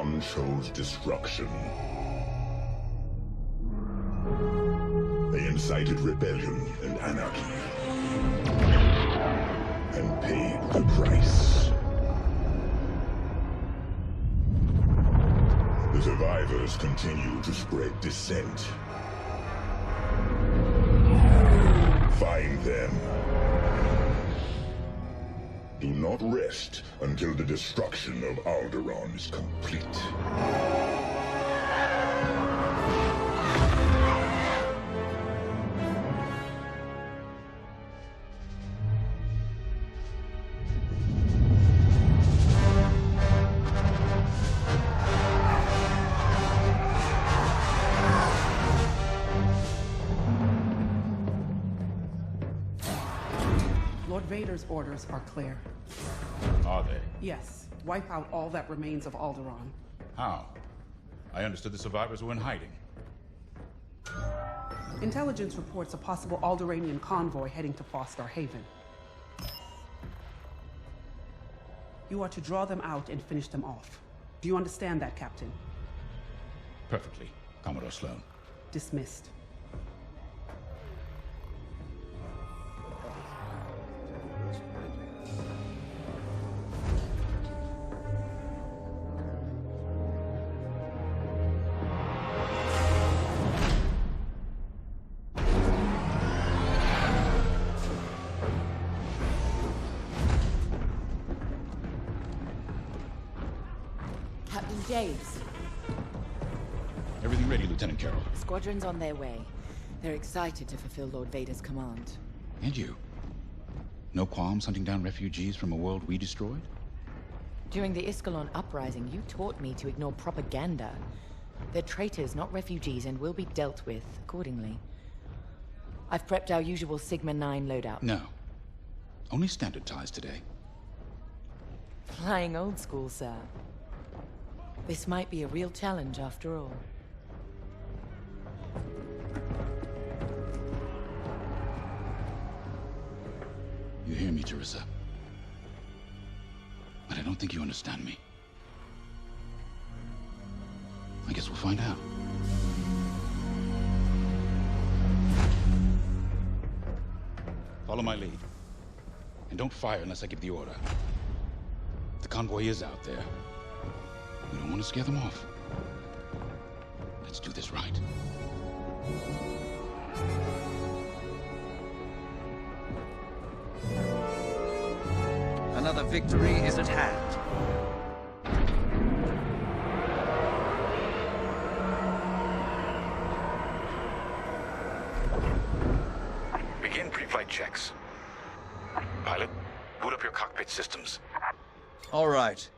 Alderaan chose destruction. They incited rebellion and anarchy, and paid the price. The survivors continue to spread dissent. Find them. Do not rest until the destruction of Alderaan is complete. Vader's orders are clear. Are they? Yes. Wipe out all that remains of Alderaan. How? I understood the survivors were in hiding. Intelligence reports a possible Alderaanian convoy heading to Foster Haven. You are to draw them out and finish them off. Do you understand that, Captain? Perfectly, Commodore Sloan. Dismissed. James. Everything ready, Lieutenant Carroll. Squadrons on their way. They're excited to fulfill Lord Vader's command. And you? No qualms hunting down refugees from a world we destroyed? During the Iskalon uprising, you taught me to ignore propaganda. They're traitors, not refugees, and will be dealt with accordingly. I've prepped our usual Sigma-9 loadout. No. Only standard ties today. Flying old school, sir. This might be a real challenge after all. You hear me, Teresa? But I don't think you understand me. I guess we'll find out. Follow my lead. And don't fire unless I give the order. The convoy is out there. We don't want to scare them off. Let's do this right. Another victory is at hand. Begin pre-flight checks. Pilot, boot up your cockpit systems. All right.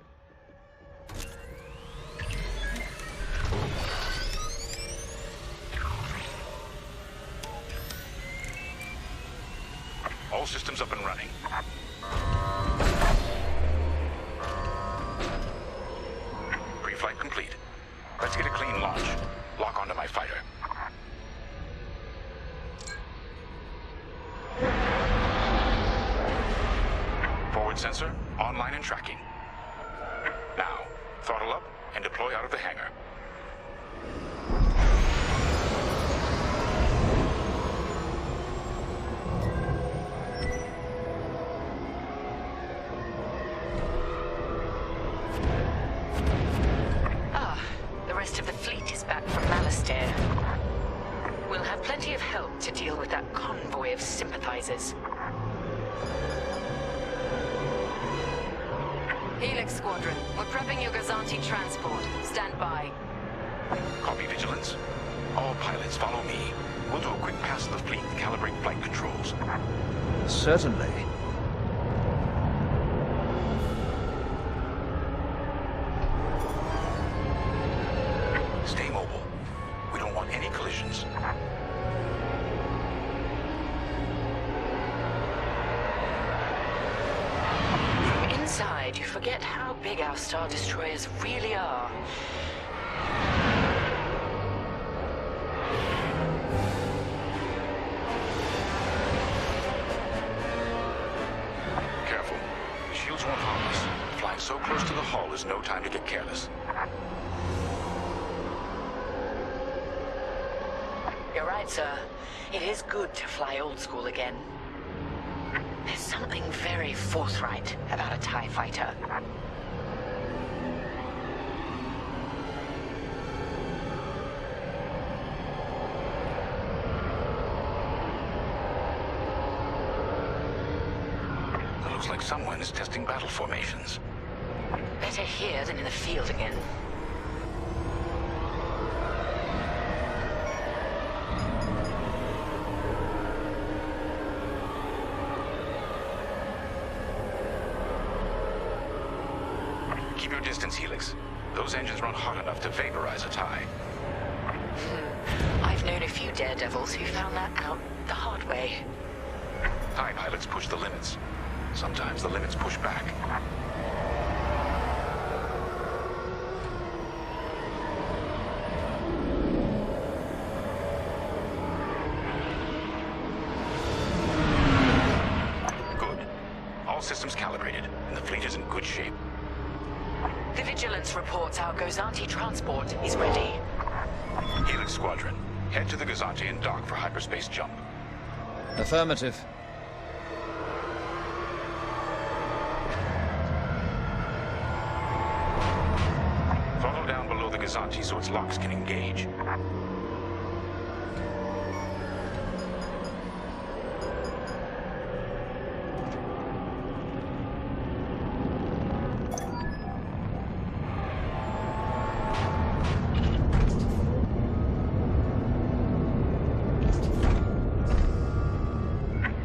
All systems up and running. Pre-flight complete. Let's get a clean launch. Lock onto my fighter. Forward sensor, online and tracking. Now, throttle up and deploy out of the hangar. The rest of the fleet is back from Malastare. We'll have plenty of help to deal with that convoy of sympathizers. Helix Squadron, we're prepping your Gazanti transport. Stand by. Copy, Vigilance. All pilots follow me. We'll do a quick pass of the fleet and calibrate flight controls. Certainly. Stay mobile. We don't want any collisions. From inside, you forget how big our Star Destroyers really are. Careful. The shields won't harm us. Flying so close to the hull is no time to get careless. You're right, sir. It is good to fly old school again. There's something very forthright about a TIE fighter. It looks like someone is testing battle formations. Better here than in the field again. Keep your distance, Helix. Those engines run hot enough to vaporize a TIE. I've known a few daredevils who found that out the hard way. TIE pilots push the limits. Sometimes the limits push back. Good. All systems calibrated, and the fleet is in good shape. The Vigilance reports our Gozanti transport is ready. Helix Squadron, head to the Gozanti and dock for hyperspace jump. Affirmative. Throttle down below the Gozanti so its locks can engage.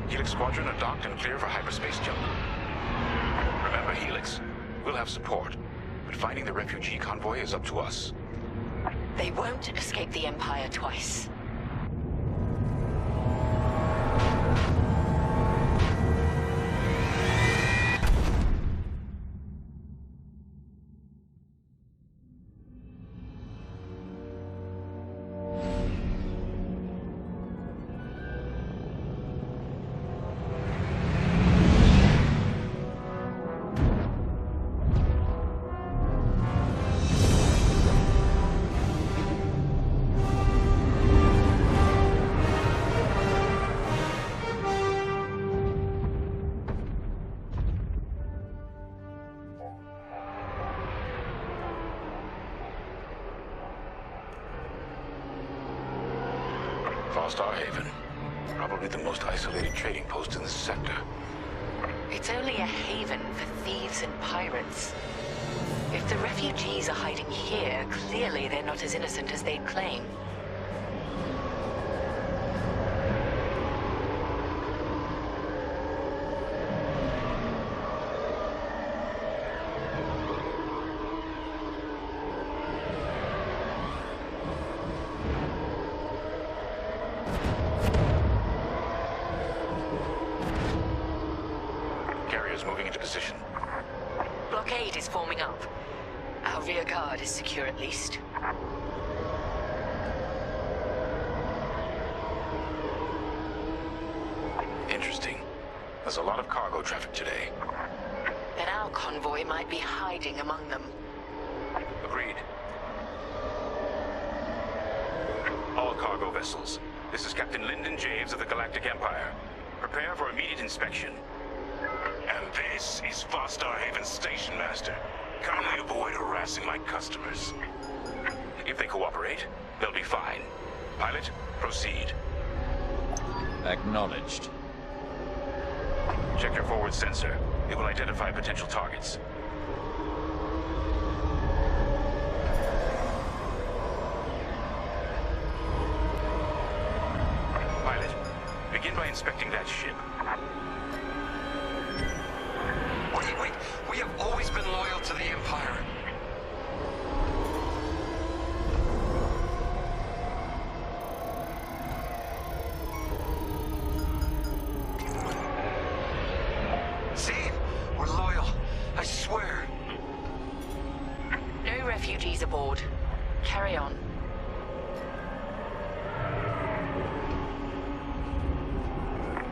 Helix Squadron are docked and clear for hyperspace jump. Remember, Helix, we'll have support, but finding the refugee convoy is up to us. They won't escape the Empire twice. Star Haven. Probably the most isolated trading post in the sector. It's only a haven for thieves and pirates. If the refugees are hiding here, clearly they're not as innocent as they'd claim. Moving into position. Blockade is forming up. Our rear guard is secure at least. Interesting. There's a lot of cargo traffic today. Then our convoy might be hiding among them. Agreed. All cargo vessels. This is Captain Lyndon James of the Galactic Empire. Prepare for immediate inspection. And this is Star Haven's station master. Kindly avoid harassing my customers. If they cooperate, they'll be fine. Pilot, proceed. Acknowledged. Check your forward sensor. It will identify potential targets. Pilot, begin by inspecting that ship. Wait. We have always been loyal to the Empire. See? We're loyal. I swear. No refugees aboard. Carry on.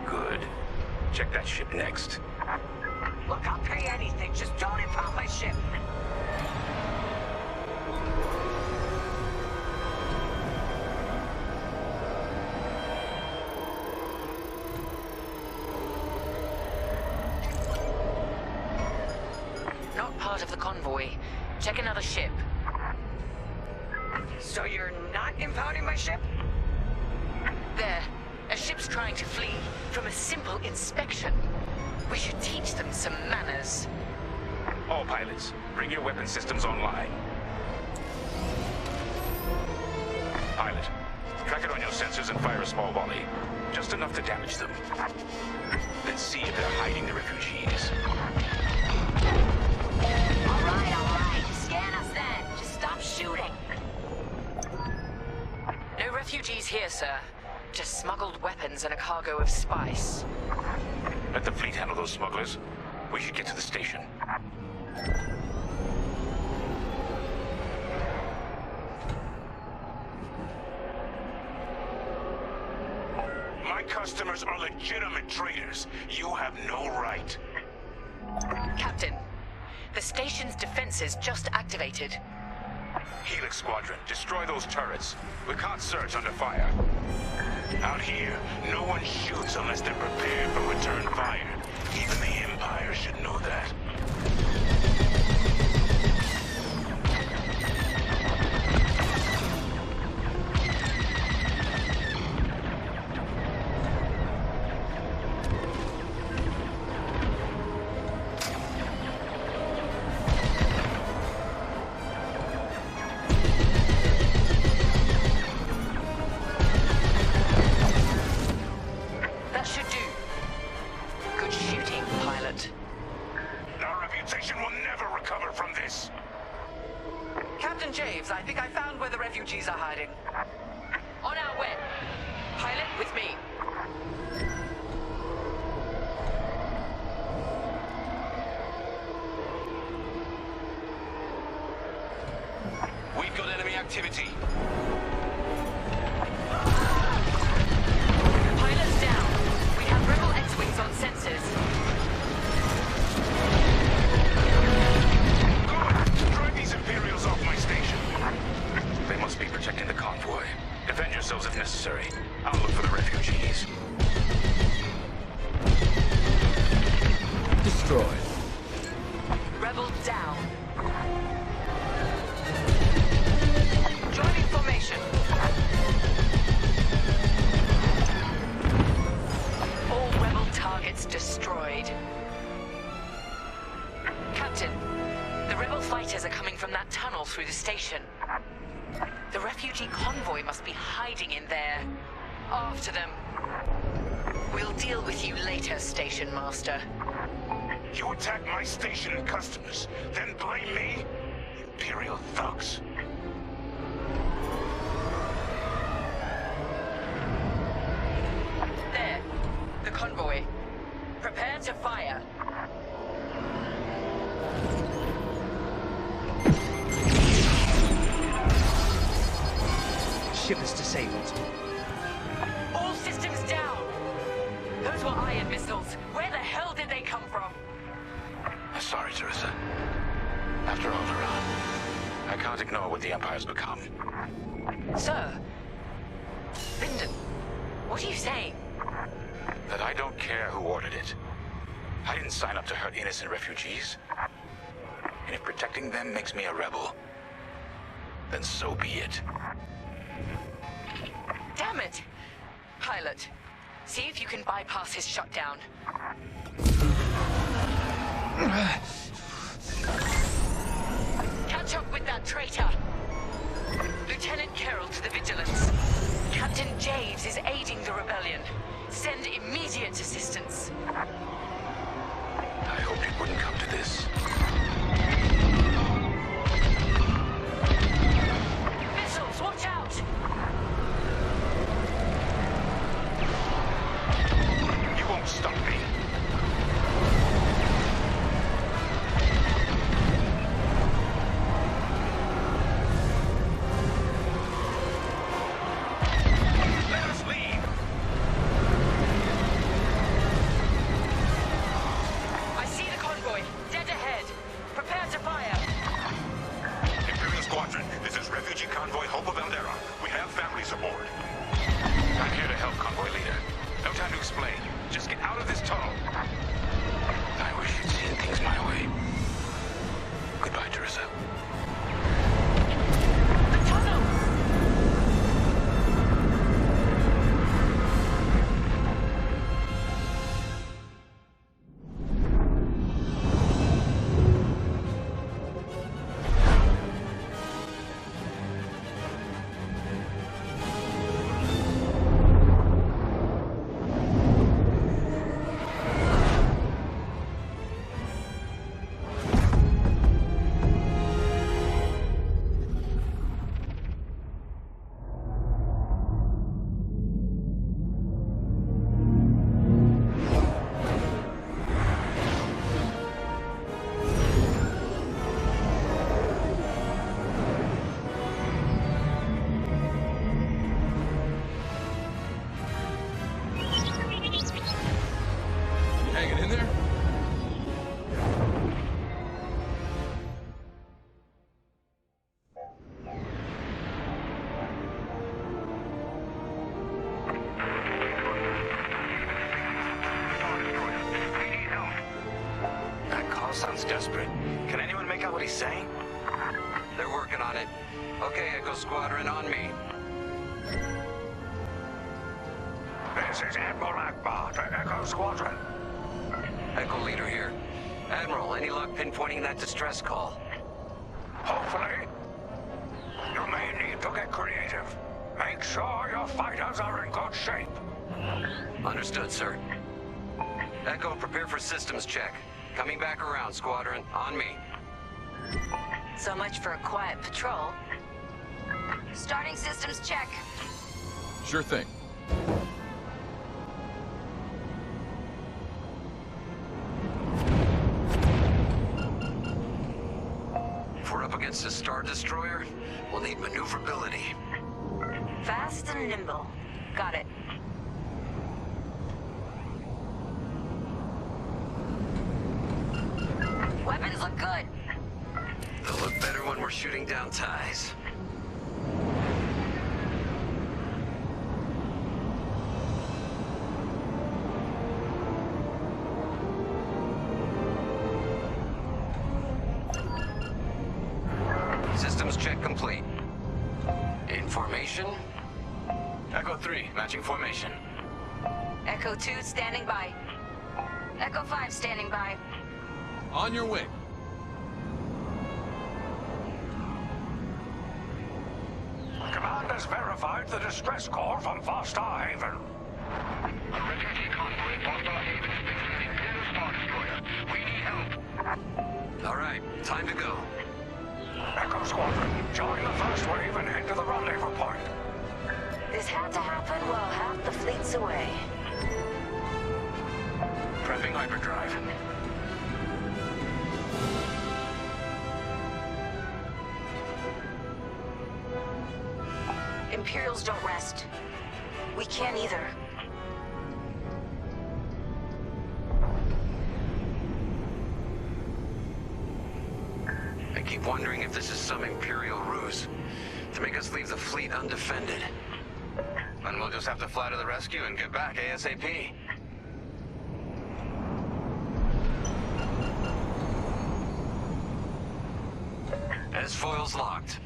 Good. Check that ship next. Look, I'll pay anything. Just don't impound my ship. part of the convoy. Check another ship. So you're not impounding my ship? There. A ship's trying to flee from a simple inspection. We should teach them some manners. All pilots, bring your weapon systems online. Pilot, track it on your sensors and fire a small volley. Just enough to damage them. Then see if they're hiding the refugees. All right. Scan us then. Just stop shooting. No refugees here, sir. Just smuggled weapons and a cargo of spice. Let the fleet handle those smugglers. We should get to the station. My customers are legitimate traders. You have no right. Captain, the station's defenses just activated. Helix Squadron, destroy those turrets. We can't search under fire. Out here, no one shoots unless they're prepared for return fire. Even the Empire should know that. That should do. Good shooting, pilot. Our reputation will never recover from this. Captain James, I think I found where the refugees are hiding. On our way. Pilot, with me. We've got enemy activity. Pilot's down. We have rebel X-Wings on sensors. Good! Drive these Imperials off my station. They must be protecting the convoy. Defend yourselves if necessary. I'll look for the refugees. Destroyed. Rebel down. Joining formation. All rebel targets destroyed. Captain, the rebel fighters are coming from that tunnel through the station. The refugee convoy must be hiding in there. After them. We'll deal with you later, Station Master. You attack my station and customers, then blame me? Imperial thugs. There. The convoy. Prepare to fire. Ship is disabled. All systems down! Those were iron missiles. Where the hell did they come from? Sorry, Teresa. After Alderaan, I can't ignore what the Empire's become. Sir. Lyndon, what are you saying? That I don't care who ordered it. I didn't sign up to hurt innocent refugees. And if protecting them makes me a rebel, then so be it. Damn it! Pilot, see if you can bypass his shutdown. Catch up with that traitor! Lieutenant Carroll to the Vigilance. Captain Javes is aiding the rebellion. Send immediate assistance. I hoped it wouldn't come to this. Missiles, watch out! You won't stop me. Let us leave! I see the convoy, dead ahead. all sounds desperate. Can anyone make out what he's saying? They're working on it. Okay, Echo Squadron, on me. This is Admiral Akbar to Echo Squadron. Echo Leader here. Admiral, any luck pinpointing that distress call? Hopefully. You may need to get creative. Make sure your fighters are in good shape. Understood, sir. Echo, prepare for systems check. Coming back around, Squadron. On me. So much for a quiet patrol. Starting systems check. Sure thing. If we're up against a Star Destroyer, we'll need maneuverability. Fast and nimble. Got it. Weapons look good. They'll look better when we're shooting down ties. Systems check complete. In formation? Echo 3, matching formation. Echo 2 standing by. Echo 5 standing by. On your way. Command has verified the distress call from Star Haven. A refugee convoy at Star Haven is facing an Imperial Star Destroyer. We need help. All right, time to go. Echo Squadron, join the first wave and head to the rendezvous point. This had to happen while half the fleet's away. Prepping hyperdrive. Imperials don't rest. We can't either. I keep wondering if this is some Imperial ruse to make us leave the fleet undefended. Then we'll just have to fly to the rescue and get back ASAP. S-foils locked.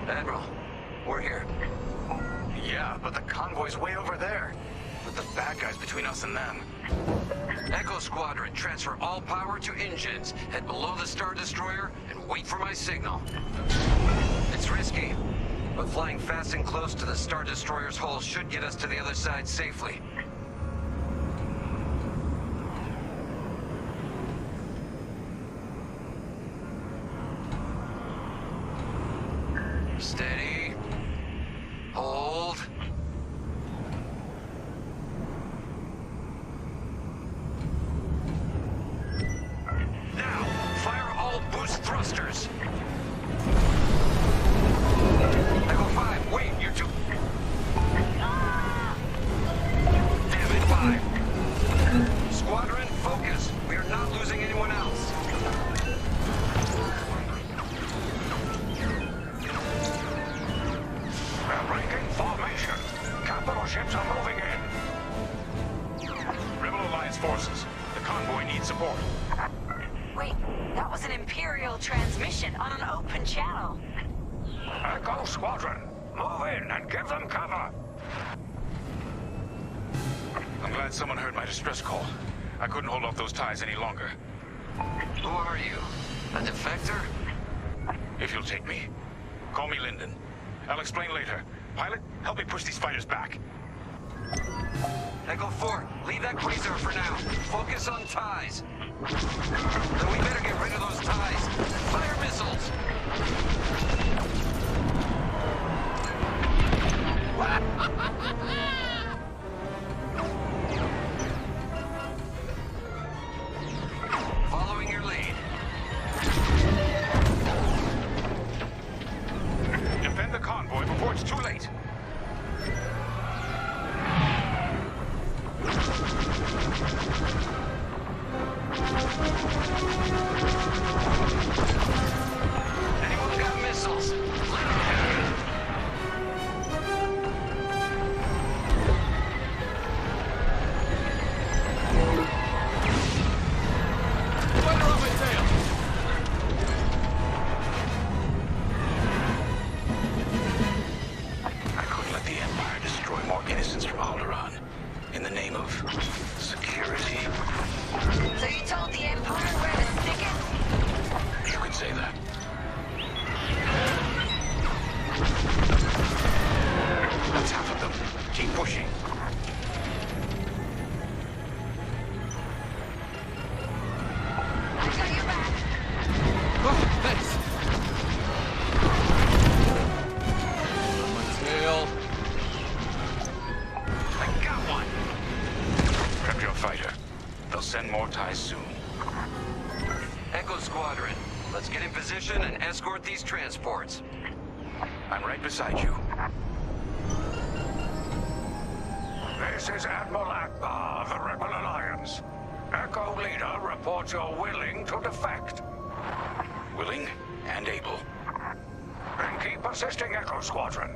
Admiral, we're here. Yeah, but the convoy's way over there. With the bad guys between us and them. Echo Squadron, transfer all power to engines. Head below the Star Destroyer and wait for my signal. It's risky, but flying fast and close to the Star Destroyer's hull should get us to the other side safely. Steady. Hold. Now, fire all boost thrusters. Echo 5, wait, you're too... Damn it, 5. Squadron, focus. We are not losing anyone else. They're breaking formation. Capital ships are moving in. Rebel Alliance forces. The convoy needs support. Wait, that was an Imperial transmission on an open channel. Echo Squadron, move in and give them cover. I'm glad someone heard my distress call. I couldn't hold off those ties any longer. Who are you? A defector? If you'll take me. Call me Lyndon. I'll explain later. Pilot, help me push these fighters back. Echo 4, leave that quasar for now. Focus on ties. Then we better get rid of those ties. Fire missiles! Following your lead. rise soon. Echo Squadron, let's get in position and escort these transports. I'm right beside you. This is Admiral Akbar of the Rebel Alliance. Echo Leader reports you're willing to defect. Willing and able. Then keep assisting Echo Squadron.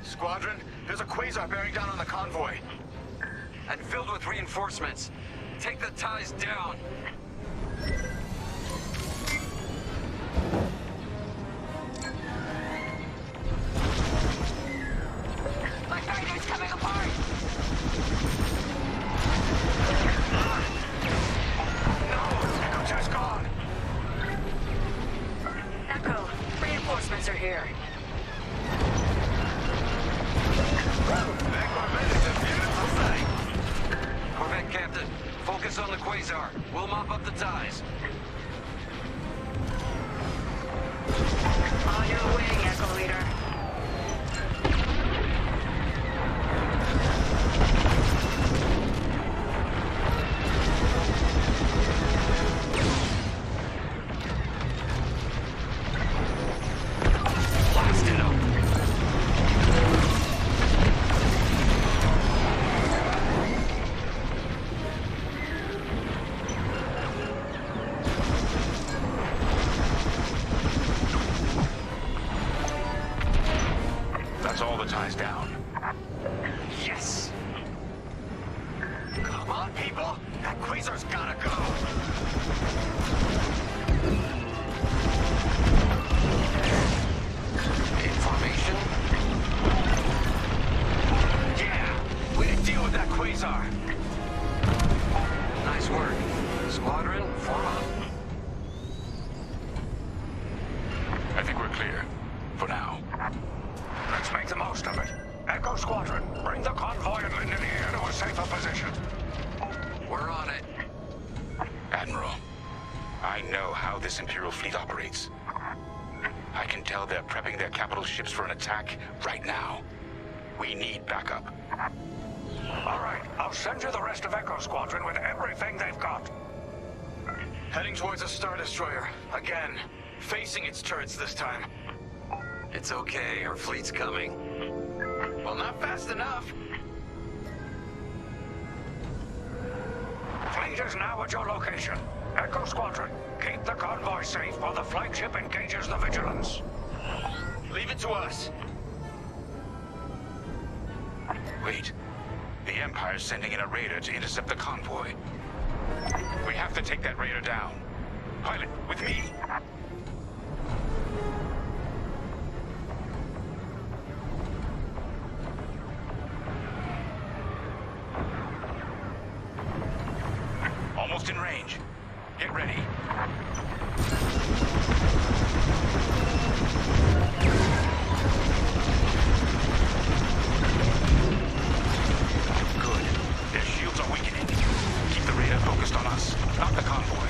Squadron, there's a quasar bearing down on the convoy. And filled with reinforcements. Take the ties down. My fighter's coming apart. No, Echo just gone. Echo, reinforcements are here. That Corvette is a beautiful sight. Corvette Captain, focus on the quasar. We'll mop up the ties. On your wing, Echo Leader. Blast it up. That's all the ties down. Yes! Come on, people! That quasar's gotta go! In formation. Yeah! Way to deal with that quasar! Nice work. Squadron, form up. I think we're clear. For now. Let's make the most of it. Echo Squadron, bring the convoy and Linden here to a safer position. We're on it. Admiral, I know how this Imperial fleet operates. I can tell they're prepping their capital ships for an attack right now. We need backup. All right, I'll send you the rest of Echo Squadron with everything they've got. Heading towards a Star Destroyer. Again. Facing its turrets this time. It's okay, our fleet's coming. Well, not fast enough. Fleet is now at your location. Echo Squadron, keep the convoy safe while the flagship engages the vigilance. Leave it to us. Wait. The Empire's sending in a raider to intercept the convoy. We have to take that raider down. Pilot, with me! Almost in range. Get ready. Good. Their shields are weakening. Keep the radar focused on us, not the convoy.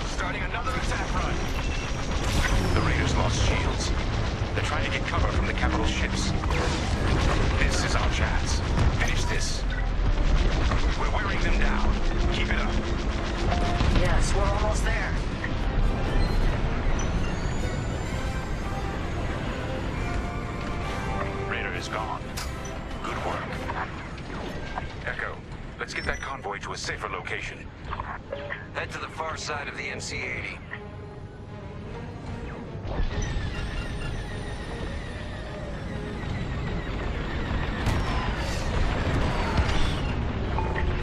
Starting another attack run. The raiders lost shields. They're trying to get cover from the capital ships. This is our chance. Finish this. We're wearing them down. Keep it up. Yes, we're almost there. Raider is gone. Good work. Echo, let's get that convoy to a safer location. Head to the far side of the MC-80.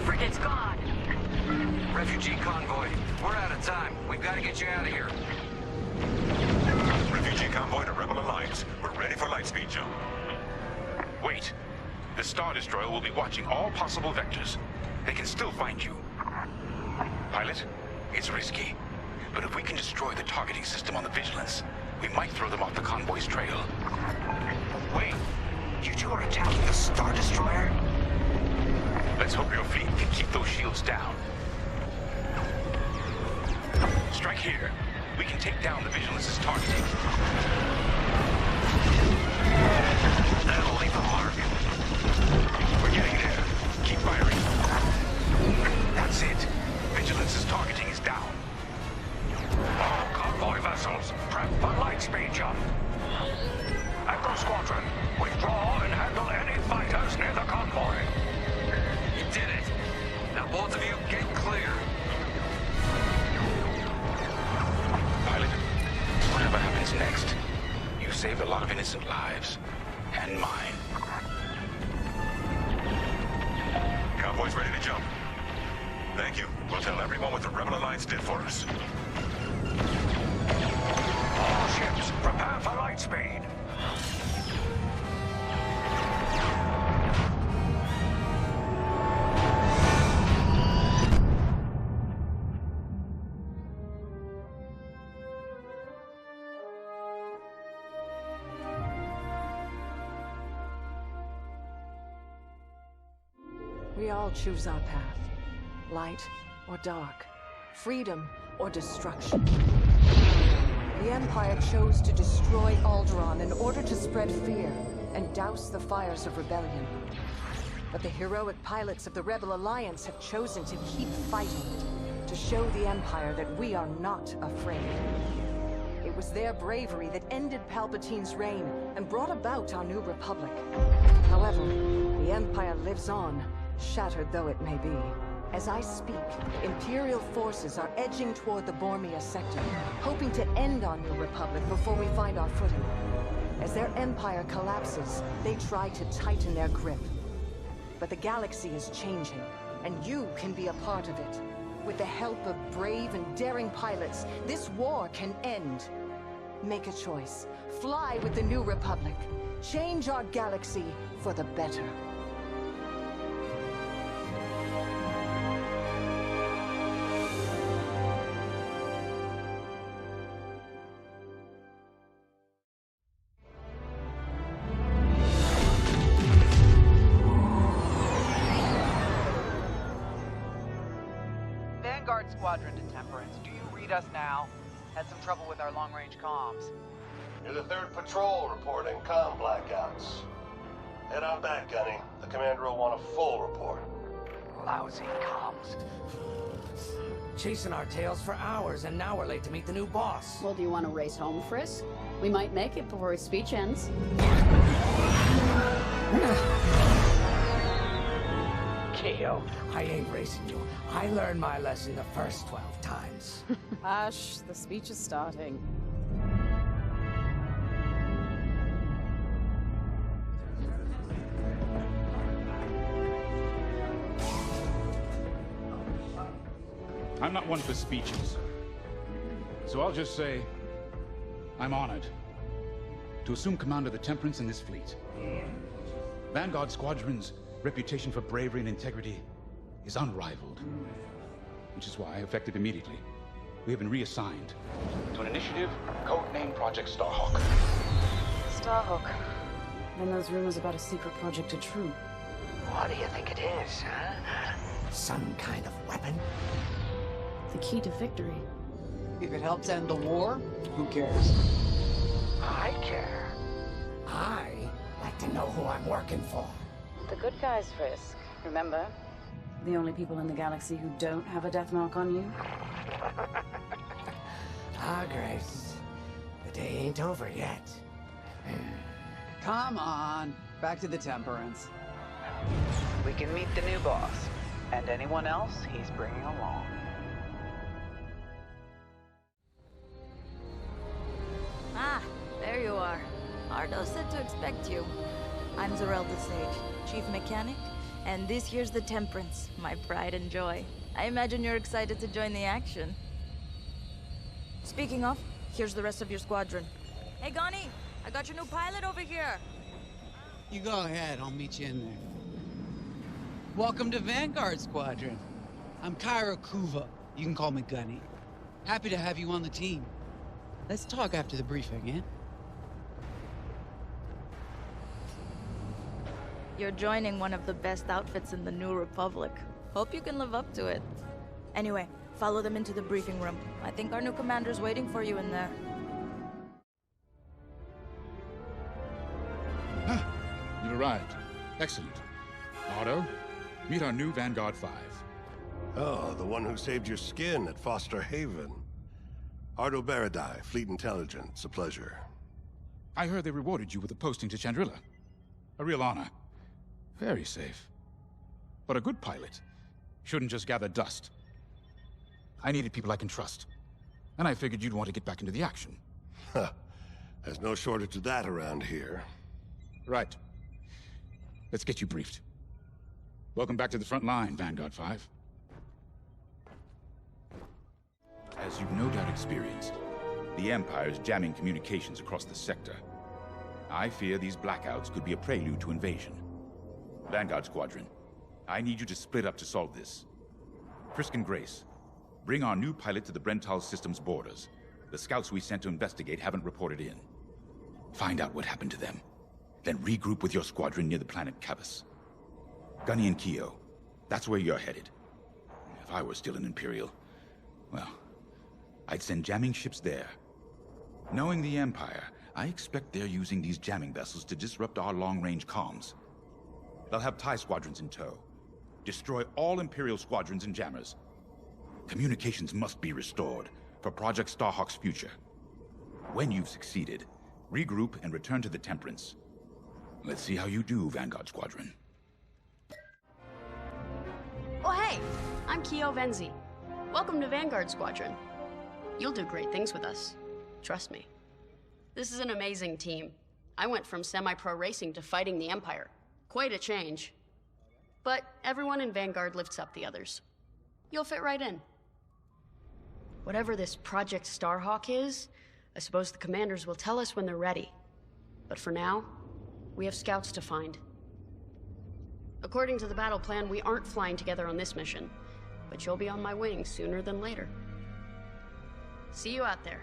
Frigate's gone. Refugee convoy. We're out of time. We've got to get you out of here. Refugee convoy to Rebel Alliance. We're ready for lightspeed jump. Wait. The Star Destroyer will be watching all possible vectors. They can still find you. Pilot, it's risky. But if we can destroy the targeting system on the Vigilance, we might throw them off the convoy's trail. Wait, you two are attacking the Star Destroyer? Let's hope your fleet can keep those shields down. Strike here. We can take down the Vigilance's targeting. That'll leave a mark. We're getting there. Keep firing. That's it. Vigilance's targeting is down. All convoy vessels, prep for lightspeed jump. Echo Squadron, withdraw and handle any fighters near the convoy. You did it. Now both of you get clear. Pilot, whatever happens next, you saved a lot of innocent lives. And mine. Convoy's ready to jump. Thank you. We'll tell everyone what the Rebel Alliance did for us. All ships, prepare for lightspeed. We all choose our path. Light or dark. Freedom or destruction. The Empire chose to destroy Alderaan in order to spread fear and douse the fires of rebellion. But the heroic pilots of the Rebel Alliance have chosen to keep fighting, to show the Empire that we are not afraid. It was their bravery that ended Palpatine's reign and brought about our new Republic. However, the Empire lives on, shattered though it may be. As I speak, Imperial forces are edging toward the Bormia sector, hoping to end our new Republic before we find our footing. As their empire collapses, they try to tighten their grip. But the galaxy is changing, and you can be a part of it. With the help of brave and daring pilots, this war can end. Make a choice. Fly with the new Republic. Change our galaxy for the better. Vanguard Squadron to Temperance. Do you read us now? Had some trouble with our long-range comms. You're the 3rd patrol reporting comm blackouts. Head on back, Gunny. The commander will want a full report. Lousy comms. Chasing our tails for hours, and now we're late to meet the new boss. Well, do you want to race home, Frisk? We might make it before his speech ends. Keo, I ain't racing you. I learned my lesson the first 12 times. Hush, the speech is starting. I'm not one for speeches. So I'll just say, I'm honored to assume command of the Temperance in this fleet. Vanguard Squadron's reputation for bravery and integrity is unrivaled, which is why, effective immediately, we have been reassigned to an initiative codenamed Project Starhawk. Starhawk. And those rumors about a secret project are true. What do you think it is, huh? Some kind of weapon? The key to victory. If it helps end the war, who cares? I care. I like to know who I'm working for. The good guys, Frisk. Remember? The only people in the galaxy who don't have a death mark on you? Ah, Grace. The day ain't over yet. Come on. Back to the Temperance. We can meet the new boss. And anyone else he's bringing along. Ah, there you are. Ardo said to expect you. I'm Zorelda Sage, Chief Mechanic, and this here's the Temperance, my pride and joy. I imagine you're excited to join the action. Speaking of, here's the rest of your squadron. Hey, Gonnie, I got your new pilot over here. You go ahead, I'll meet you in there. Welcome to Vanguard Squadron. I'm Cairo Kuva. You can call me Gunny. Happy to have you on the team. Let's talk after the briefing, yeah? You're joining one of the best outfits in the New Republic. Hope you can live up to it. Anyway, Follow them into the briefing room. I think our new commander's waiting for you in there. You've arrived. Excellent. Otto, meet our new Vanguard 5. Oh, the one who saved your skin at Foster Haven. Ardo Baradai, Fleet Intelligence. A pleasure. I heard they rewarded you with a posting to Chandrila. A real honor. Very safe. But a good pilot shouldn't just gather dust. I needed people I can trust. And I figured you'd want to get back into the action. Huh. There's no shortage of that around here. Right. Let's get you briefed. Welcome back to the front line, Vanguard 5. As you've no doubt experienced, the Empire is jamming communications across the sector. I fear these blackouts could be a prelude to invasion. Vanguard Squadron, I need you to split up to solve this. Frisk and Grace, bring our new pilot to the Brental system's borders. The scouts we sent to investigate haven't reported in. Find out what happened to them. Then regroup with your squadron near the planet Cavus. Gunny and Keo, that's where you're headed. If I were still an Imperial, well, I'd send jamming ships there. Knowing the Empire, I expect they're using these jamming vessels to disrupt our long-range comms. They'll have TIE squadrons in tow. Destroy all Imperial squadrons and jammers. Communications must be restored for Project Starhawk's future. When you've succeeded, regroup and return to the Temperance. Let's see how you do, Vanguard Squadron. Oh hey, I'm Keo Venzi. Welcome to Vanguard Squadron. You'll do great things with us. Trust me. This is an amazing team. I went from semi-pro racing to fighting the Empire. Quite a change. But everyone in Vanguard lifts up the others. You'll fit right in. Whatever this Project Starhawk is, I suppose the commanders will tell us when they're ready. But for now, we have scouts to find. According to the battle plan, we aren't flying together on this mission, but you'll be on my wing sooner than later. See you out there.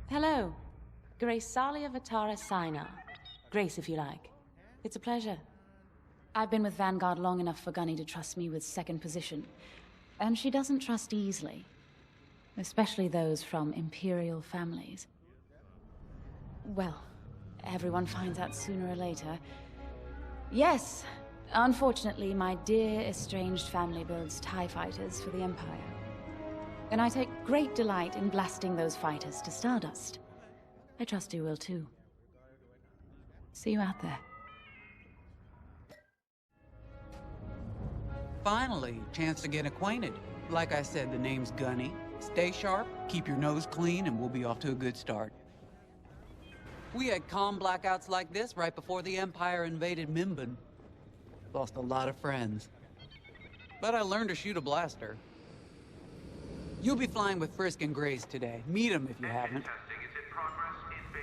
Hello. Grace Salia Vatara Sina. Grace, if you like. It's a pleasure. I've been with Vanguard long enough for Gunny to trust me with second position. And she doesn't trust easily. Especially those from Imperial families. Well, everyone finds out sooner or later. Yes, unfortunately, my dear estranged family builds TIE fighters for the Empire. And I take great delight in blasting those fighters to stardust. I trust you will too. See you out there. Finally, chance to get acquainted. Like I said, the name's Gunny. Stay sharp, keep your nose clean, and we'll be off to a good start. We had comm blackouts like this right before the Empire invaded Mimban. Lost a lot of friends. But I learned to shoot a blaster. You'll be flying with Frisk and Grace today. Meet them if you haven't.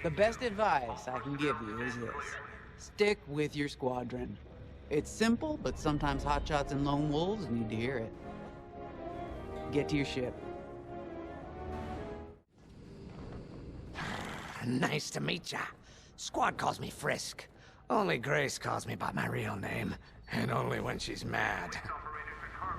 The best advice I can give you is this. Stick with your squadron. It's simple, but sometimes hotshots and lone wolves need to hear it. Get to your ship. Nice to meet ya. Squad calls me Frisk. Only Grace calls me by my real name, and only when she's mad.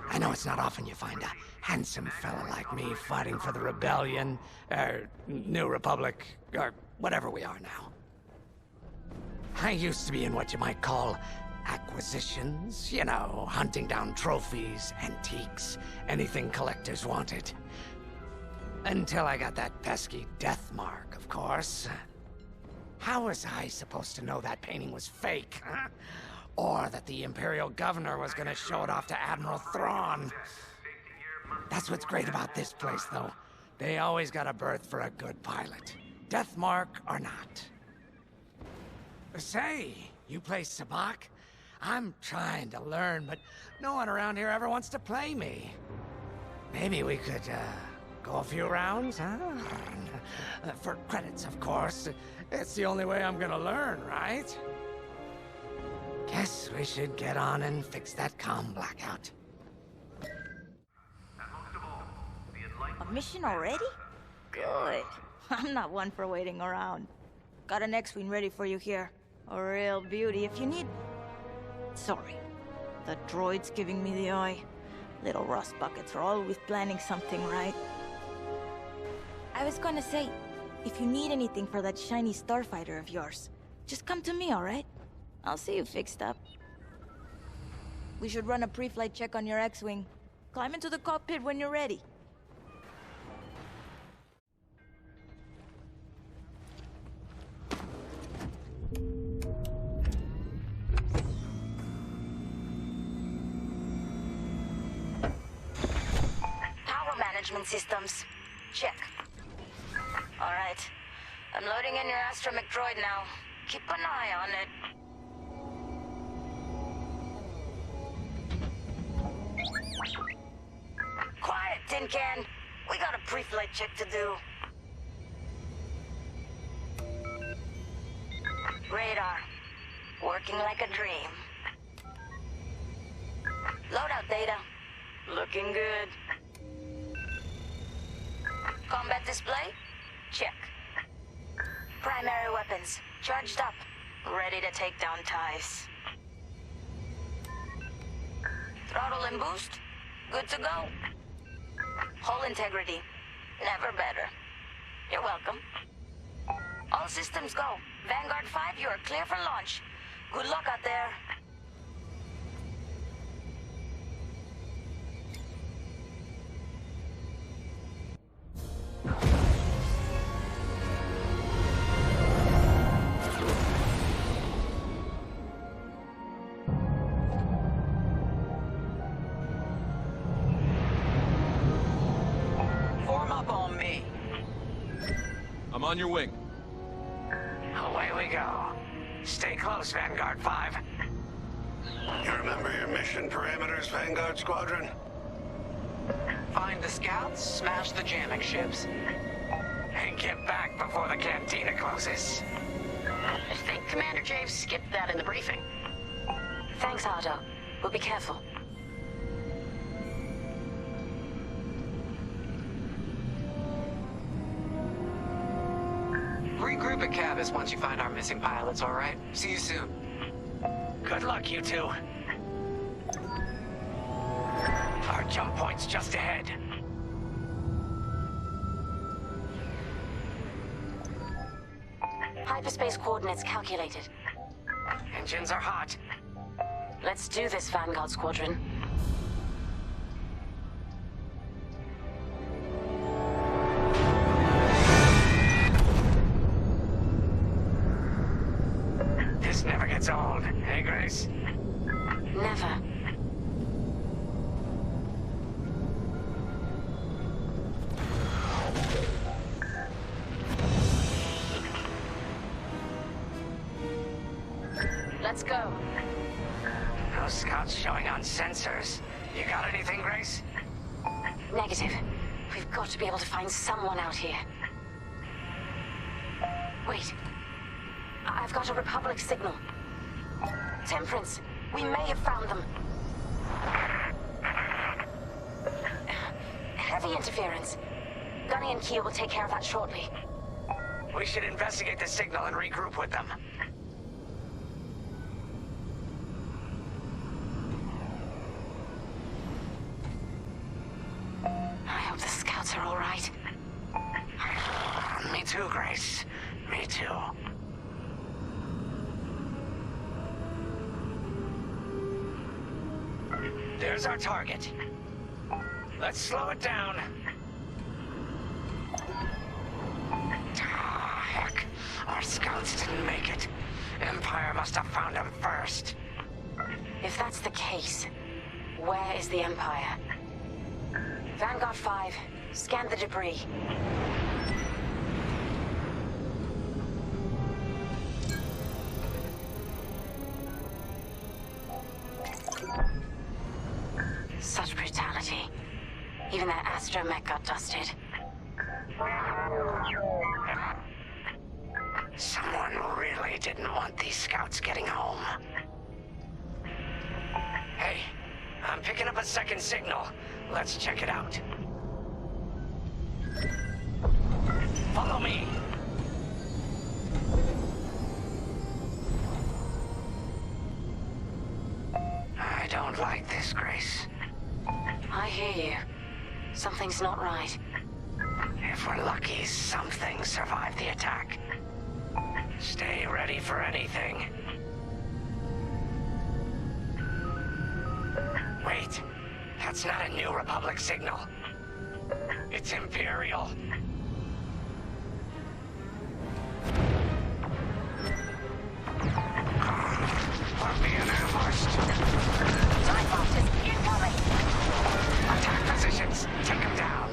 I know it's not often you find a handsome fella like me fighting for the Rebellion, or New Republic, or whatever we are now. I used to be in what you might call acquisitions, you know, hunting down trophies, antiques, anything collectors wanted. Until I got that pesky death mark, of course. How was I supposed to know that painting was fake, huh? Or that the Imperial governor was gonna show it off to Admiral Thrawn? That's what's great about this place, though. They always got a berth for a good pilot. Death mark or not. Say, you play Sabacc? I'm trying to learn, but no one around here ever wants to play me. Maybe we could, go a few rounds, huh? For credits, of course. It's the only way I'm gonna learn, right? Guess we should get on and fix that comm blackout. A mission already? Good. I'm not one for waiting around. Got an X-Wing ready for you here. A real beauty if you need... Sorry. The droid's giving me the eye. Little rust buckets are always planning something, right? I was gonna say, if you need anything for that shiny starfighter of yours, just come to me, alright? I'll see you fixed up. We should run a pre-flight check on your X-Wing. Climb into the cockpit when you're ready. Power management systems. Check. Alright. I'm loading in your astromech droid now. Keep an eye on it. Quiet, Tin Can. We got a pre-flight check to do. Radar. Working like a dream. Loadout data. Looking good. Combat display? Check. Primary weapons. Charged up. Ready to take down TIEs. Throttle and boost? Good to go. Hull integrity. Never better. You're welcome. All systems go. Vanguard 5, you are clear for launch. Good luck out there. Form up on me. I'm on your wing. Away we go. Stay close, Vanguard 5. You remember your mission parameters, Vanguard Squadron? Find the scouts, smash the jamming ships, And get back before the cantina closes. I think Commander James skipped that in the briefing. Thanks, Ardo. We'll be careful. regroup at Cavus once you find our missing pilots, all right? See you soon. Good luck, you two. Our jump point's just ahead. Hyperspace coordinates calculated. Engines are hot. Let's do this, Vanguard Squadron. This never gets old, hey, Grace? Never. Let's go. Those scouts showing on sensors. You got anything, Grace? Negative. We've got to be able to find someone out here. Wait. I've got a Republic signal. Temperance. We may have found them. Heavy interference. Gunny and Keel will take care of that shortly. We should investigate the signal and regroup with them. I hope the scouts are all right. Me too, Grace. Me too. There's our target. Let's slow it down. Ah, heck. Our scouts didn't make it. Empire must have found them first. If that's the case, where is the Empire? Vanguard 5, scan the debris. Such brutality. Even that astromech got dusted. Someone really didn't want these scouts getting home. Hey, I'm picking up a second signal. Let's check it out. Follow me. I don't like this, Grace. I Something's not right. If we're lucky, something survived the attack. Stay ready for anything. Wait, that's not a New Republic signal. It's Imperial. We're being ambushed. TIE fighters incoming! Attack positions. Take them down.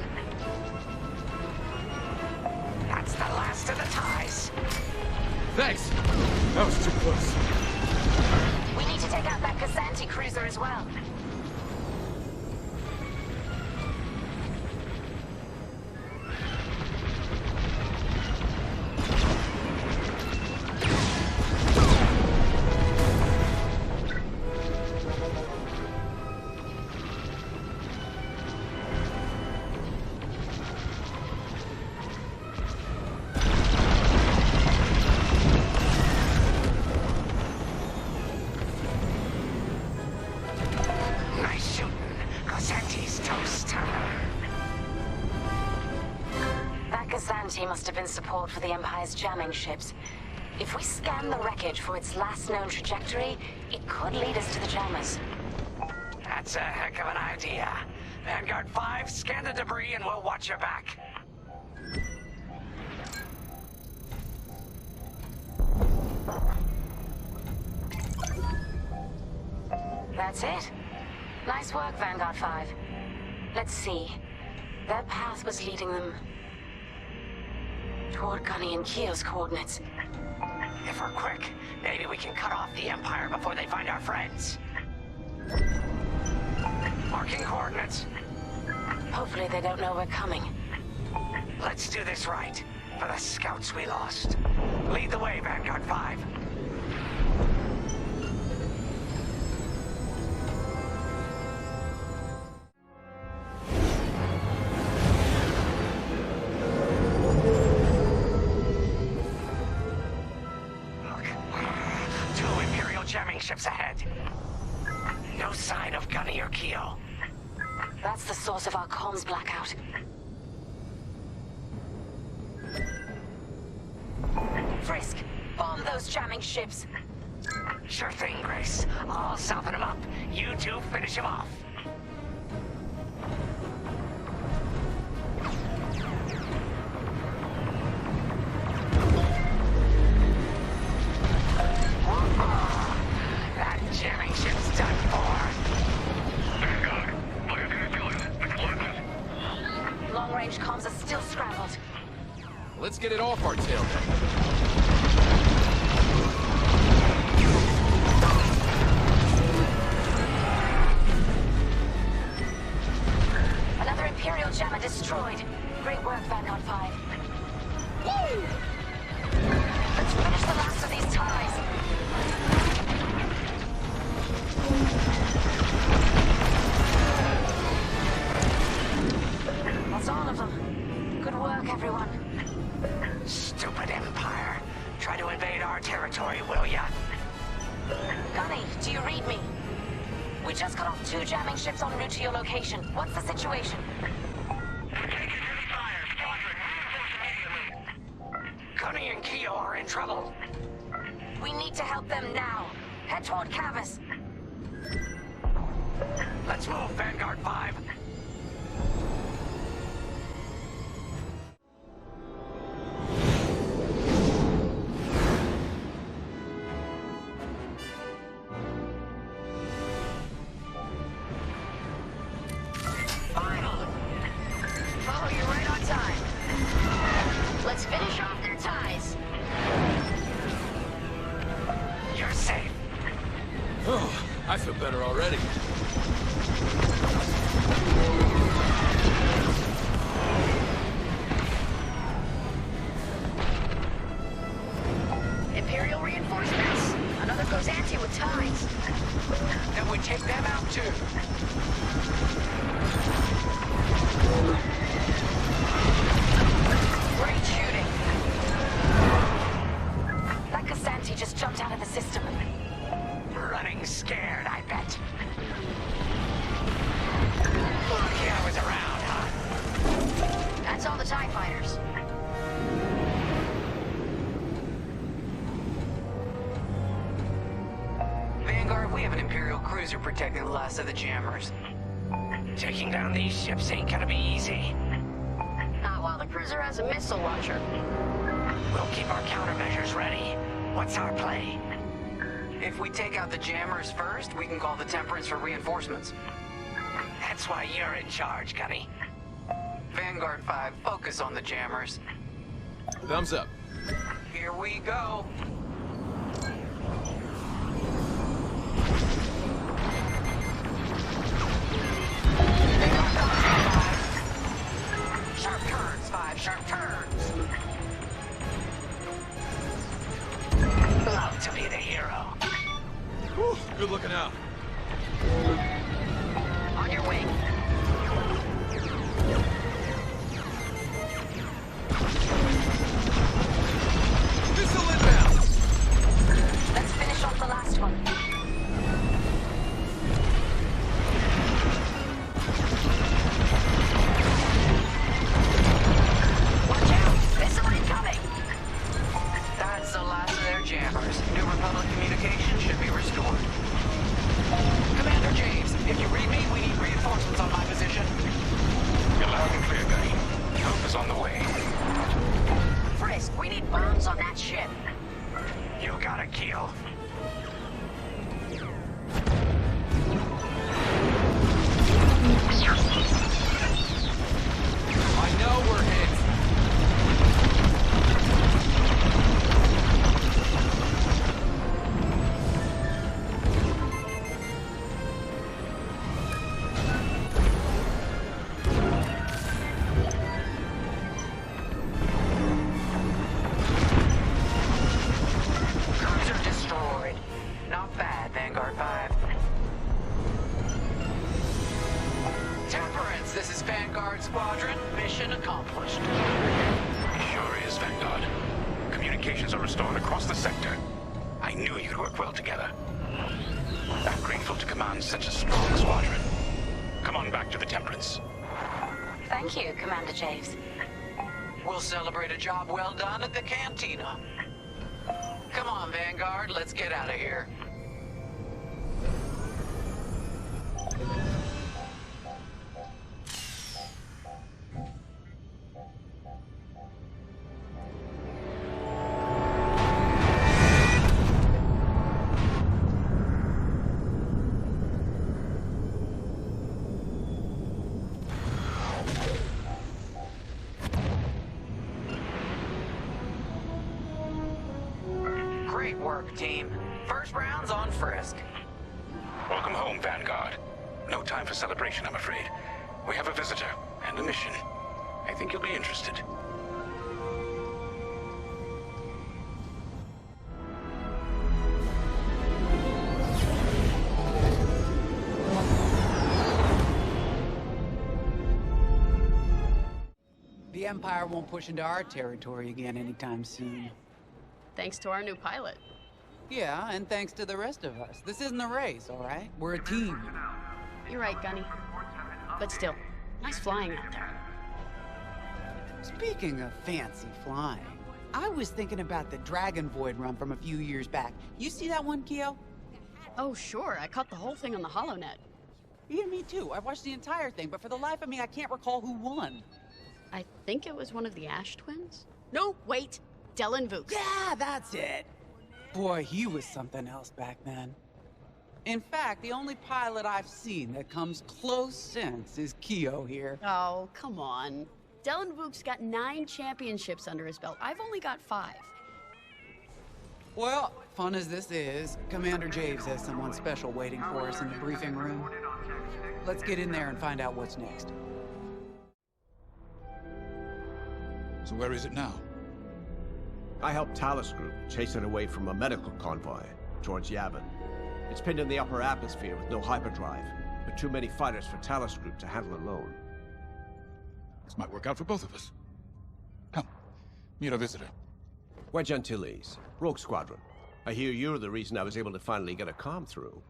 That's the last of the ties. Thanks. That was too close. We need to take out that Yic17 cruiser as well. Must have been support for the Empire's jamming ships. If we scan the wreckage for its last known trajectory, it could lead us to the jammers. That's a heck of an idea. Vanguard 5, scan the debris and we'll watch your back. That's it. Nice work, Vanguard 5. Let's see. Their path was leading them toward Gunny and Keo's coordinates. If we're quick, maybe we can cut off the Empire before they find our friends. Marking coordinates. Hopefully they don't know we're coming. Let's do this right, for the scouts we lost. Lead the way, Vanguard 5. Ships ahead. No sign of Gunny or Keo. That's the source of our comms blackout. Frisk, bomb those jamming ships. Sure thing, Grace. I'll soften them up. You two finish them off. Jamming ship's done for. Vanguard, what are you doing? Explosives. Long-range comms are still scrambled. Let's get it off our tail then. Another Imperial jammer destroyed. Great work, Vanguard 5. Woo! Let's finish the last of these ties. That's all of them. Good work, everyone. Stupid Empire. Try to invade our territory, will ya? Gunny, do you read me? We just cut off 2 jamming ships en route to your location. What's the situation? Gunny and Keo are in trouble. We need to help them now. Head toward Cavus. Let's move, Vanguard 5. Final! Follow you right on time. Let's finish off their ties. You're safe. Oh, I feel better already. Imperial reinforcements. Another Yic17 with ties. Then we take them out too. Great shooting. That Yic17 just jumped out of the system. Running scared, I bet. Lucky I was around, huh? We have an Imperial cruiser protecting the last of the jammers. Taking down these ships ain't gonna be easy. Not while the cruiser has a missile launcher. We'll keep our countermeasures ready. What's our play? If we take out the jammers first, we can call the Temperance for reinforcements. That's why you're in charge, Gunny. Vanguard 5, focus on the jammers. Thumbs up. Here we go. Sharp turns, 5, sharp turns. Love to be the hero. Whew, good looking out. On your way. Missile inbound! Let's finish off the last one. Watch out! Missile incoming! That's the last of their jammers. New Republic communication should be restored. Commander James, if you read me, we need reinforcements on my position. You're loud and clear, Gunny. Help is on the way. Frisk, we need bombs on that ship. You got a kill. I know we're hit. Cruiser destroyed. Not bad, Vanguard 5. Temperance, this is Vanguard Squadron. Mission accomplished. Sure is, Vanguard. Communications are restored across the sector. I knew you'd work well together. I'm grateful to command such a strong squadron. Come on back to the Temperance. Thank you, Commander Javes. We'll celebrate a job well done at the cantina. Come on, Vanguard, let's get out of here. Great work, team. First round's on Frisk. Welcome home, Vanguard. No time for celebration, I'm afraid. We have a visitor and a mission. I think you'll be interested. The Empire won't push into our territory again anytime soon. Thanks to our new pilot. Yeah, and thanks to the rest of us. This isn't a race, all right? We're a team. You're right, Gunny. But still, nice flying out there. Speaking of fancy flying, I was thinking about the Dragon Void run from a few years back. You see that one, Keo? Oh, sure. I caught the whole thing on the HoloNet. Yeah, me too. I watched the entire thing, but for the life of me, I can't recall who won. I think it was one of the Ash twins? No, wait. Dylan Vooks. Yeah, that's it. Boy, he was something else back then. In fact, the only pilot I've seen that comes close since is Keo here. Oh, come on. Dylan Vooks got 9 championships under his belt. I've only got 5. Well, fun as this is, Commander Javes has someone special waiting for us in the briefing room. Let's get in there and find out what's next. So where is it now? I helped Talus Group chase it away from a medical convoy towards Yavin. It's pinned in the upper atmosphere with no hyperdrive, but too many fighters for Talus Group to handle alone. This might work out for both of us. Come, meet our visitor. Wedge Antilles, Rogue Squadron. I hear you're the reason I was able to finally get a comm through.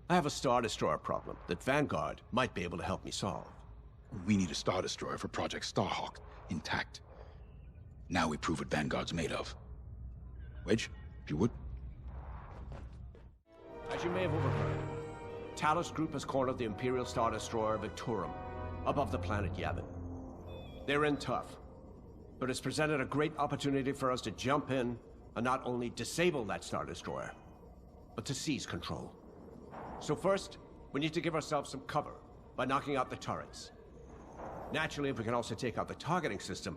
I have a Star Destroyer problem that Vanguard might be able to help me solve. We need a Star Destroyer for Project Starhawk, intact. Now we prove what Vanguard's made of. Wedge, if you would. I As you may have overheard, Talos Group has cornered the Imperial Star Destroyer Victorum above the planet Yavin. They're in tough, but it's presented a great opportunity for us to jump in and not only disable that Star Destroyer, but to seize control. So first, we need to give ourselves some cover by knocking out the turrets. Naturally, if we can also take out the targeting system,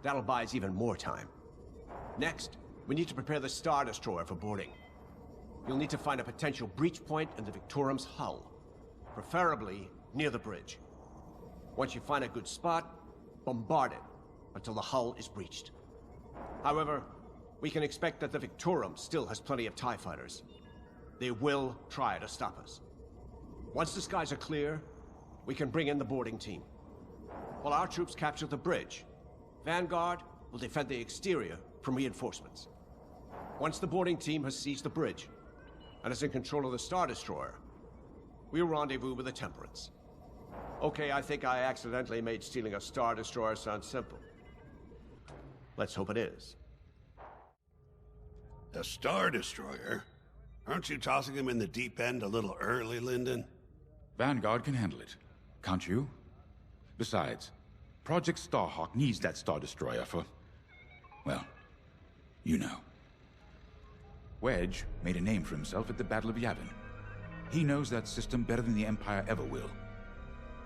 that'll buy us even more time. Next, we need to prepare the Star Destroyer for boarding. You'll need to find a potential breach point in the Victorum's hull, preferably near the bridge. Once you find a good spot, bombard it until the hull is breached. However, we can expect that the Victorum still has plenty of TIE fighters. They will try to stop us. Once the skies are clear, we can bring in the boarding team. While our troops capture the bridge, Vanguard will defend the exterior from reinforcements. Once the boarding team has seized the bridge and is in control of the Star Destroyer, we'll rendezvous with the Temperance. Okay, I think I accidentally made stealing a Star Destroyer sound simple. Let's hope it is. A Star Destroyer? Aren't you tossing him in the deep end a little early, Lyndon? Vanguard can handle it, can't you? Besides, Project Starhawk needs that Star Destroyer for... well, you know. Wedge made a name for himself at the Battle of Yavin. He knows that system better than the Empire ever will.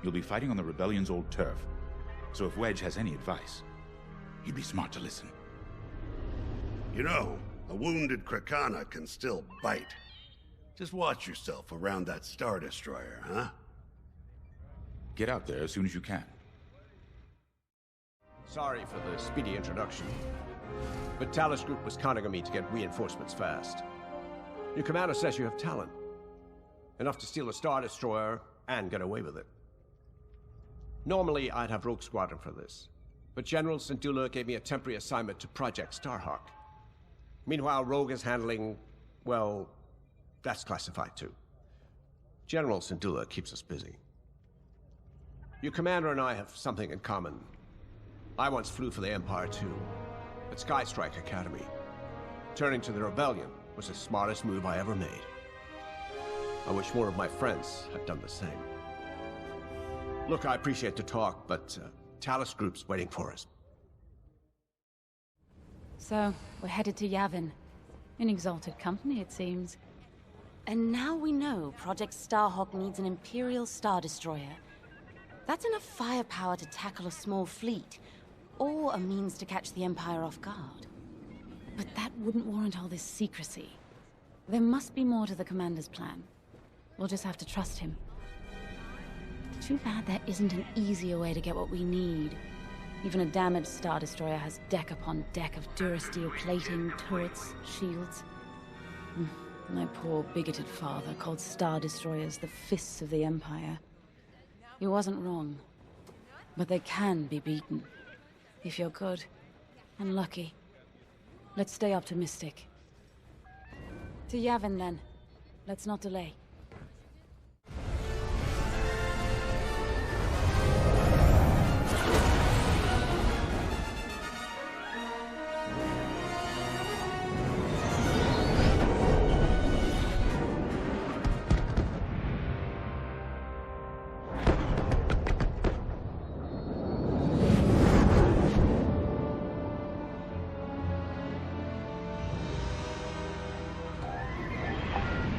You'll be fighting on the Rebellion's old turf, so if Wedge has any advice, he'd be smart to listen. You know, a wounded Krakana can still bite. Just watch yourself around that Star Destroyer, huh? Get out there as soon as you can. Sorry for the speedy introduction, but Talos Group was counting on me to get reinforcements fast. Your commander says you have talent. Enough to steal a Star Destroyer and get away with it. Normally, I'd have Rogue Squadron for this, but General Syndulla gave me a temporary assignment to Project Starhawk. Meanwhile, Rogue is handling, well, that's classified too. General Syndulla keeps us busy. Your commander and I have something in common. I once flew for the Empire too, at Skystrike Academy. Turning to the Rebellion was the smartest move I ever made. I wish more of my friends had done the same. Look, I appreciate the talk, but Talos Group's waiting for us. So, we're headed to Yavin. In exalted company, it seems. And now we know Project Starhawk needs an Imperial Star Destroyer. That's enough firepower to tackle a small fleet, or a means to catch the Empire off guard. But that wouldn't warrant all this secrecy. There must be more to the Commander's plan. We'll just have to trust him. Too bad there isn't an easier way to get what we need. Even a damaged Star Destroyer has deck upon deck of durasteel plating, turrets, shields. My poor bigoted father called Star Destroyers the fists of the Empire. He wasn't wrong. But they can be beaten. If you're good and lucky. Let's stay optimistic. To Yavin, then. Let's not delay.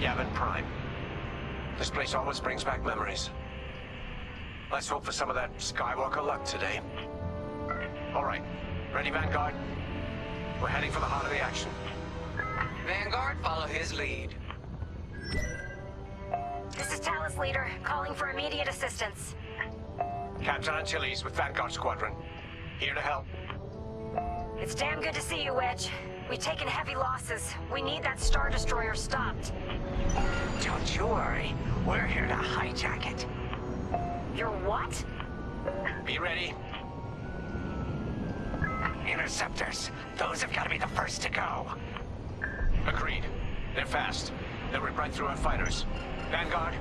Yavin Prime. This place always brings back memories. Let's hope for some of that Skywalker luck today. All right, ready, Vanguard? We're heading for the heart of the action. Vanguard, follow his lead. This is Talos Leader, calling for immediate assistance. Captain Antilles with Vanguard Squadron. Here to help. It's damn good to see you, Wedge. We've taken heavy losses. We need that Star Destroyer stopped. Don't you worry. We're here to hijack it. You're what? Be ready. Interceptors. Those have got to be the first to go. Agreed. They're fast. They'll rip right through our fighters. Vanguard,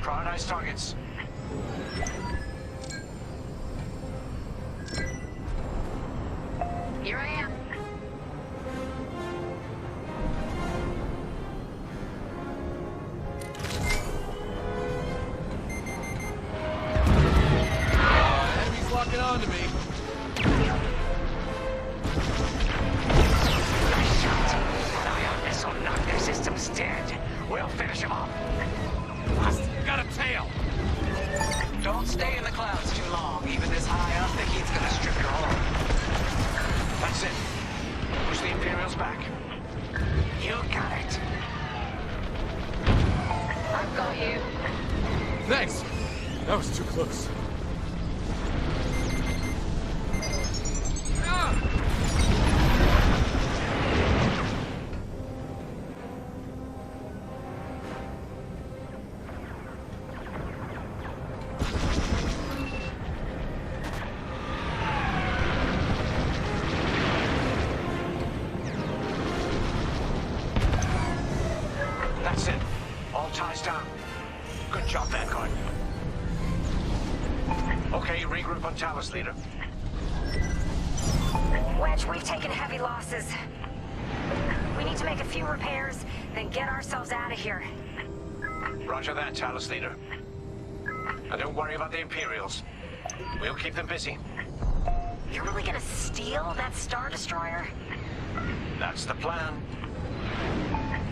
prioritize targets. Here I am. That's it. Push the Imperials back. You got it. I've got you. Thanks. That was too close. That's it. All ties down. Good job, Vanguard. Okay, regroup on Talus, leader. Wedge, we've taken heavy losses. We need to make a few repairs, then get ourselves out of here. Roger that, Talus, leader. And don't worry about the Imperials. We'll keep them busy. You're really gonna steal that Star Destroyer? That's the plan.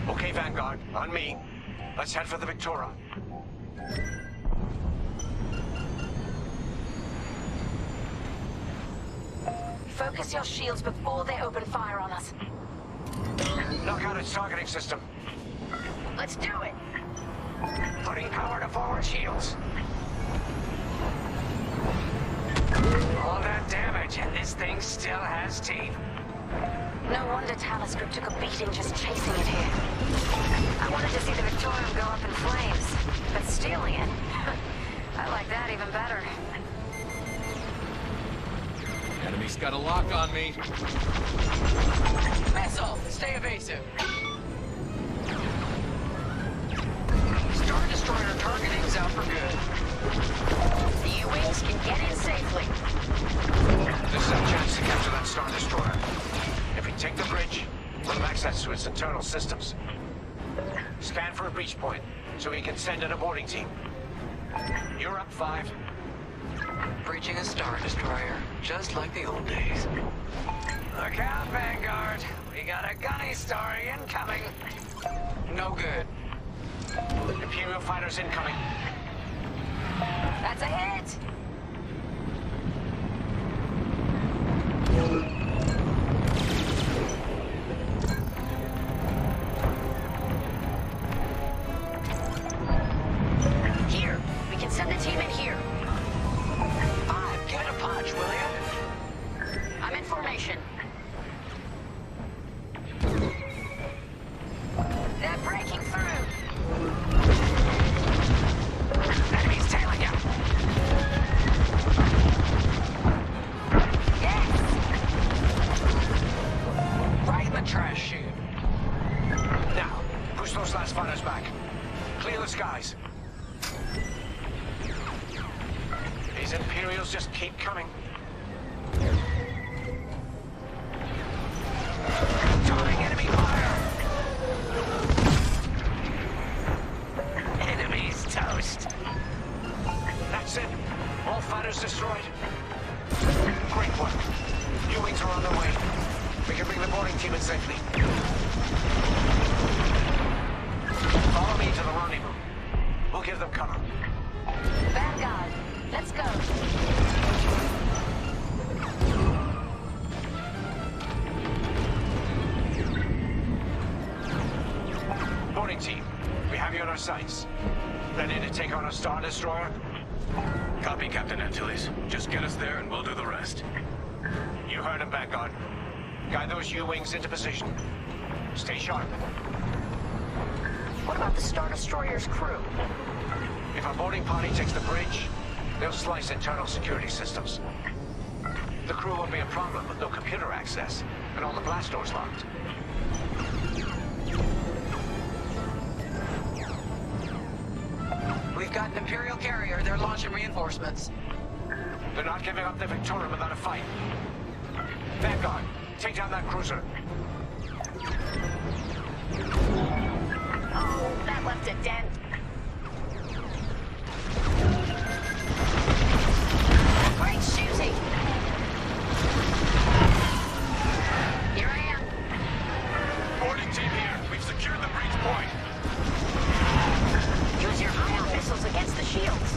Okay, Vanguard, on me. Let's head for the Victoria. Focus your shields before they open fire on us. Knock out its targeting system. Let's do it. Putting power to forward shields. All that damage, and this thing still has teeth. No wonder Talus Group took a beating just chasing it here. I wanted to see the Victoria go up in flames, but stealing it, I like that even better. Enemy's got a lock on me. Missile, stay evasive. Star Destroyer targeting's out for good. The U-Wings can get in safely. This is our chance to capture that Star Destroyer. If we take the bridge, we'll have access to its internal systems. Scan for a breach point, so we can send in a boarding team. You're up, 5. Breaching a Star Destroyer, just like the old days. Look out, Vanguard. We got a gunny star incoming. No good. Imperial fighters incoming. That's a hit! Here, we can send the team in here. 5, give it a punch, will you? I'm in formation. They're breaking through. Enemy's tailing you. Yes! Right in the trash chute. Now, push those last fighters back. Clear the skies. These Imperials just keep coming. Drawing enemy fire. Enemy's toast. That's it. All fighters destroyed. Great work. U-Wings are on their way. We can bring the boarding team in safely. Follow me to the rendezvous. We'll give them cover. Vanguard, let's go. Boarding team, we have you on our sights. Ready to take on a Star Destroyer? Copy, Captain Antilles. Just get us there and we'll do the rest. You heard him, Vanguard. Guide those U-Wings into position. Stay sharp. What about the Star Destroyer's crew? If our boarding party takes the bridge, they'll slice internal security systems. The crew won't be a problem with no computer access, and all the blast doors locked. We've got an Imperial carrier. They're launching reinforcements. They're not giving up the Victoria without a fight. Vanguard, take down that cruiser. Oh, that left a dent. Great shooting! Here I am. Boarding team here. We've secured the breach point. Use your ion missiles against the shields.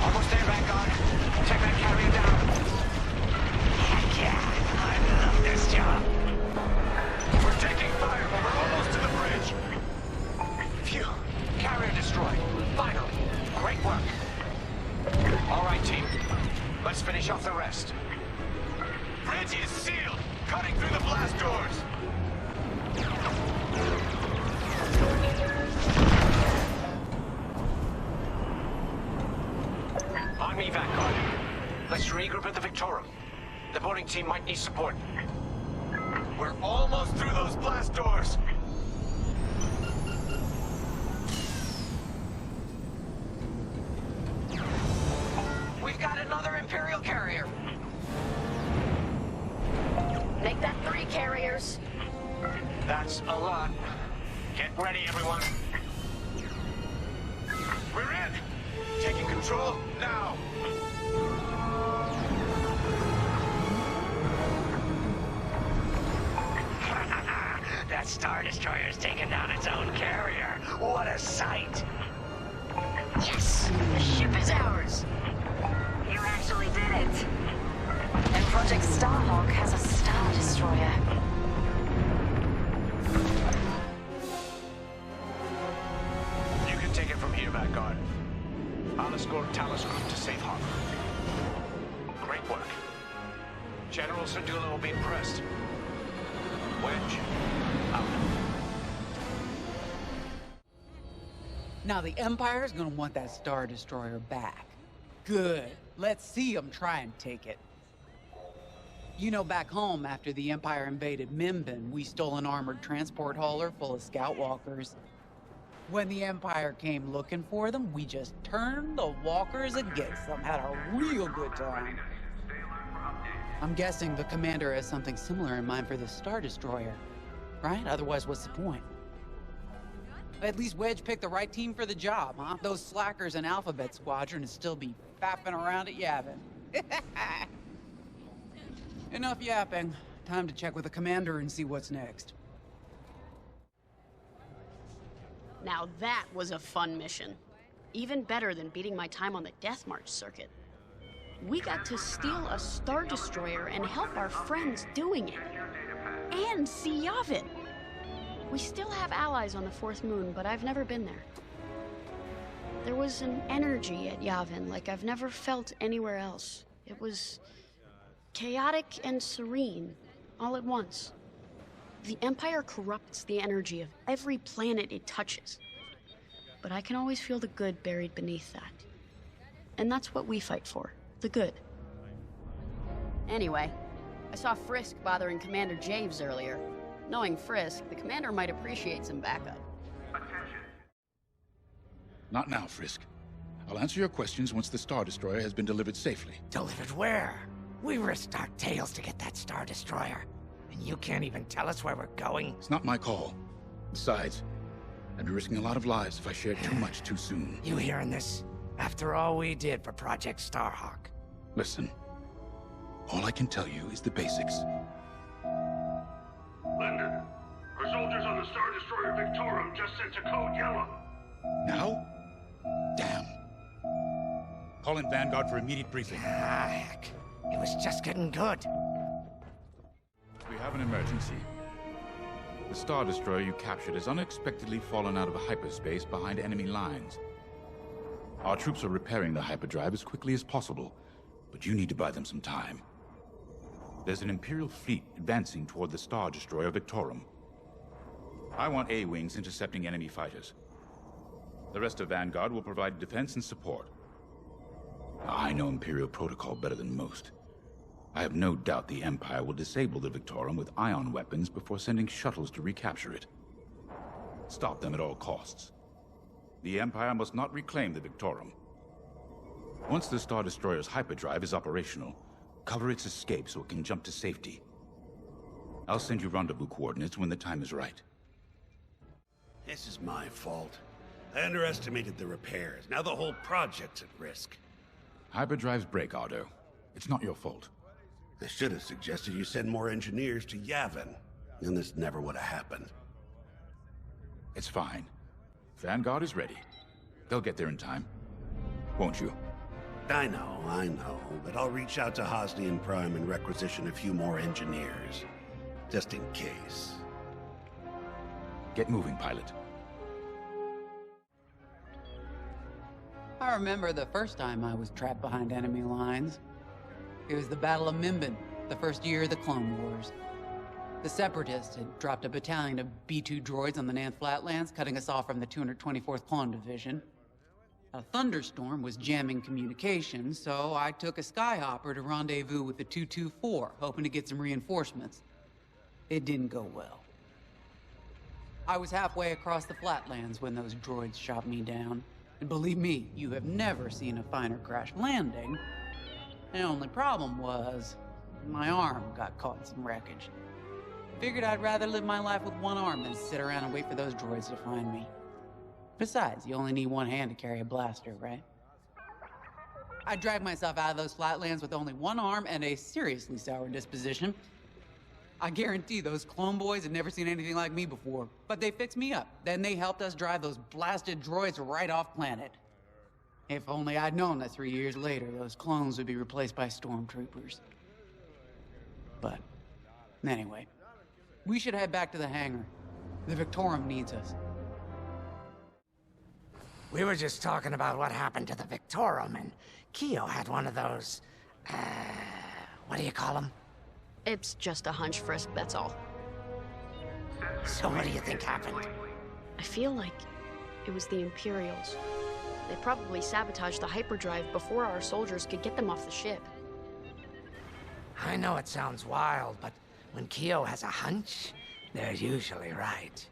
Almost there, Vanguard. All right, team. Let's finish off the rest. Bridge is sealed! Cutting through the blast doors! On me, Vanguard. Let's regroup at the Victorum. The boarding team might need support. We're almost through those blast doors! We've got another Imperial carrier. Make that 3 carriers. That's a lot. Get ready, everyone. We're in! Taking control now! That Star Destroyer's taken down its own carrier. What a sight! Yes! The ship is ours! You actually did it! And Project Starhawk has a Star Destroyer. You can take it from here, Vanguard. I'll escort Talos Group to safe harbor. Great work. General Serdula will be impressed. Wedge, out. Now the Empire's gonna want that Star Destroyer back. Good. Let's see them try and take it. You know, back home, after the Empire invaded Minbin, we stole an armored transport hauler full of scout walkers. When the Empire came looking for them, we just turned the walkers against them. Had a real good time. I'm guessing the commander has something similar in mind for this Star Destroyer, right? Otherwise, what's the point? At least Wedge picked the right team for the job, huh? Those slackers in Alphabet Squadron would still be fapping around at Yavin. Enough yapping. Time to check with the commander and see what's next. Now that was a fun mission. Even better than beating my time on the Death March circuit. We got to steal a Star Destroyer and help our friends doing it. And see Yavin. We still have allies on the Fourth Moon, but I've never been there. There was an energy at Yavin like I've never felt anywhere else. It was chaotic and serene, all at once. The Empire corrupts the energy of every planet it touches. But I can always feel the good buried beneath that. And that's what we fight for, the good. Anyway, I saw Frisk bothering Commander Javes earlier. Knowing Frisk, the commander might appreciate some backup. Not now, Frisk. I'll answer your questions once the Star Destroyer has been delivered safely. Delivered where? We risked our tails to get that Star Destroyer. And you can't even tell us where we're going? It's not my call. Besides, I'd be risking a lot of lives if I shared too much too soon. You hearing this? After all we did for Project Starhawk. Listen, all I can tell you is the basics. Linden, our soldiers on the Star Destroyer Victorum just sent a code yellow. Now? Damn. Call in Vanguard for immediate briefing. Ah, heck. It was just getting good. We have an emergency. The Star Destroyer you captured has unexpectedly fallen out of hyperspace behind enemy lines. Our troops are repairing the hyperdrive as quickly as possible, but you need to buy them some time. There's an Imperial fleet advancing toward the Star Destroyer Victorum. I want A-wings intercepting enemy fighters. The rest of Vanguard will provide defense and support. I know Imperial protocol better than most. I have no doubt the Empire will disable the Victorum with ion weapons before sending shuttles to recapture it. Stop them at all costs. The Empire must not reclaim the Victorum. Once the Star Destroyer's hyperdrive is operational, cover its escape so it can jump to safety. I'll send you rendezvous coordinates when the time is right. This is my fault. I underestimated the repairs. Now the whole project's at risk. Hyperdrives break, Otto. It's not your fault. They should have suggested you send more engineers to Yavin. Then this never would have happened. It's fine. Vanguard is ready. They'll get there in time. Won't you? I know, but I'll reach out to Hosnian Prime and requisition a few more engineers. Just in case. Get moving, pilot. I remember the first time I was trapped behind enemy lines. It was the Battle of Minbin, the first year of the Clone Wars. The Separatists had dropped a battalion of B-2 droids on the Nant Flatlands, cutting us off from the 224th Clone Division. A thunderstorm was jamming communications, so I took a skyhopper to rendezvous with the 224, hoping to get some reinforcements. It didn't go well. I was halfway across the Flatlands when those droids shot me down. And believe me, you have never seen a finer crash landing. The only problem was, my arm got caught in some wreckage. Figured I'd rather live my life with one arm than sit around and wait for those droids to find me. Besides, you only need one hand to carry a blaster, right? I dragged myself out of those Flatlands with only one arm and a seriously sour disposition. I guarantee those clone boys had never seen anything like me before, but they fixed me up. Then they helped us drive those blasted droids right off planet. If only I'd known that 3 years later, those clones would be replaced by stormtroopers. But, anyway, we should head back to the hangar. The Victorum needs us. We were just talking about what happened to the Victorum, and Keo had one of those, what do you call them? It's just a hunch, Frisk, that's all. So what do you think happened? I feel like it was the Imperials. They probably sabotaged the hyperdrive before our soldiers could get them off the ship. I know it sounds wild, but when Keo has a hunch, they're usually right.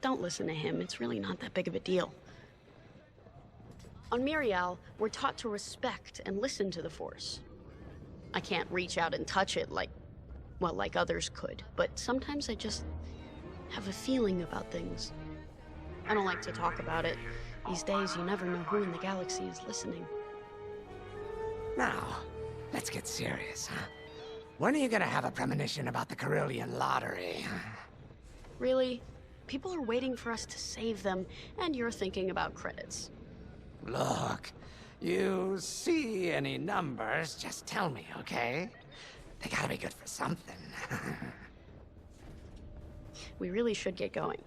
Don't listen to him, it's really not that big of a deal. On Mirial, we're taught to respect and listen to the Force. I can't reach out and touch it like others could, but sometimes I just have a feeling about things. I don't like to talk about it. These days, you never know who in the galaxy is listening. Now, let's get serious, huh? When are you gonna have a premonition about the Carillion lottery? Really? People are waiting for us to save them, and you're thinking about credits. Look, you see any numbers, just tell me, okay? They gotta be good for something. We really should get going.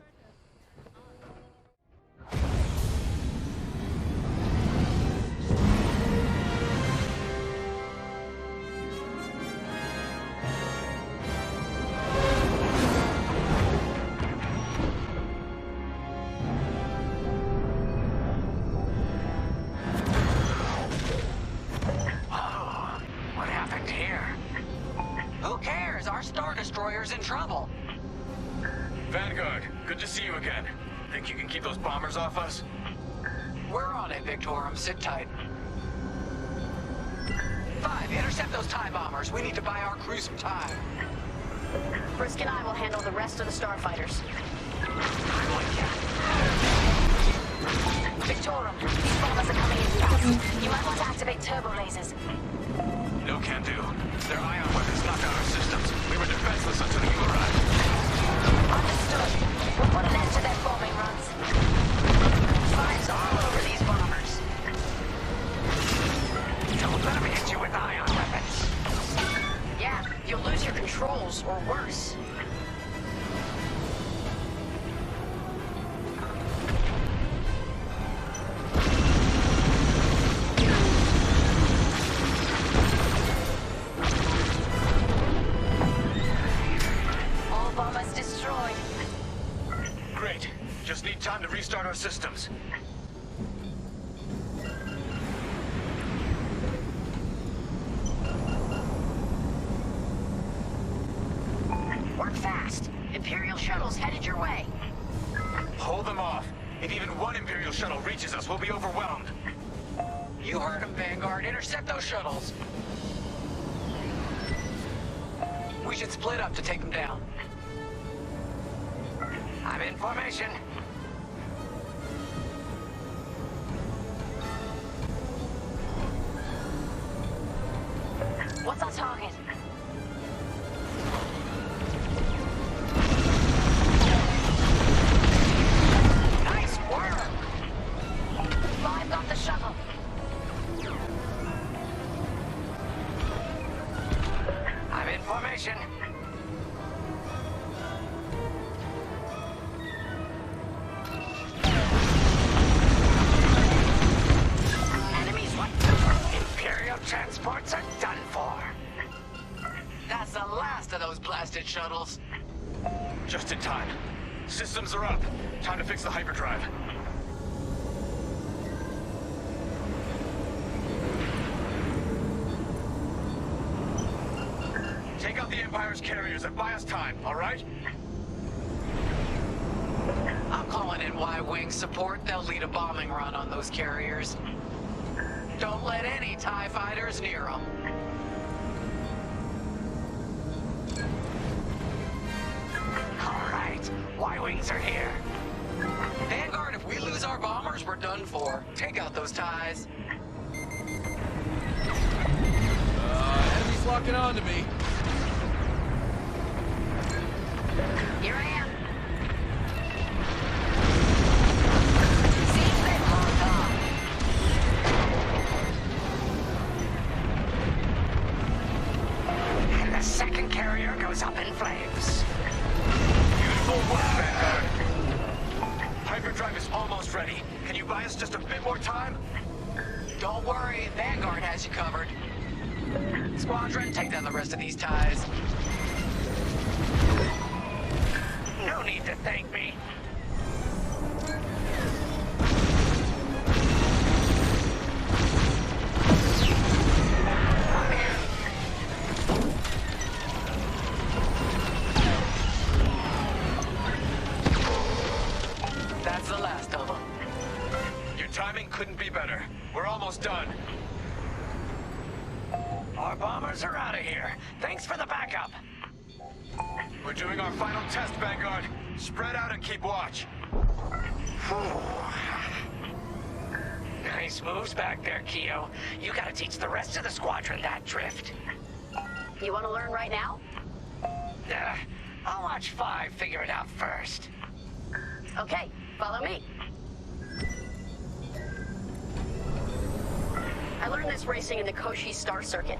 In trouble. Vanguard, good to see you again. Think you can keep those bombers off us? We're on it, Victorum. Sit tight. 5, intercept those TIE bombers. We need to buy our crew some time. Frisk and I will handle the rest of the starfighters. Victorum, these bombers are coming in fast. You might want to activate turbo lasers. No can do. Their ion weapons knocked out our systems. We were defenseless until you arrived. Understood. We'll put an end to their bombing runs. Fire's all over these bombers. Don't let them hit you with ion weapons. Yeah, you'll lose your controls, or worse. Time to restart our systems. Work fast. Imperial shuttles headed your way. Hold them off. If even one Imperial shuttle reaches us, we'll be overwhelmed. You heard them, Vanguard. Intercept those shuttles. We should split up to take them down. I'm in formation. What's our target? Nice work! 5 got the shuttle. I'm in formation. Transports are done for. That's the last of those blasted shuttles. Just in time. Systems are up. Time to fix the hyperdrive. Take out the Empire's carriers and buy us time, all right? I'm calling in Y-Wing support. They'll lead a bombing run on those carriers. Don't let any TIE fighters near them. All right, Y-Wings are here. Vanguard, if we lose our bombers, we're done for. Take out those TIEs. Enemy's locking on to me. Here I am. And the second carrier goes up in flames. Beautiful work, Vanguard. Hyperdrive is almost ready. Can you buy us just a bit more time? Don't worry, Vanguard has you covered. Squadron, take down the rest of these TIEs. No need to thank me. That's the last of them. Your timing couldn't be better. We're almost done. Our bombers are out of here. Thanks for the backup. We're doing our final test, Vanguard. Spread out and keep watch. Nice moves back there, Keo. You gotta teach the rest of the squadron that drift. You want to learn right now? I'll watch 5 figure it out first. Okay, follow me. I learned this racing in the Koshi Star Circuit.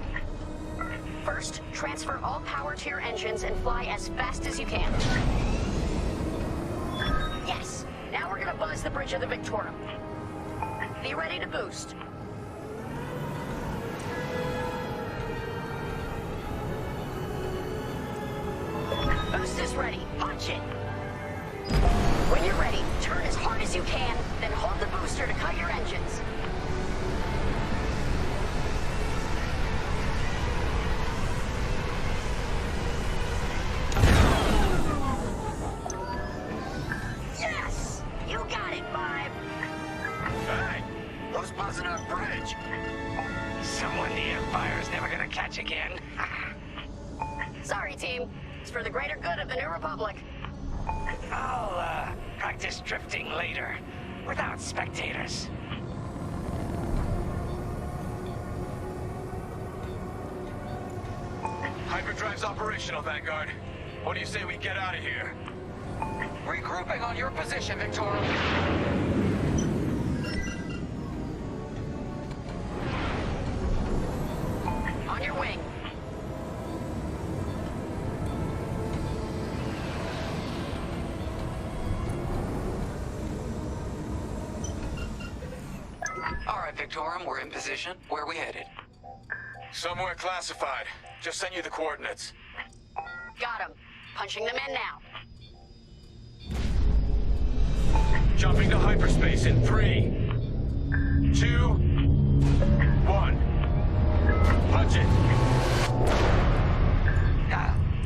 First, transfer all power to your engines and fly as fast as you can. Yes! Now we're gonna buzz the bridge of the Victorum. Be ready to boost. Boost is ready. Punch it! When you're ready, turn as hard as you can, then hold the booster to cut your engines. Yes! You got it, Vibe! Hey! Who's buzzing our bridge? Someone the Empire's never gonna catch again. Sorry, team. It's for the greater good of the New Republic. I'll, practice drifting later, without spectators. Hyperdrive's operational, Vanguard. What do you say we get out of here? Regrouping on your position, Victoria. On your wing. All right, Victorum, we're in position. Where are we headed? Somewhere classified. Just sent you the coordinates. Got him. Punching them in now. Jumping to hyperspace in 3, 2, 1. Punch it.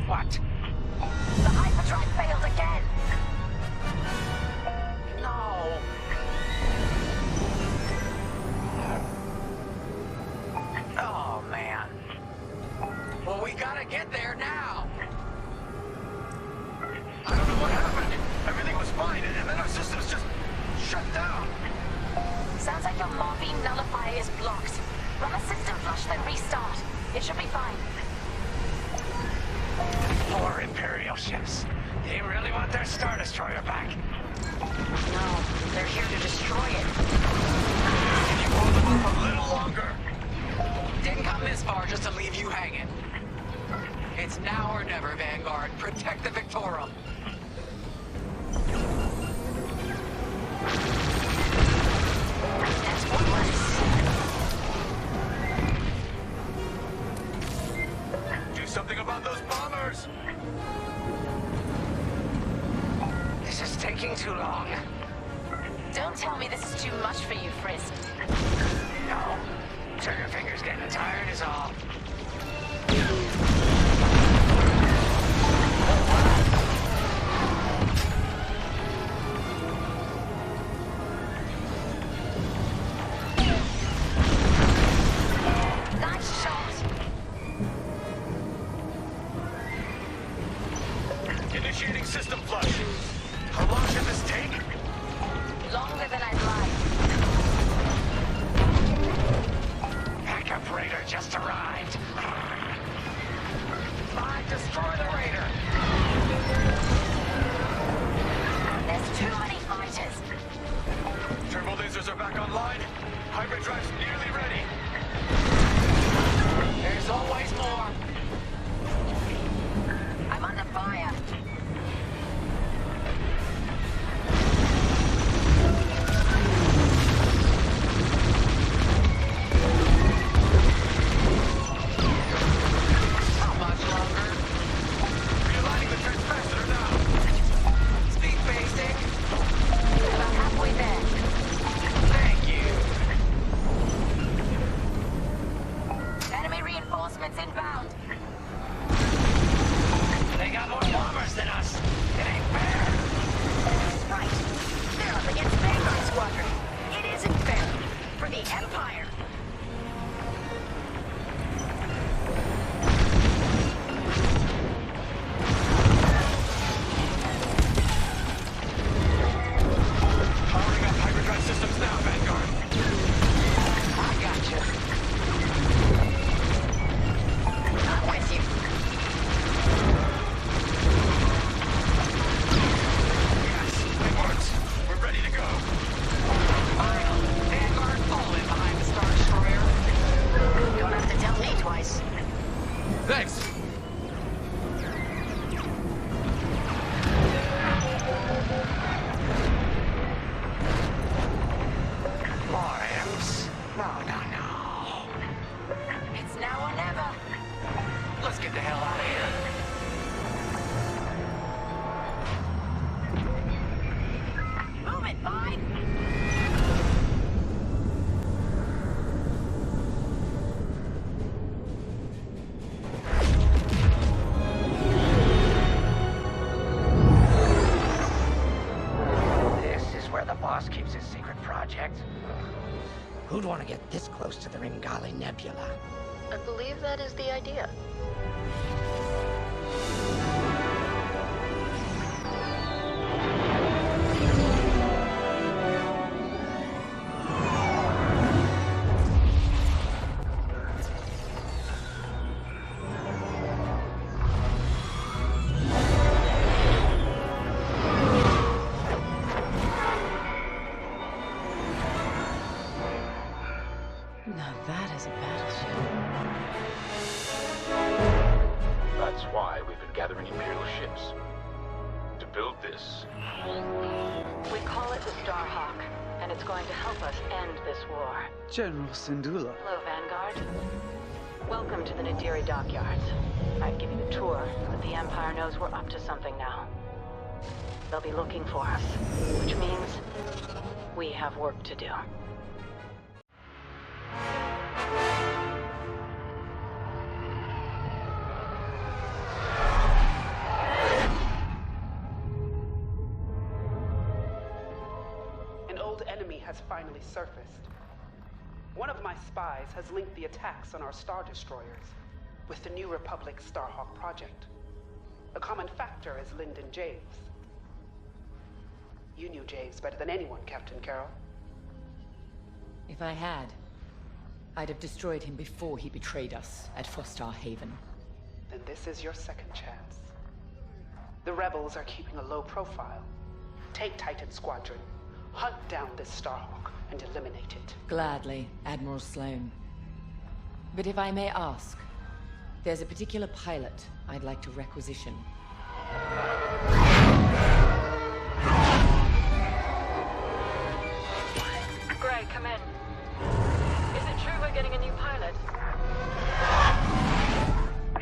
What? The hyperdrive failed again. No. Oh, man. Well, we gotta get there now. I don't know what happened. Everything was fine, and then our systems just shut down. Sounds like your maw beam nullifier is blocked. Run a system flush, then restart. It should be fine. Poor Imperial ships. They really want their Star Destroyer back. No, they're here to destroy it. Can you hold them up a little longer? Didn't come this far just to leave you hanging. It's now or never, Vanguard. Protect the Victorum. That's one less. something about those bombers! This is taking too long. Don't tell me this is too much for you, Frisk. No. Trigger finger's getting tired is all. Nice shot! Initiating system flush. How long should this take? Longer than I'd like. Backup raider just arrived. Fine, destroy the raider. There's too many fighters. Turbo lasers are back online. Hyperdrive's nearly ready. There's always more. I'm under fire. How much longer? Realigning the transpacitor now. Speak basic. About halfway there. Thank you. Enemy reinforcements inbound. They got more bombers than us. It ain't fair. Right. They're up against Vanguard Squadron. It isn't fair. For the Empire. Powering up hyperdrive systems now, Vanguard. I gotcha. I'm with you. Yes, it works. We're ready to go. Final. Vanguard falling behind the Star Destroyer. Don't have to tell me twice. Thanks. More imps. No. It's now or never. Let's get the hell out of here. Move it, fine. This is where the boss keeps his secret project. Who'd want to get this close to the Ringali Nebula? I believe that is the idea. Now that is a battleship. That's why we've been gathering Imperial ships. To build this. We call it the Starhawk, and it's going to help us end this war. General Syndulla. Hello, Vanguard. Welcome to the Nadiri dockyards. I'd give you the tour, but the Empire knows we're up to something now. They'll be looking for us, which means we have work to do. An old enemy has finally surfaced. One of my spies has linked the attacks on our Star Destroyers with the New Republic Starhawk project. A common factor is Lyndon Javes. You knew Javes better than anyone, Captain Carroll. If I had, I'd have destroyed him before he betrayed us at Fostar Haven. Then this is your second chance. The rebels are keeping a low profile. Take Titan Squadron, hunt down this Starhawk, and eliminate it. Gladly, Admiral Sloane. But if I may ask, there's a particular pilot I'd like to requisition. Gray, come in. Is it true we're getting a new pilot?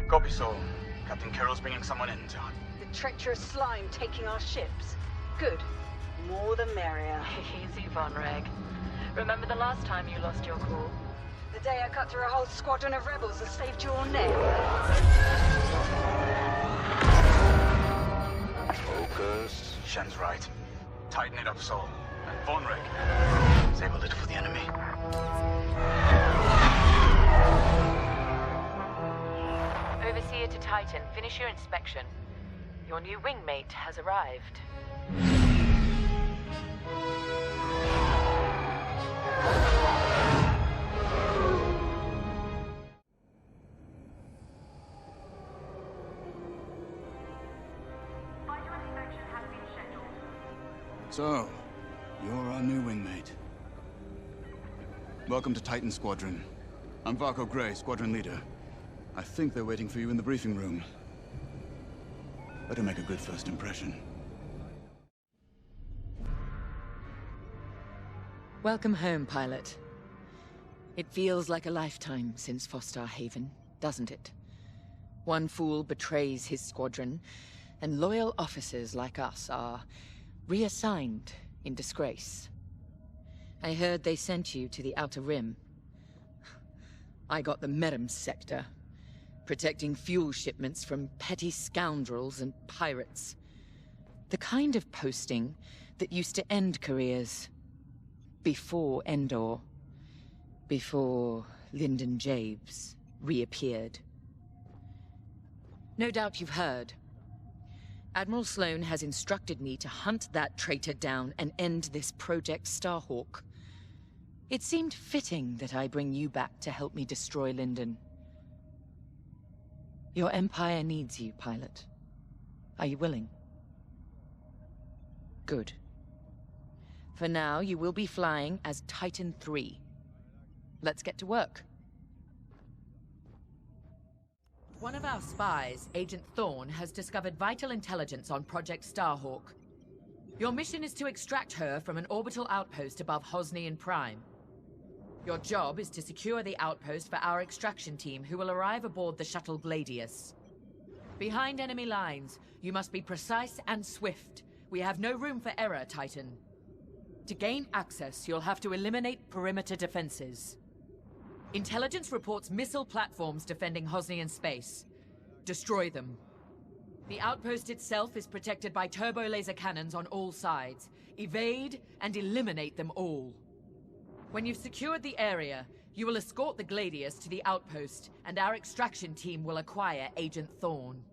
Copy, so Captain Carroll's bringing someone in town. The treacherous slime taking our ships. Good. More the merrier. Easy, Von Reg. Remember the last time you lost your cool? The day I cut through a whole squadron of rebels and saved your neck. Focus. Shen's right. Tighten it up, Sol. And Von Reg, save a little for the enemy. Overseer to Titan, finish your inspection. Your new wingmate has arrived. So, you're our new wingmate. Welcome to Titan Squadron. I'm Varco Gray, Squadron Leader. I think they're waiting for you in the briefing room. Better make a good first impression. Welcome home, pilot. It feels like a lifetime since Fostar Haven, doesn't it? One fool betrays his squadron, and loyal officers like us are reassigned in disgrace. I heard they sent you to the Outer Rim. I got the Merim sector, protecting fuel shipments from petty scoundrels and pirates. The kind of posting that used to end careers. Before Endor. Before Lyndon Jabes reappeared. No doubt you've heard. Admiral Sloane has instructed me to hunt that traitor down and end this Project Starhawk. It seemed fitting that I bring you back to help me destroy Lyndon. Your Empire needs you, pilot. Are you willing? Good. For now, you will be flying as Titan 3. Let's get to work. One of our spies, Agent Thorne, has discovered vital intelligence on Project Starhawk. Your mission is to extract her from an orbital outpost above Hosnian Prime. Your job is to secure the outpost for our extraction team, who will arrive aboard the shuttle Gladius. Behind enemy lines, you must be precise and swift. We have no room for error, Titan. To gain access, you'll have to eliminate perimeter defenses. Intelligence reports missile platforms defending Hosnian space. Destroy them. The outpost itself is protected by turbo laser cannons on all sides. Evade and eliminate them all. When you've secured the area, you will escort the Gladius to the outpost, and our extraction team will acquire Agent Thorne.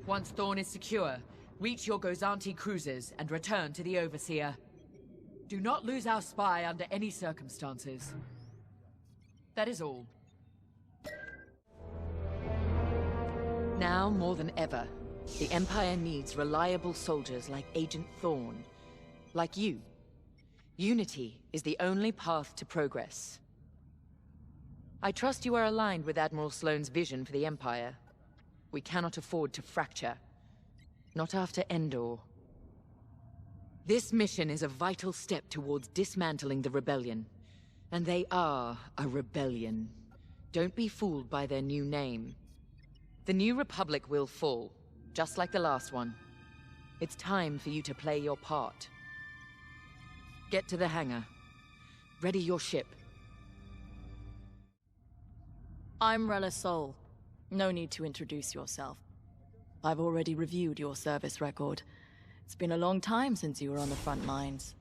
Once Thorne is secure, reach your Gozanti cruisers and return to the Overseer. Do not lose our spy under any circumstances. That is all. Now more than ever, the Empire needs reliable soldiers like Agent Thorne. Like you. Unity is the only path to progress. I trust you are aligned with Admiral Sloane's vision for the Empire. We cannot afford to fracture. Not after Endor. This mission is a vital step towards dismantling the rebellion. And they are a rebellion. Don't be fooled by their new name. The New Republic will fall, just like the last one. It's time for you to play your part. Get to the hangar. Ready your ship. I'm Rella Sol. No need to introduce yourself. I've already reviewed your service record. It's been a long time since you were on the front lines.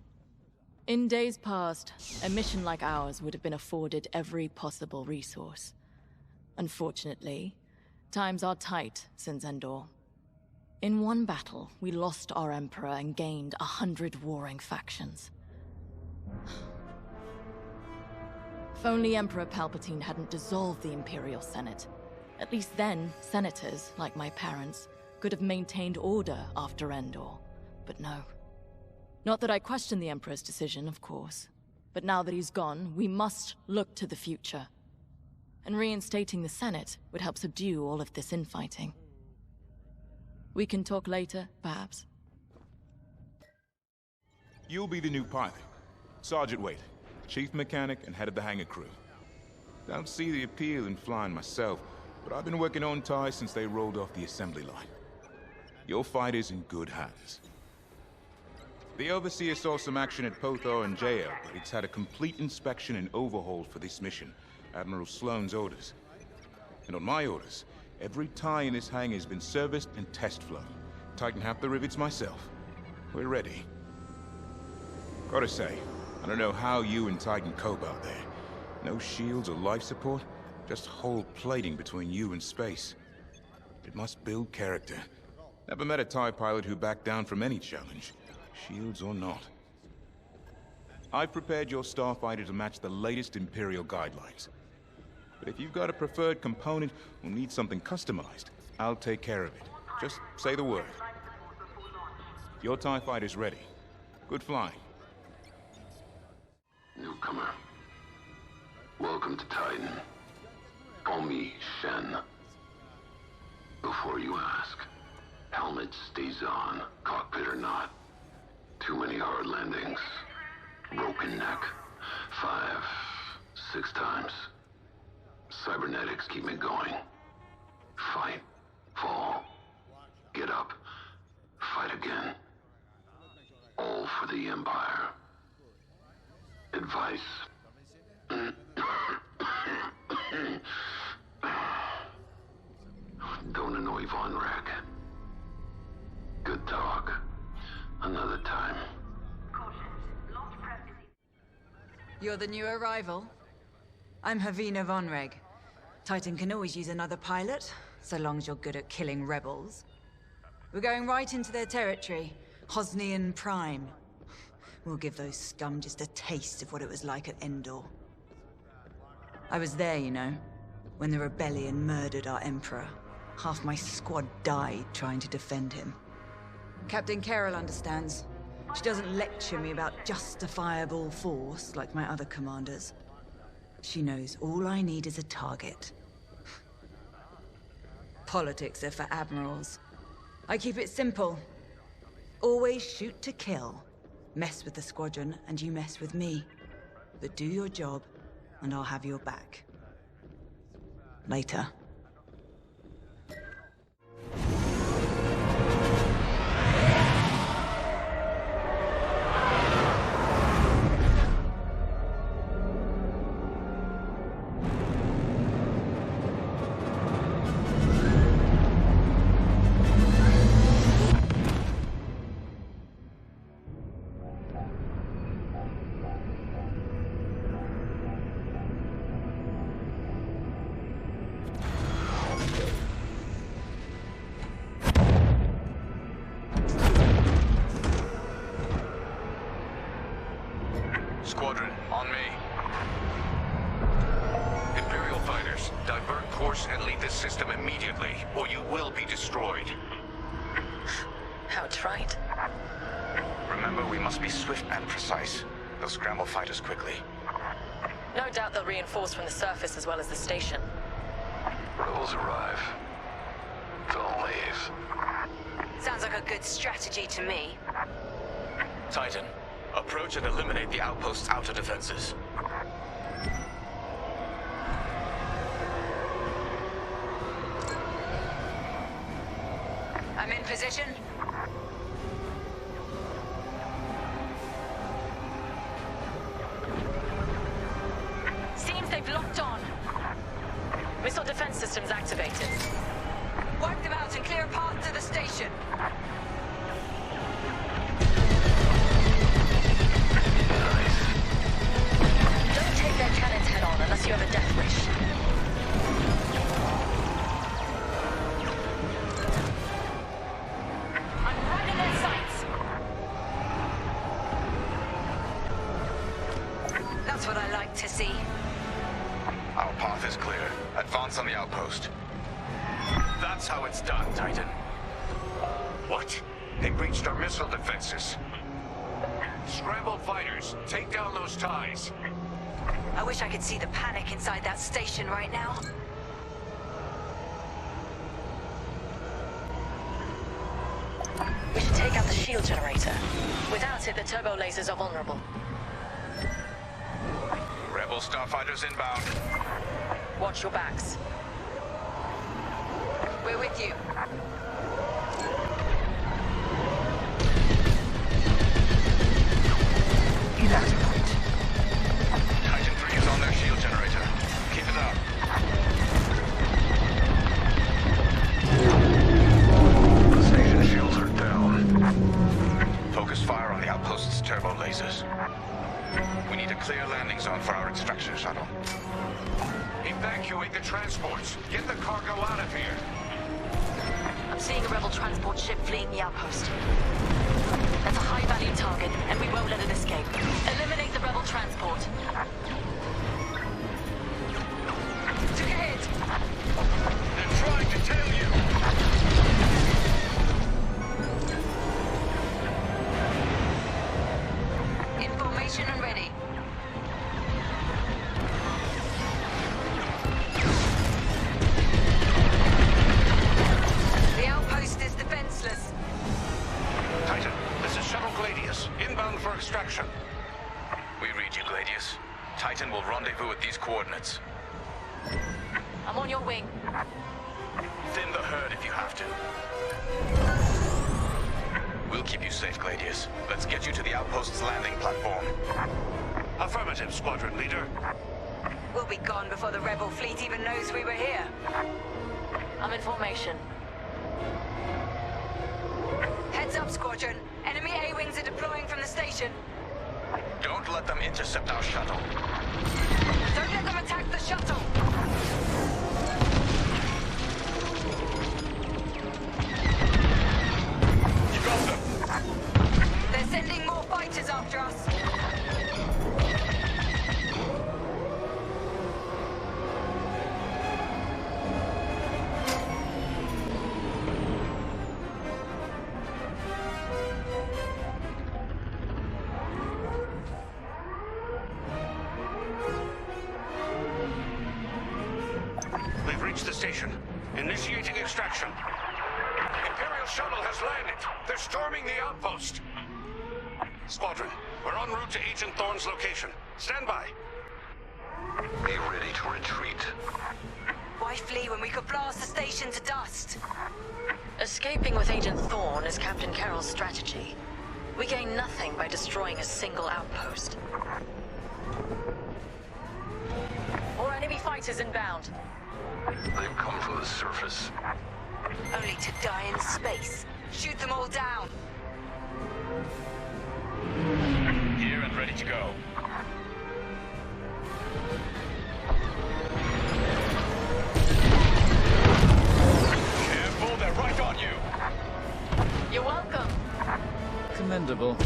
In days past, a mission like ours would have been afforded every possible resource. Unfortunately, times are tight since Endor. In one battle, we lost our Emperor and gained 100 warring factions. If only Emperor Palpatine hadn't dissolved the Imperial Senate. At least then, senators, like my parents, could have maintained order after Endor. But no. Not that I question the Emperor's decision, of course. But now that he's gone, we must look to the future. And reinstating the Senate would help subdue all of this infighting. We can talk later, perhaps? You'll be the new pilot. Sergeant Wade, chief mechanic and head of the hangar crew. Don't see the appeal in flying myself, but I've been working on TIE since they rolled off the assembly line. Your fight is in good hands. The Overseer saw some action at Pothor and Jaya, but it's had a complete inspection and overhaul for this mission. Admiral Sloane's orders. And on my orders, every TIE in this hangar has been serviced and test flown. Tighten half the rivets myself. We're ready. Gotta say, I don't know how you and Titan cope out there. No shields or life support, just whole plating between you and space. It must build character. Never met a TIE pilot who backed down from any challenge, shields or not. I've prepared your starfighter to match the latest Imperial guidelines. But if you've got a preferred component or need something customized, I'll take care of it. Just say the word. Your TIE fighter's ready. Good flying. Newcomer. Welcome to Titan. Call me Shen. Before you ask, helmet stays on, cockpit or not. Too many hard landings. Broken neck. 5, 6 times. Cybernetics keep me going. Fight. Fall. Get up. Fight again. All for the Empire. Advice. Don't annoy Von Rack. Good talk. Another time. You're the new arrival? I'm Havina Vonreg. Titan can always use another pilot, so long as you're good at killing rebels. We're going right into their territory, Hosnian Prime. We'll give those scum just a taste of what it was like at Endor. I was there, you know, when the rebellion murdered our Emperor. Half my squad died trying to defend him. Captain Carroll understands. She doesn't lecture me about justifiable force like my other commanders. She knows all I need is a target. Politics are for admirals. I keep it simple. Always shoot to kill. Mess with the squadron, and you mess with me. But do your job, and I'll have your back. Later. Squadron, on me. Imperial fighters, divert course and leave this system immediately, or you will be destroyed. Outright. Remember, we must be swift and precise. They'll scramble fighters quickly. No doubt they'll reinforce from the surface as well as the station. Rebels arrive. Don't leave. Sounds like a good strategy to me. Titan, approach and eliminate the outpost's outer defenses. I'm in position. Seems they've locked on. Missile defense systems activated. Wipe them out and clear a path to the station. Don't take their cannons head on unless you have a death wish. I'm right in their sights. That's what I like to see. Our path is clear. Advance on the outpost. That's how it's done, Titan. What? They breached our missile defenses. Scrambled fighters, take down those ties. I wish I could see the panic inside that station right now. We should take out the shield generator. Without it, the turbo lasers are vulnerable. Rebel starfighters inbound. Watch your backs. for our extraction shuttle. Evacuate the transports. Get the cargo out of here. I'm seeing a rebel transport ship fleeing the outpost. That's a high-value target, and we won't let it escape. Eliminate the rebel transport. Took a hit. They're trying to tail you. Information and ready. The outpost is defenseless. Titan, this is Shuttle Gladius, inbound for extraction. We read you, Gladius. Titan will rendezvous at these coordinates. I'm on your wing. Thin the herd if you have to. We'll keep you safe, Gladius. Let's get you to the outpost's landing platform. Affirmative, Squadron Leader. We'll be gone before the rebel fleet even knows we were here. I'm in formation. Heads up, Squadron. Enemy A-wings are deploying from the station. Don't let them intercept our shuttle. Don't let them attack the shuttle! You got them! They're sending more fighters after us. We've reached the station. Initiating extraction. Imperial shuttle has landed. They're storming the outpost. Squadron, we're en route to Agent Thorne's location. Stand by. Be ready to retreat. Why flee when we could blast the station to dust? Escaping with Agent Thorne is Captain Carroll's strategy. We gain nothing by destroying a single outpost. More enemy fighters inbound. They've come from the surface. Only to die in space. Shoot them all down. Here and ready to go. Careful, they're right on you. You're welcome. Commendable.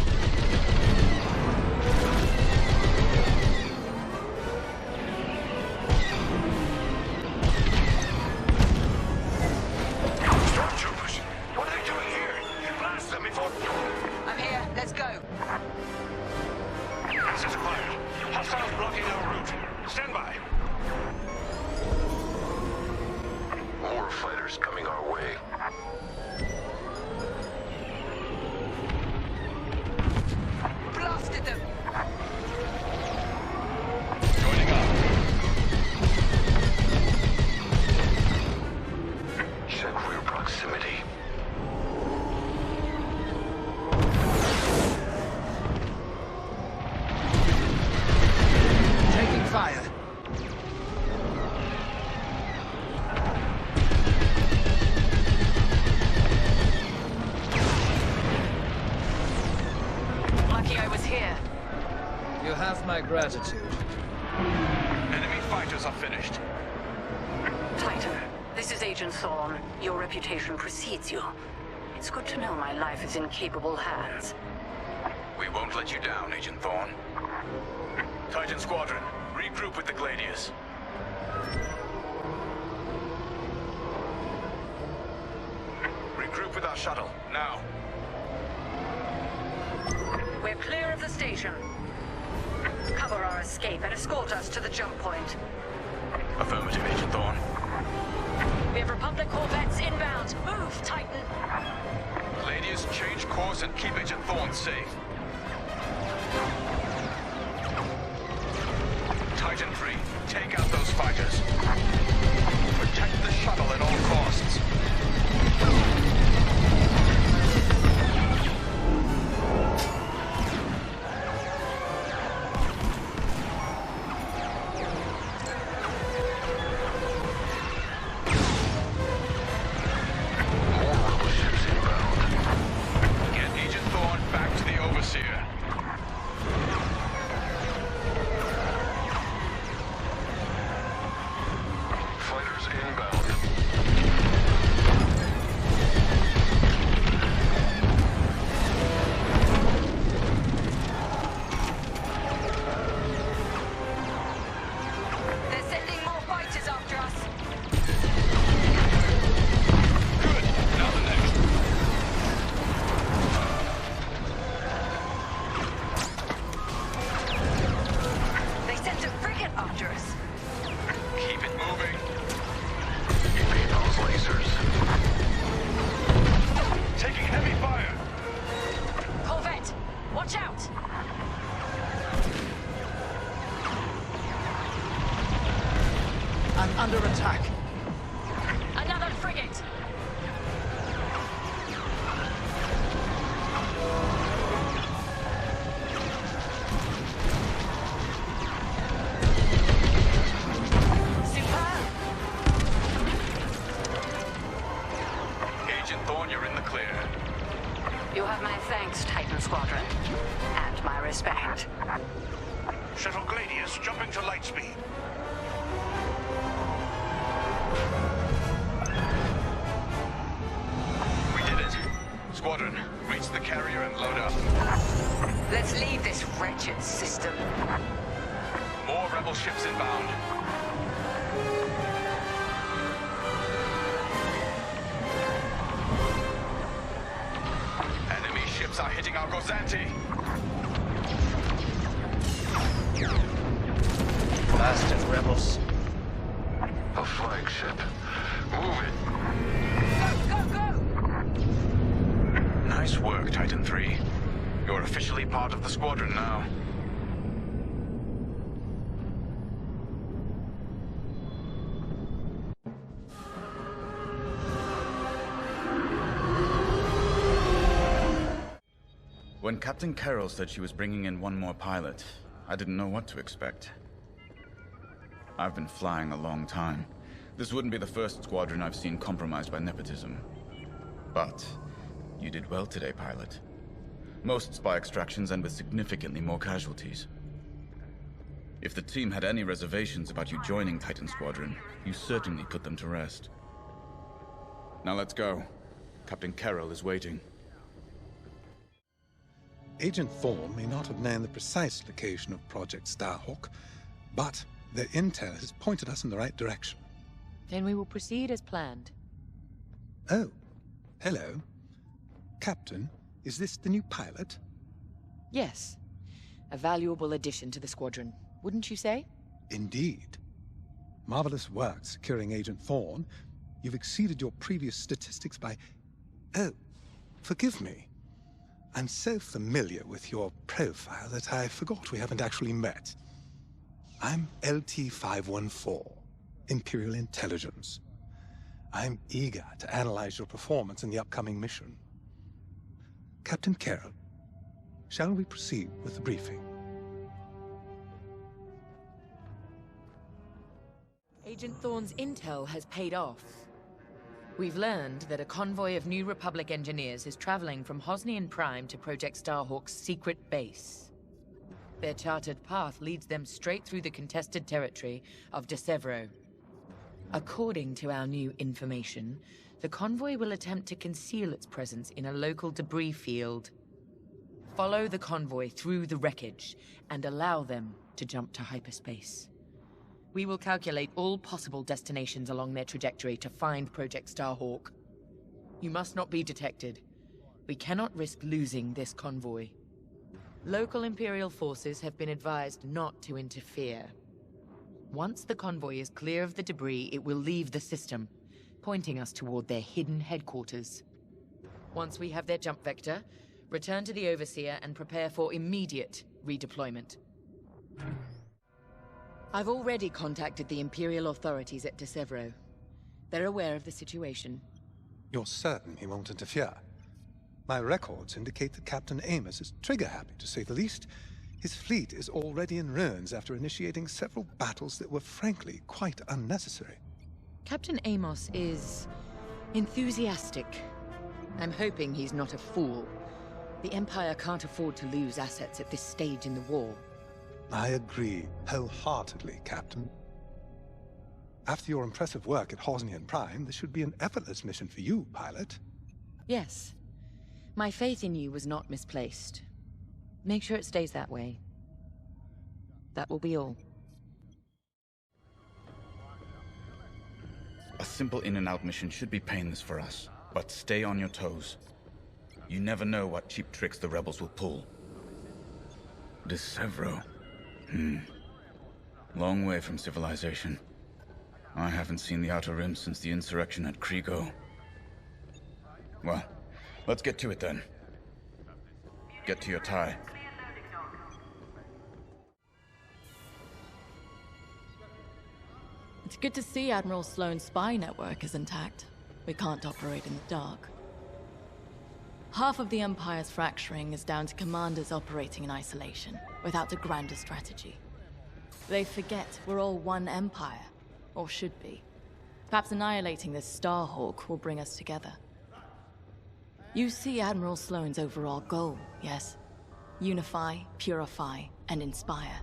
Stormtroopers, what are they doing here? Blast them before... I'm here. Let's go. Access acquired. Hostiles blocking our route. Stand by. More fighters coming our way. Blasted them. Joining up. Check rear proximity. Taking fire. Lucky I was here. You have my gratitude. Enemy fighters are finished. Titan, this is Agent Thorne. Your reputation precedes you. It's good to know my life is in capable hands. We won't let you down, Agent Thorne. Titan Squadron, regroup with the Gladius. Regroup with our shuttle, now. We're clear of the station. Cover our escape and escort us to the jump point. Affirmative, Agent Thorne. We have Republic corvettes inbound. Move, Titan. Gladius, change course and keep Agent Thorne safe. Titan 3, take out those fighters. Protect the shuttle at all costs. Get Agent Thorne back to the Overseer. inbound. They're sending more fighters after us. Good. Now the next. They sent a frigate after us. Keep it moving. Evade those lasers. Taking heavy fire. Corvette, watch out! I'm under attack. Another frigate! Superb! Agent Thorn, you're in the clear. You have my thanks, Titan Squadron. And my respect. Shuttle Gladius jumping to light speed. We did it. Squadron, reach the carrier and load up. Let's leave this wretched system. More rebel ships inbound. Enemy ships are hitting our Gozanti. Bastard rebels. A flagship. Move it. Go, go, go! Nice work, Titan 3. You're officially part of the squadron now. When Captain Carroll said she was bringing in one more pilot, I didn't know what to expect. I've been flying a long time. This wouldn't be the first squadron I've seen compromised by nepotism. But you did well today, pilot. Most spy extractions end with significantly more casualties. If the team had any reservations about you joining Titan Squadron, you certainly put them to rest. Now let's go. Captain Carroll is waiting. Agent Thorn may not have known the precise location of Project Starhawk, but their intel has pointed us in the right direction. Then we will proceed as planned. Oh, hello. Captain, is this the new pilot? Yes. A valuable addition to the squadron, wouldn't you say? Indeed. Marvelous work securing Agent Thorn. You've exceeded your previous statistics by... Oh, forgive me. I'm so familiar with your profile that I forgot we haven't actually met. I'm LT-514, Imperial Intelligence. I'm eager to analyze your performance in the upcoming mission. Captain Carroll, shall we proceed with the briefing? Agent Thorn's intel has paid off. We've learned that a convoy of New Republic engineers is traveling from Hosnian Prime to Project Starhawk's secret base. Their charted path leads them straight through the contested territory of Desevro. According to our new information, the convoy will attempt to conceal its presence in a local debris field. Follow the convoy through the wreckage and allow them to jump to hyperspace. We will calculate all possible destinations along their trajectory to find Project Starhawk. You must not be detected. We cannot risk losing this convoy. Local Imperial forces have been advised not to interfere. Once the convoy is clear of the debris, it will leave the system, pointing us toward their hidden headquarters. Once we have their jump vector, return to the Overseer and prepare for immediate redeployment. I've already contacted the Imperial authorities at Desevro. They're aware of the situation. You're certain he won't interfere? My records indicate that Captain Amos is trigger-happy, to say the least. His fleet is already in ruins after initiating several battles that were frankly quite unnecessary. Captain Amos is enthusiastic. I'm hoping he's not a fool. The Empire can't afford to lose assets at this stage in the war. I agree wholeheartedly, Captain. After your impressive work at Hosni and Prime, this should be an effortless mission for you, pilot. Yes. My faith in you was not misplaced. Make sure it stays that way. That will be all. A simple in-and-out mission should be painless for us, but stay on your toes. You never know what cheap tricks the rebels will pull. Decevro. Long way from civilization. I haven't seen the Outer Rim since the insurrection at Kriego. Well, let's get to it then. Get to your tie. It's good to see Admiral Sloane's spy network is intact. We can't operate in the dark. Half of the Empire's fracturing is down to commanders operating in isolation, without a grander strategy. They forget we're all one Empire, or should be. Perhaps annihilating this Starhawk will bring us together. You see Admiral Sloane's overall goal, yes? Unify, purify, and inspire.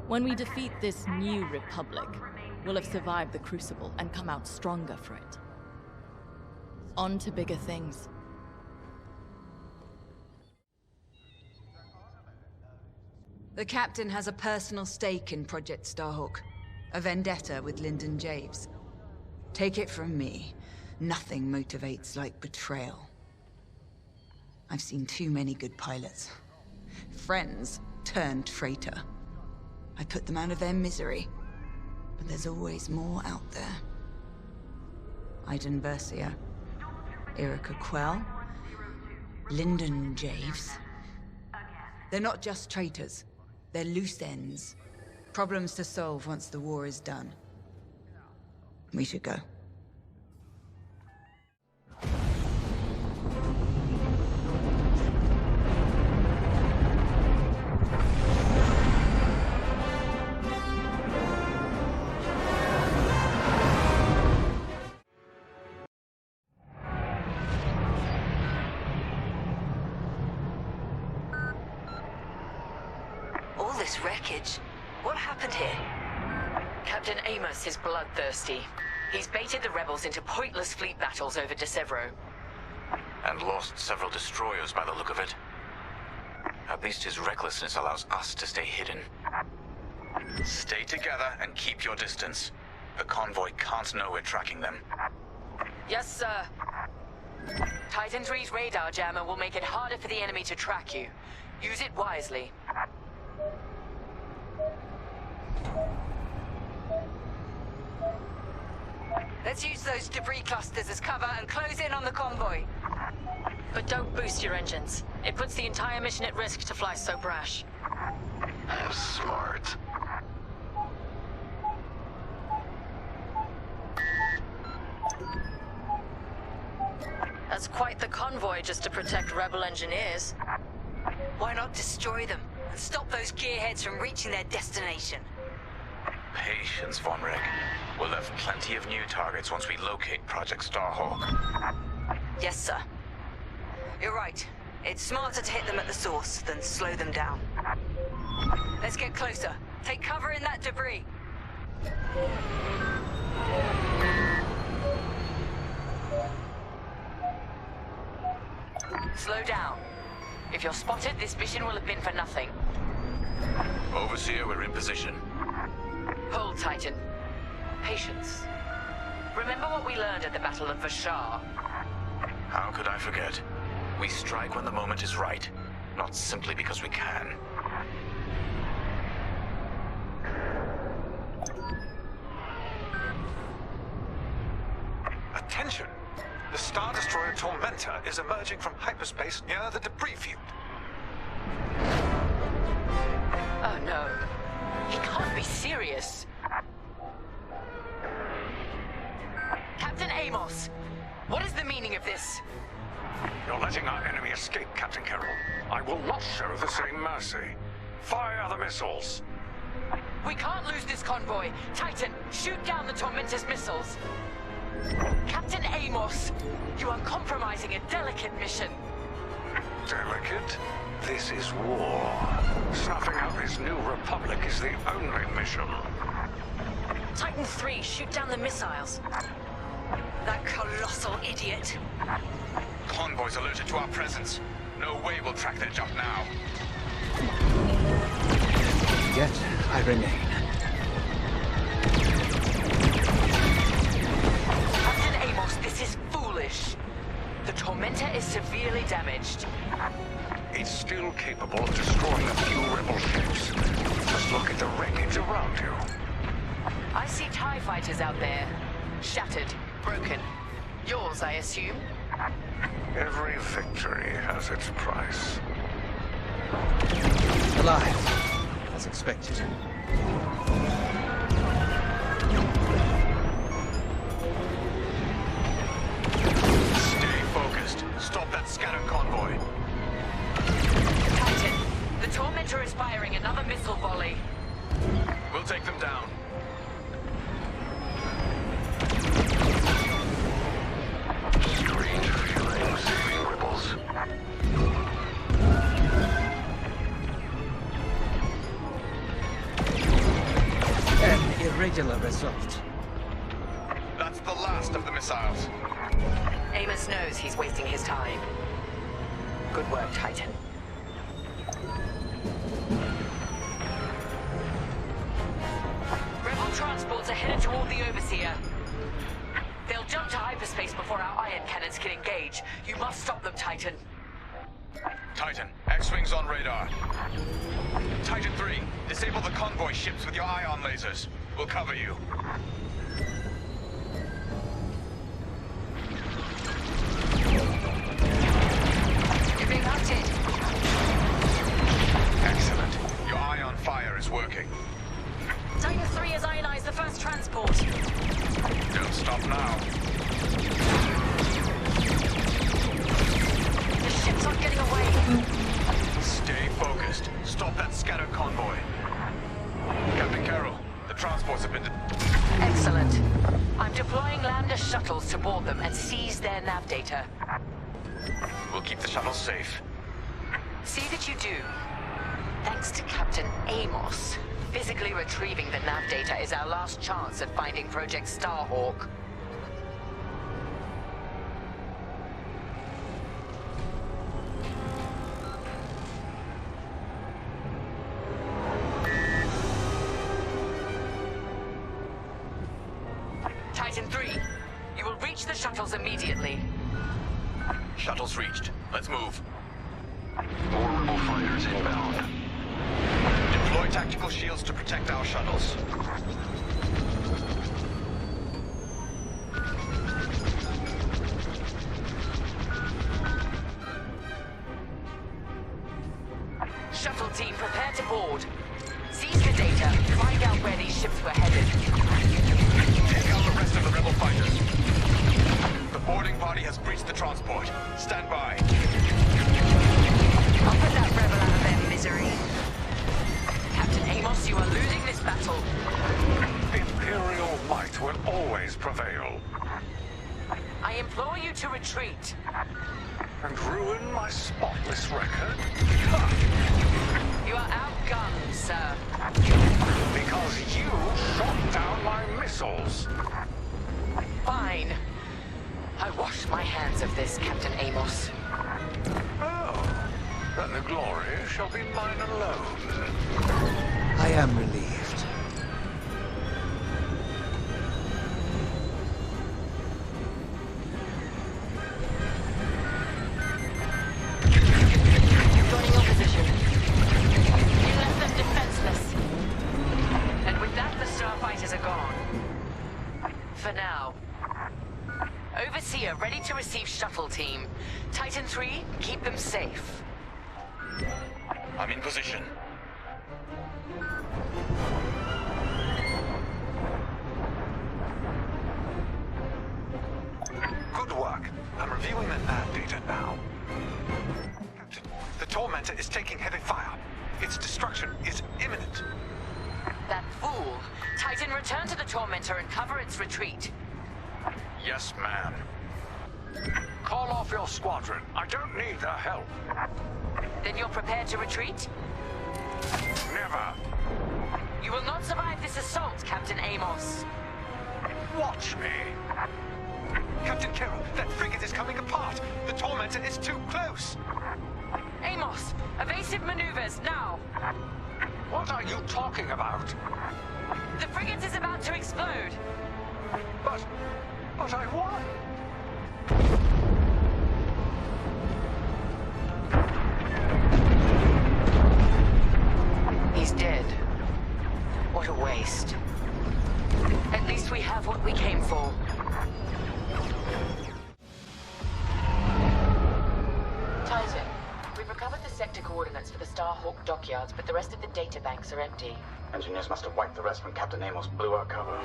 When we defeat this new Republic, we'll have survived the Crucible and come out stronger for it. On to bigger things. The Captain has a personal stake in Project Starhawk. A vendetta with Lyndon Javes. Take it from me, nothing motivates like betrayal. I've seen too many good pilots. Friends turned traitor. I put them out of their misery. But there's always more out there. Iden Versio, Erica Quell, Lyndon Javes. They're not just traitors. They're loose ends. Problems to solve once the war is done. We should go. All this wreckage. What happened here? Captain Amos is bloodthirsty. He's baited the rebels into pointless fleet battles over Decevro. And lost several destroyers by the look of it. At least his recklessness allows us to stay hidden. Stay together and keep your distance. The convoy can't know we're tracking them. Yes, sir. Titan III's radar jammer will make it harder for the enemy to track you. Use it wisely. Let's use those debris clusters as cover and close in on the convoy. But don't boost your engines. It puts the entire mission at risk to fly so brash. Smart. That's quite the convoy just to protect rebel engineers. Why not destroy them and stop those gearheads from reaching their destination? Patience, Von Rick. We'll have plenty of new targets once we locate Project Starhawk. Yes, sir. You're right. It's smarter to hit them at the source than slow them down. Let's get closer. Take cover in that debris. Slow down. If you're spotted, this mission will have been for nothing. Overseer, we're in position. Hold, Titan. Patience. Remember what we learned at the Battle of Vashar? How could I forget? We strike when the moment is right, not simply because we can. Attention! The Star Destroyer Tormentor is emerging from hyperspace near the debris field. Oh no. He can't be serious. Captain Amos, what is the meaning of this? You're letting our enemy escape, Captain Carroll. I will not show the same mercy. Fire the missiles. We can't lose this convoy. Titan, shoot down the Tormentor's missiles. Captain Amos, you are compromising a delicate mission. Delicate? This is war. Snuffing out this new republic is the only mission. Titan 3, shoot down the missiles. That colossal idiot. Convoys alerted to our presence. No way we'll track their jump now. Yet I remain. Captain Amos, this is foolish. The Tormentor is severely damaged. It's still capable of destroying a few rebel ships. Just look at the wreckage around you. I see TIE fighters out there. Shattered, broken. Yours, I assume? Every victory has its price. Alive, as expected. Stay focused. Stop that scattered convoy. Titan, the Tormentor is firing another missile volley. We'll take them down. Strange feeling saving rebels. An irregular result. That's the last of the missiles. Amos knows he's wasting his time. Good work, Titan. Rebel transports are headed toward the Overseer. They'll jump to hyperspace before our ion cannons can engage. You must stop them, Titan. Titan, X-Wings on radar. Titan 3, disable the convoy ships with your ion lasers. We'll cover you. You're being hunted. Excellent. Your ion fire is working. Titan 3 has ionized the first transport. Don't stop now. The ships aren't getting away. Stay focused. Stop that scattered convoy. Captain Carroll, the transports have been... Excellent. I'm deploying Lambda shuttles to board them and seize their nav data. We'll keep the shuttles safe. See that you do. Thanks to Captain Amos, physically retrieving the nav data is our last chance at finding Project Starhawk. Titan 3, you will reach the shuttles immediately. Shuttles reached. Let's move. More rebel fighters inbound. Deploy tactical shields to protect our shuttles. Shuttle team, prepare to board. Seize the data, find out where these ships were headed. Take out the rest of the rebel fighters. The boarding party has breached the transport. Stand by. I'll put that rebel out of their misery. Captain Amos, you are losing this battle. Imperial might will always prevail. I implore you to retreat. And ruin my spotless record? You are outgunned, sir. Because you shot down my missiles. Fine. I wash my hands of this, Captain Amos. Oh, then the glory shall be mine alone. I am relieved. Joining your position. You left them defenseless. And with that, the starfighters are gone. For now. Overseer, ready to receive shuttle team. Titan 3, keep them safe. I'm in position. Good work. I'm reviewing the nav data now. Captain, the Tormentor is taking heavy fire. Its destruction is imminent. That fool. Titan, return to the Tormentor and cover its retreat. Yes, ma'am. Call off your squadron. I don't need their help. Then you're prepared to retreat? Never. You will not survive this assault, Captain Amos. Watch me. Captain Carroll, that frigate is coming apart. The Tormentor is too close. Amos, evasive maneuvers, now. What are you talking about? The frigate is about to explode. But I won. He's dead. What a waste. At least we have what we came for. Titan, we've recovered the sector coordinates for the Starhawk dockyards, but the rest of the data banks are empty. Engineers must have wiped the rest when Captain Amos blew our cover.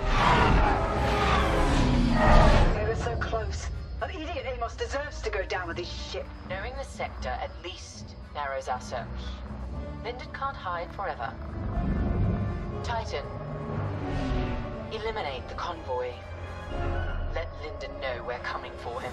We were so close. That idiot Amos deserves to go down with his ship. Knowing the sector at least narrows our search. Lyndon can't hide forever. Titan, eliminate the convoy. Let Lyndon know we're coming for him.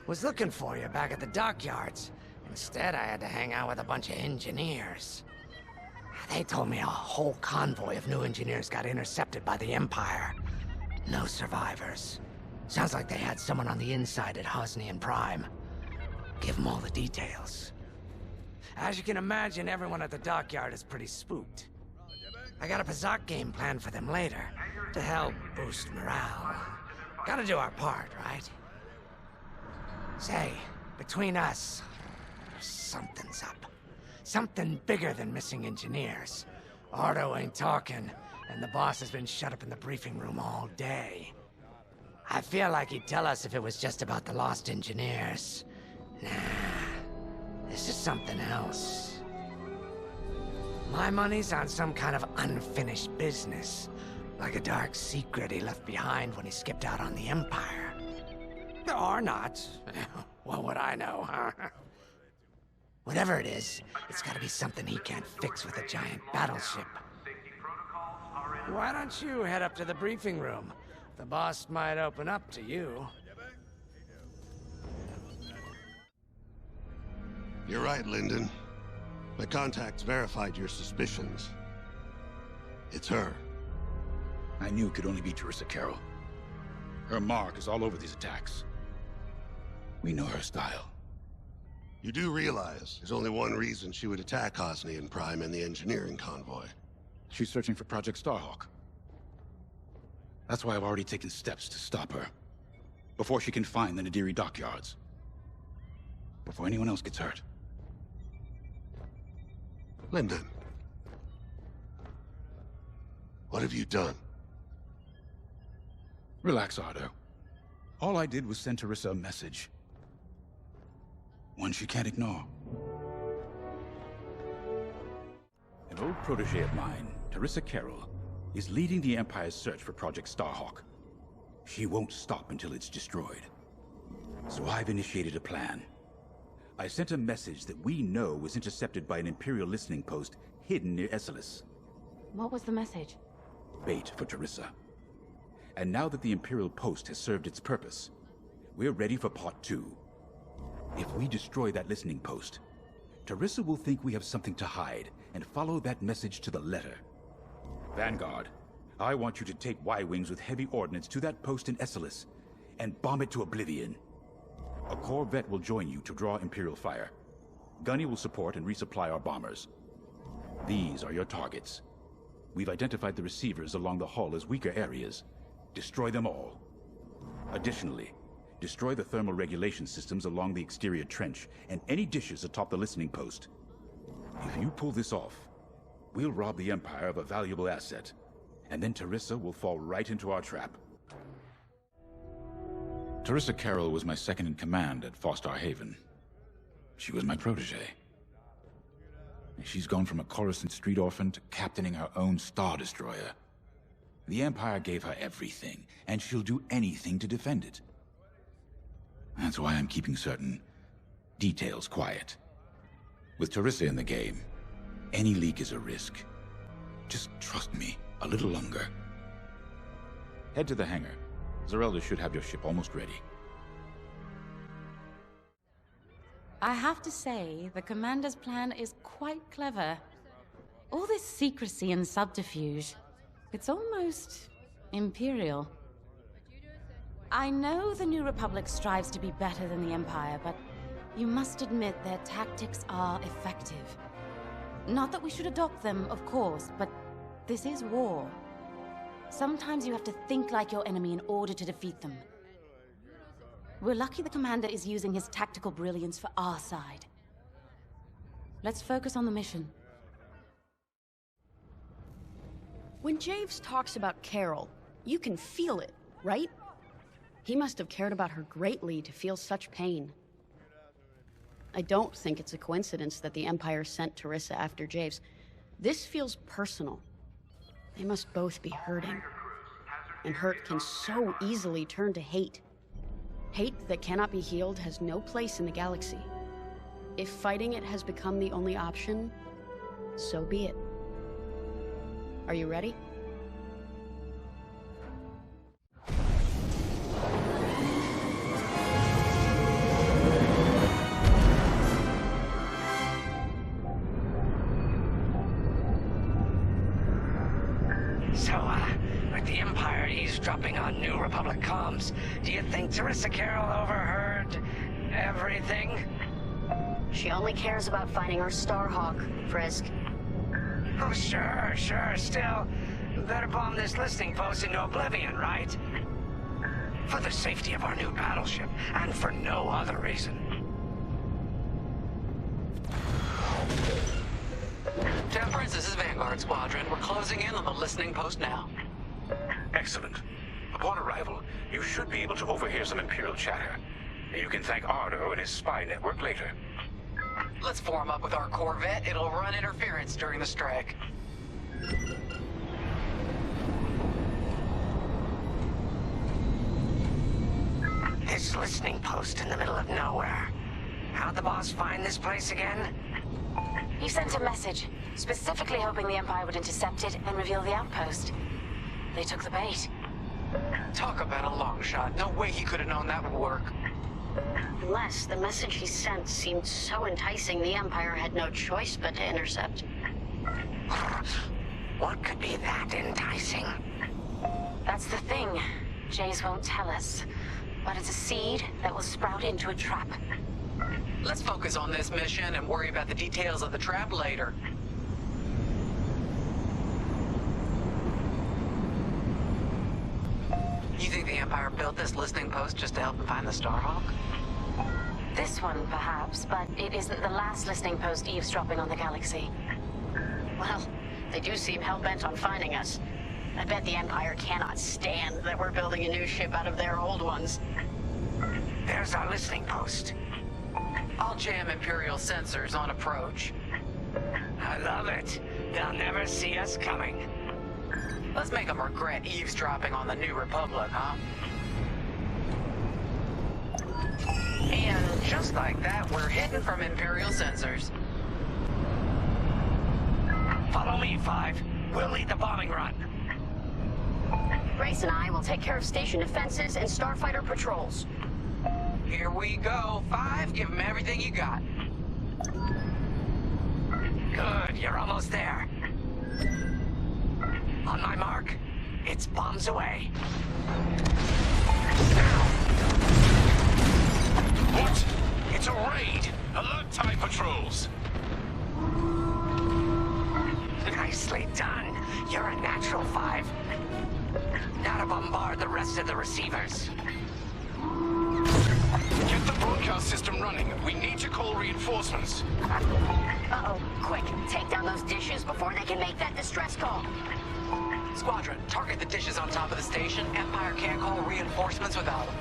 Was looking for you back at the dockyards. Instead, I had to hang out with a bunch of engineers. They told me a whole convoy of new engineers got intercepted by the Empire. No survivors. Sounds like they had someone on the inside at Hosnian Prime. Give them all the details. As you can imagine, everyone at the dockyard is pretty spooked. I got a Pazak game planned for them later, to help boost morale. Gotta do our part, right? Say, between us, something's up. Something bigger than missing engineers. Ardo ain't talking, and the boss has been shut up in the briefing room all day. I feel like he'd tell us if it was just about the lost engineers. Nah, this is something else. My money's on some kind of unfinished business. Like a dark secret he left behind when he skipped out on the Empire. Or not. What would I know, huh? Whatever it is, it's gotta be something he can't fix with a giant battleship. Why don't you head up to the briefing room? The boss might open up to you. You're right, Lyndon. My contacts verified your suspicions. It's her. I knew it could only be Teresa Carroll. Her mark is all over these attacks. We know her style. You do realize there's only one reason she would attack Hosnian Prime and the engineering convoy. She's searching for Project Starhawk. That's why I've already taken steps to stop her. Before she can find the Nadiri dockyards. Before anyone else gets hurt. Lyndon. What have you done? Relax, Ardo. All I did was send Teresa a message. One she can't ignore. An old protege of mine, Teresa Carroll, is leading the Empire's search for Project Starhawk. She won't stop until it's destroyed. So I've initiated a plan. I sent a message that we know was intercepted by an Imperial listening post hidden near Esselis. What was the message? Bait for Teresa. And now that the Imperial post has served its purpose, we're ready for Part 2. If we destroy that listening post, Teresa will think we have something to hide and follow that message to the letter. Vanguard, I want you to take Y-Wings with heavy ordnance to that post in Esselis and bomb it to oblivion. A corvette will join you to draw Imperial fire. Gunny will support and resupply our bombers. These are your targets. We've identified the receivers along the hull as weaker areas. Destroy them all. Additionally, destroy the thermal regulation systems along the exterior trench and any dishes atop the listening post. If you pull this off, we'll rob the Empire of a valuable asset, and then Teresa will fall right into our trap. Teresa Carroll was my second in command at Fostar Haven. She was my protege. She's gone from a Coruscant street orphan to captaining her own Star Destroyer. The Empire gave her everything, and she'll do anything to defend it. That's why I'm keeping certain details quiet. With Teresa in the game, any leak is a risk. Just trust me a little longer. Head to the hangar. Zerelda should have your ship almost ready. I have to say, the Commander's plan is quite clever. All this secrecy and subterfuge, it's almost Imperial. I know the New Republic strives to be better than the Empire, but you must admit their tactics are effective. Not that we should adopt them, of course, but this is war. Sometimes you have to think like your enemy in order to defeat them. We're lucky the Commander is using his tactical brilliance for our side. Let's focus on the mission. When Javes talks about Carol, you can feel it, right? He must have cared about her greatly to feel such pain. I don't think it's a coincidence that the Empire sent Teresa after Javes. This feels personal. They must both be hurting. And hurt can so easily turn to hate. Hate that cannot be healed has no place in the galaxy. If fighting it has become the only option, so be it. Are you ready? So, with the Empire eavesdropping on New Republic comms, do you think Teresa Carroll overheard everything? She only cares about finding her Starhawk, Frisk. Oh, sure. Still, better bomb this listening post into oblivion, right? For the safety of our new battleship, and for no other reason. Temperance, this is Vanguard Squadron. We're closing in on the listening post now. Excellent. Upon arrival, you should be able to overhear some Imperial chatter. You can thank Ardo and his spy network later. Let's form up with our Corvette. It'll run interference during the strike. This listening post in the middle of nowhere. How'd the boss find this place again? He sent a message, specifically hoping the Empire would intercept it and reveal the outpost. They took the bait. Talk about a long shot. No way he could have known that would work. Unless the message he sent seemed so enticing the Empire had no choice but to intercept. What could be that enticing? That's the thing. Jays won't tell us. But it's a seed that will sprout into a trap. Let's focus on this mission and worry about the details of the trap later. You think the Empire built this listening post just to help them find the Starhawk? This one, perhaps, but it isn't the last listening post eavesdropping on the galaxy. Well, they do seem hell-bent on finding us. I bet the Empire cannot stand that we're building a new ship out of their old ones. There's our listening post. I'll jam Imperial sensors on approach. I love it. They'll never see us coming. Let's make them regret eavesdropping on the New Republic, huh? And just like that, we're hidden from Imperial sensors. Follow me, 5. We'll lead the bombing run. Grace and I will take care of station defenses and starfighter patrols. Here we go. 5, give them everything you got. Good, you're almost there. On my mark, it's bombs away. What? It's a raid! Alert TIE patrols! Nicely done. You're a natural, 5. Now to bombard the rest of the receivers. Get the broadcast system running. We need to call reinforcements. Uh-oh. Quick, take down those dishes before they can make that distress call. Squadron, target the dishes on top of the station. Empire can't call reinforcements without them.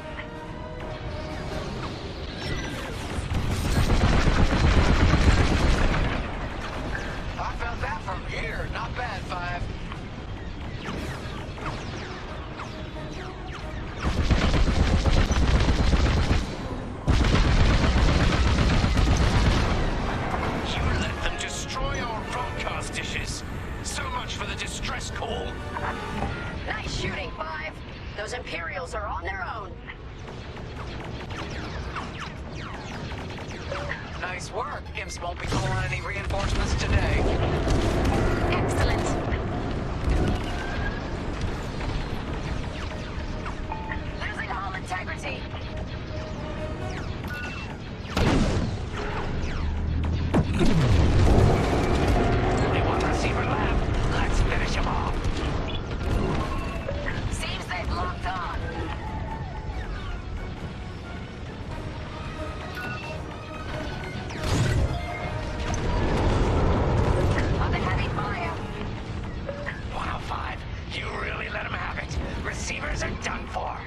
dress cool. Nice shooting, 5. Those Imperials are on their own. Nice work. Imps won't be calling any reinforcements today. Excellent. Losing hull integrity. Only one receiver left. Let's finish him off. Seems they've locked on. On the heavy fire. 105. You really let him have it. Receivers are done for.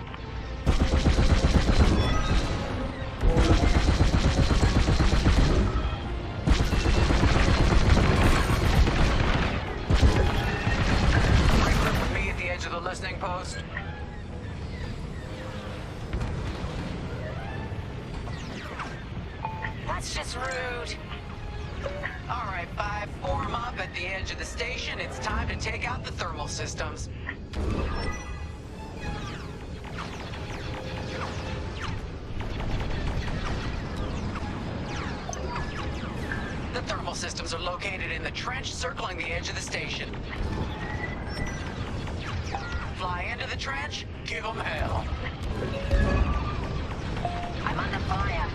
Regroup with me at the edge of the listening post. That's just rude. All right, 5, form up at the edge of the station. It's time to take out the thermal systems. The thermal systems are located in the trench circling the edge of the station. Fly into the trench, give them hell. I'm under fire.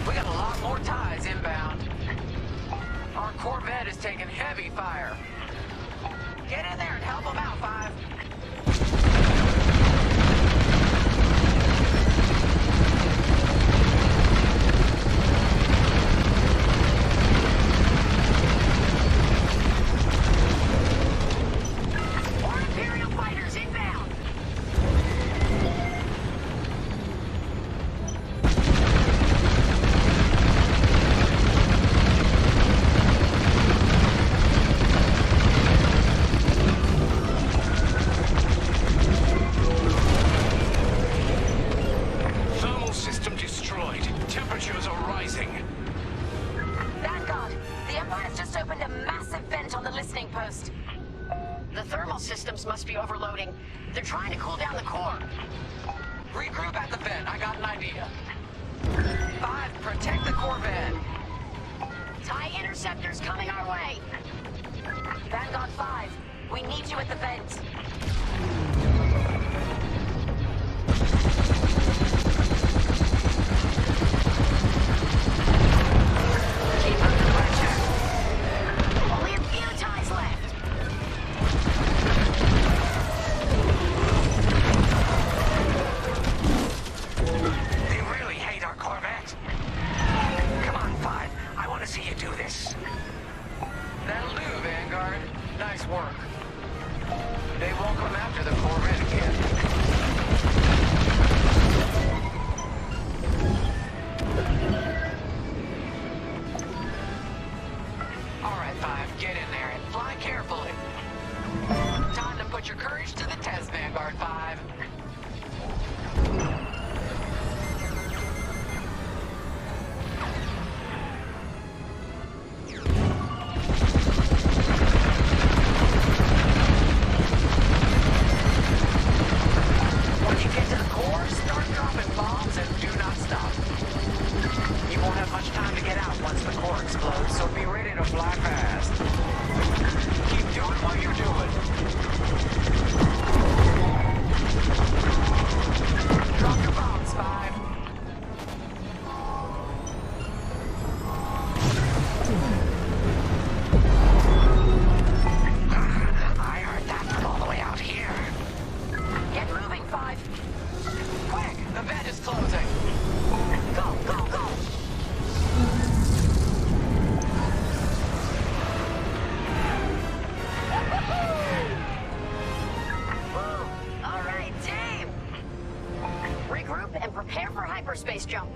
We got a lot more ties inbound. Our Corvette is taking heavy fire. Get in there and help them out, 5. More Imperial fighters inbound. Thermal system destroyed. Temperatures are rising. Vanguard, the Empire's just opened a massive vent on the listening post. The thermal systems must be overloading. They're trying to cool down the core. Regroup at the vent. I got an idea. 5, protect the Corvette. TIE interceptors coming our way. Vanguard 5, we need you at the vent. Keep under pressure. Only a few ties left. They really hate our Corvette. Come on, 5. I want to see you do this. That'll do, Vanguard. Nice work. They won't come after the Prepare for hyperspace jump.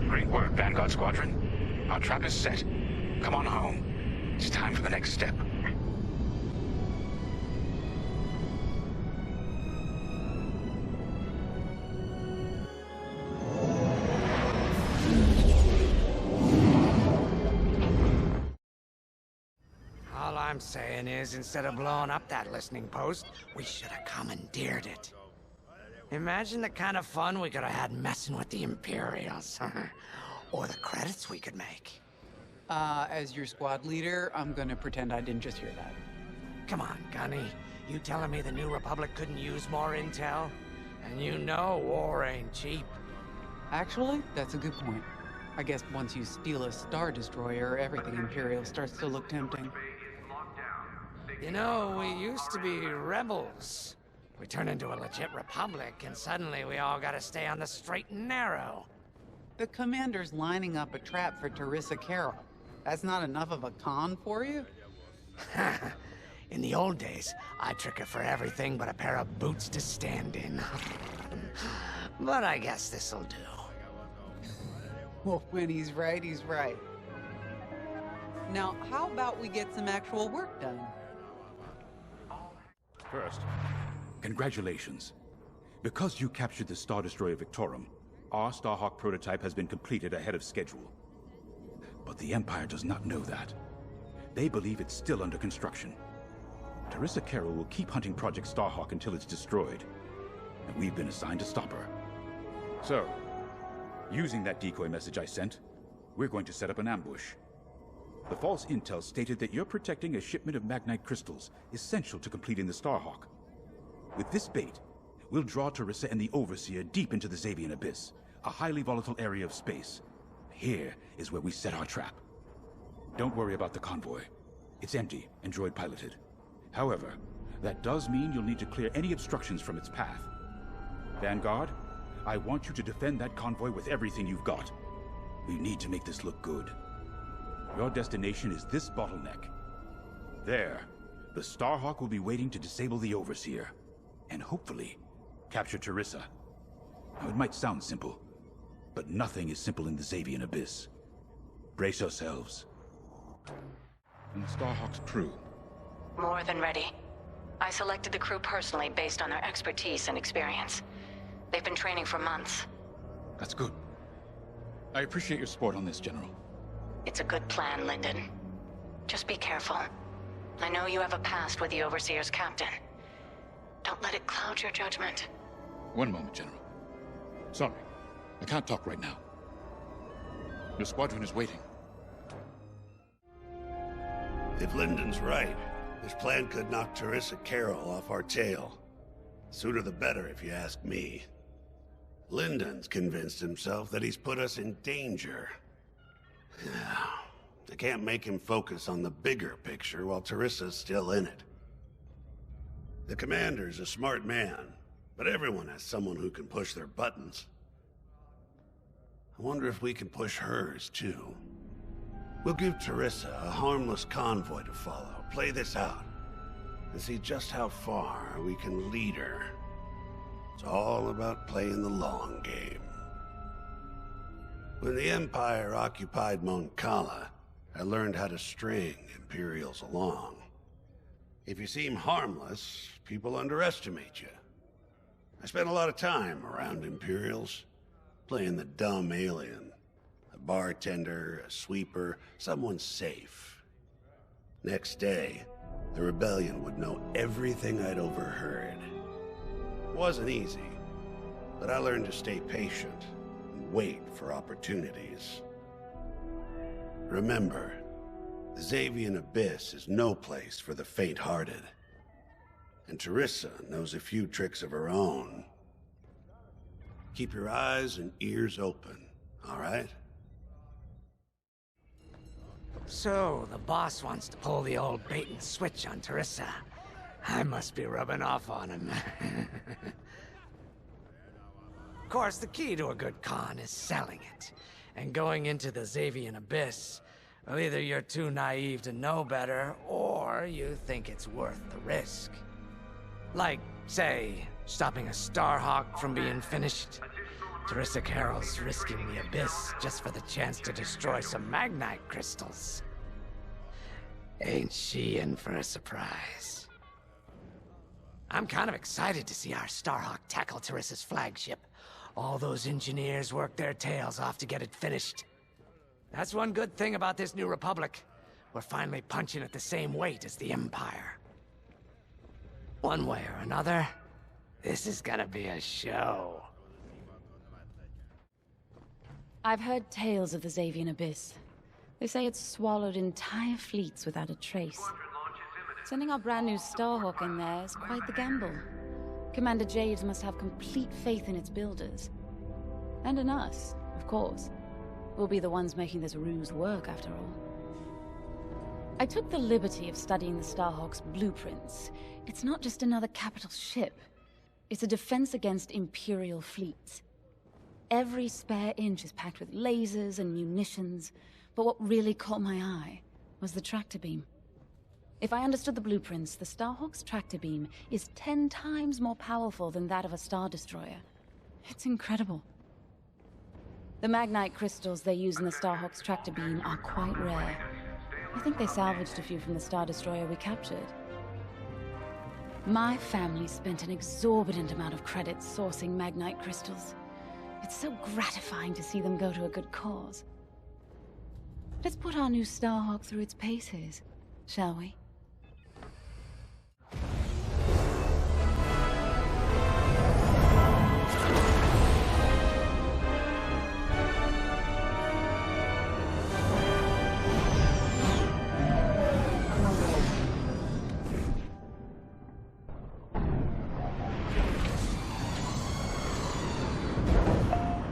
Great work, Vanguard Squadron. Our trap is set. Come on home. It's time for the next step. All I'm saying is, instead of blowing up that listening post, we should have commandeered it. Imagine the kind of fun we could have had messing with the Imperials. Or the credits we could make. As your squad leader, I'm gonna pretend I didn't just hear that. Come on, Gunny. You telling me the New Republic couldn't use more intel? And you know war ain't cheap. Actually, that's a good point. I guess once you steal a Star Destroyer, everything Imperial starts to look tempting. You know, we used to be rebels. We turned into a legit republic, and suddenly we all gotta stay on the straight and narrow. The commander's lining up a trap for Teresa Carroll. That's not enough of a con for you? In the old days, I'd trick her for everything but a pair of boots to stand in. But I guess this'll do. Well, when he's right, he's right. Now, how about we get some actual work done? First, congratulations. Because you captured the Star Destroyer Victorum, our Starhawk prototype has been completed ahead of schedule. But the Empire does not know that. They believe it's still under construction. Teresa Carroll will keep hunting Project Starhawk until it's destroyed, and we've been assigned to stop her. So, using that decoy message I sent, we're going to set up an ambush. The false intel stated that you're protecting a shipment of Magnite crystals essential to completing the Starhawk. With this bait, we'll draw Teresa and the Overseer deep into the Xavian Abyss, a highly volatile area of space. Here is where we set our trap. Don't worry about the convoy. It's empty and droid-piloted. However, that does mean you'll need to clear any obstructions from its path. Vanguard, I want you to defend that convoy with everything you've got. We need to make this look good. Your destination is this bottleneck. There, the Starhawk will be waiting to disable the Overseer, and hopefully, capture Teresa. Now, it might sound simple, but nothing is simple in the Xavian Abyss. Brace yourselves. And the Starhawk's crew. More than ready. I selected the crew personally based on their expertise and experience. They've been training for months. That's good. I appreciate your support on this, General. It's a good plan, Lyndon. Just be careful. I know you have a past with the Overseer's captain. Don't let it cloud your judgment. One moment, General. Sorry, I can't talk right now. The squadron is waiting. If Lyndon's right, this plan could knock Teresa Carroll off our tail. Sooner the better, if you ask me. Lyndon's convinced himself that he's put us in danger. I can't make him focus on the bigger picture while Teresa's still in it. The commander's a smart man, but everyone has someone who can push their buttons. I wonder if we can push hers, too. We'll give Teresa a harmless convoy to follow, play this out, and see just how far we can lead her. It's all about playing the long game. When the Empire occupied Mon Cala, I learned how to string Imperials along. If you seem harmless, people underestimate you. I spent a lot of time around Imperials, playing the dumb alien. A bartender, a sweeper, someone safe. Next day, the rebellion would know everything I'd overheard. It wasn't easy, but I learned to stay patient and wait for opportunities. Remember, the Xavian Abyss is no place for the faint-hearted. And Teresa knows a few tricks of her own. Keep your eyes and ears open, all right? So, the boss wants to pull the old bait and switch on Teresa. I must be rubbing off on him. Of course, the key to a good con is selling it. And going into the Xavian Abyss, well, either you're too naive to know better, or you think it's worth the risk. Like, say, stopping a Starhawk from being finished. Teresa Carroll's risking the Abyss just for the chance to destroy some Magnite crystals. Ain't she in for a surprise? I'm kind of excited to see our Starhawk tackle Teresa's flagship. All those engineers worked their tails off to get it finished. That's one good thing about this new Republic. We're finally punching at the same weight as the Empire. One way or another, this is gonna be a show. I've heard tales of the Xavian Abyss. They say it's swallowed entire fleets without a trace. Sending our brand new Starhawk in there is quite the gamble. Commander Javes must have complete faith in its builders. And in us, of course. We'll be the ones making this ruse work, after all. I took the liberty of studying the Starhawk's blueprints. It's not just another capital ship. It's a defense against Imperial fleets. Every spare inch is packed with lasers and munitions, but what really caught my eye was the tractor beam. If I understood the blueprints, the Starhawk's tractor beam is 10 times more powerful than that of a Star Destroyer. It's incredible. The Magnite crystals they use in the Starhawk's tractor beam are quite rare. I think they salvaged a few from the Star Destroyer we captured. My family spent an exorbitant amount of credits sourcing Magnite crystals. It's so gratifying to see them go to a good cause. Let's put our new Starhawk through its paces, shall we?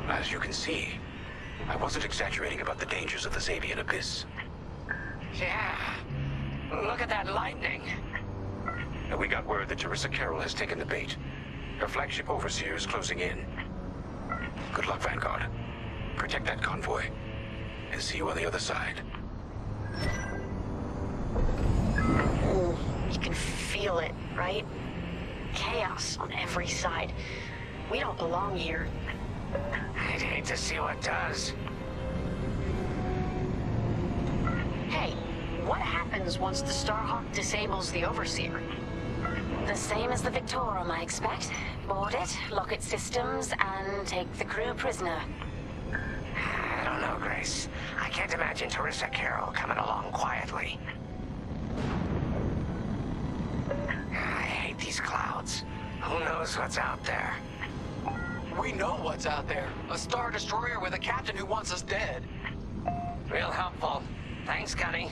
As you can see, I wasn't exaggerating about the dangers of the Xavian Abyss. Yeah. Look at that lightning. And we got word that Teresa Carroll has taken the bait. Her flagship overseer is closing in. Good luck, Vanguard. Protect that convoy. And see you on the other side. You can feel it, right? Chaos on every side. We don't belong here. I'd hate to see what does. Hey, what happens once the Starhawk disables the Overseer? The same as the Victorum, I expect. Board it, lock its systems, and take the crew prisoner. I don't know, Grace. I can't imagine Teresa Carroll coming along quietly. I hate these clouds. Who knows what's out there? We know what's out there. A Star Destroyer with a captain who wants us dead. Real helpful. Thanks, Gunny.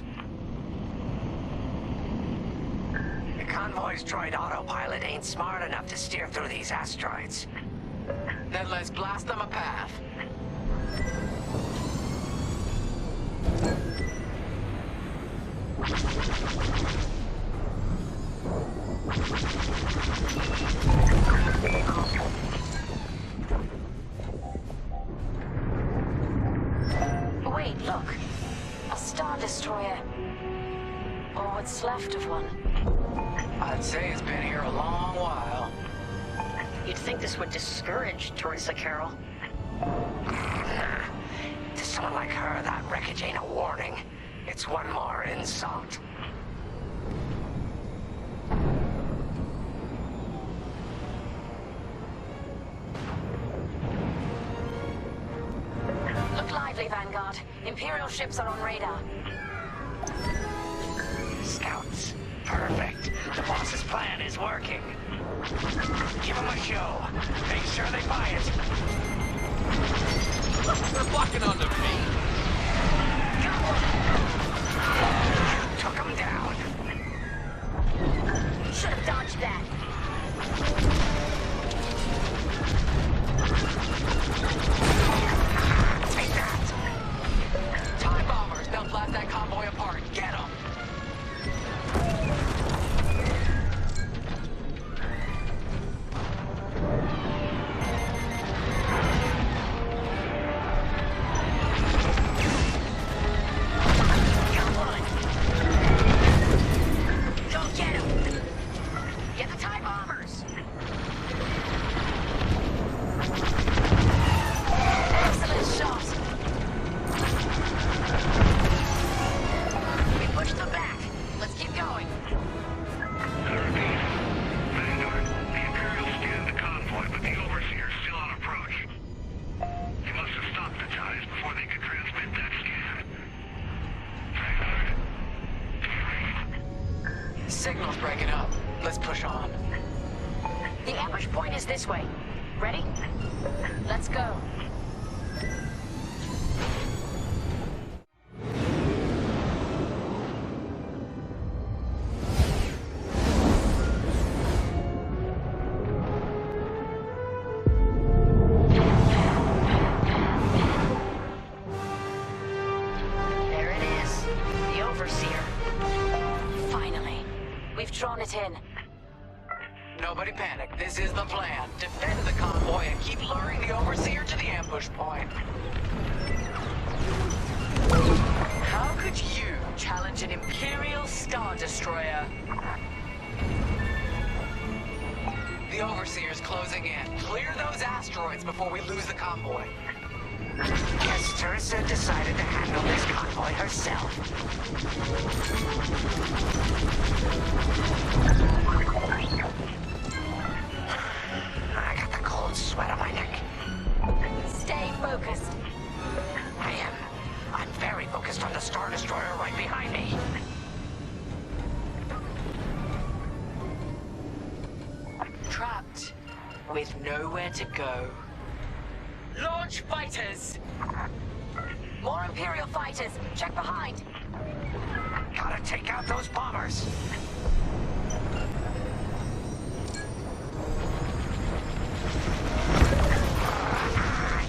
The convoy's droid autopilot ain't smart enough to steer through these asteroids. Then let's blast them a path. Wait, look. A Star Destroyer. Or what's left of one. I'd say it's been here a long while. You'd think this would discourage Teresa Carroll. To someone like her, that wreckage ain't a warning. It's one more insult. Look lively, Vanguard. Imperial ships are on radar. Scouts. Perfect. The boss's plan is working. Give them a show. Make sure they buy it. They're blocking onto me. You took them down. Should have dodged that. Take that. Time bombers. They'll blast that convoy apart. Get them. Signal's breaking up. Let's push on. The ambush point is this way. Ready? Let's go. There it is. The Overseer. Finally. We've drawn it in. Nobody panic. This is the plan. Defend the convoy and keep luring the Overseer to the ambush point. How could you challenge an Imperial Star Destroyer? The Overseer's closing in. Clear those asteroids before we lose the convoy. Guess Teresa decided to handle this convoy herself. I got the cold sweat on my neck. Stay focused. I am. I'm very focused on the Star Destroyer right behind me. Trapped with nowhere to go. Launch fighters! More Imperial fighters. Check behind. Gotta take out those bombers.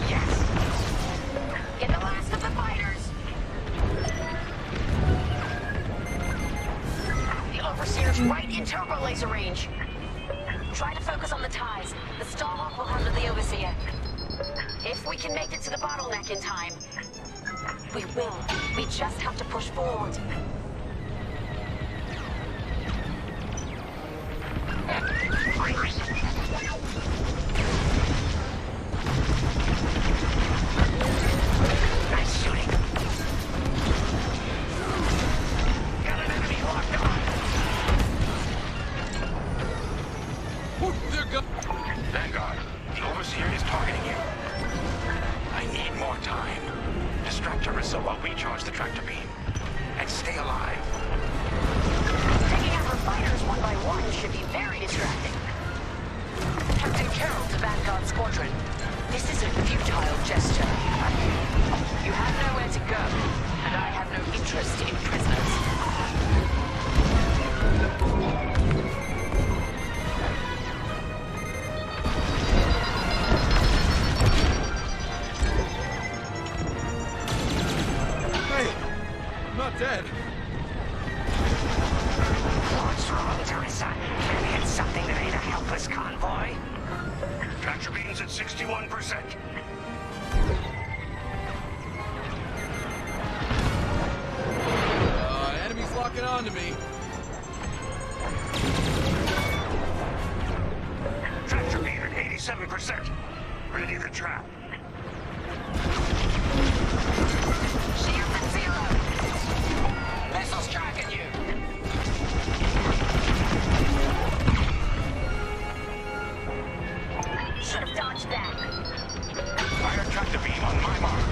Yes. Get the last of the fighters. The Overseer's right in turbo laser range. Try to focus on the ties. The Starhawk will handle the Overseer. If we can make it to the bottleneck in time. We will. We just have to push forward. Nice shooting. Got an enemy locked on. They're Vanguard, the Overseer is targeting you. I need more time. Distract Teresa while we charge the tractor beam. And stay alive. Taking out her fighters one by one should be very distracting. Captain Carroll to Vanguard Squadron. This is a futile gesture. You have nowhere to go, and I have no interest in prisoners. Dead. What's wrong, Teresa? Can't hit something that ain't a helpless convoy? Tractor beams at 61%. Enemy's locking on to me. Tractor beam at 87%. Ready to trap. Shields at 0. Missiles tracking you! Should have dodged that. Fire tractor beam on my mark.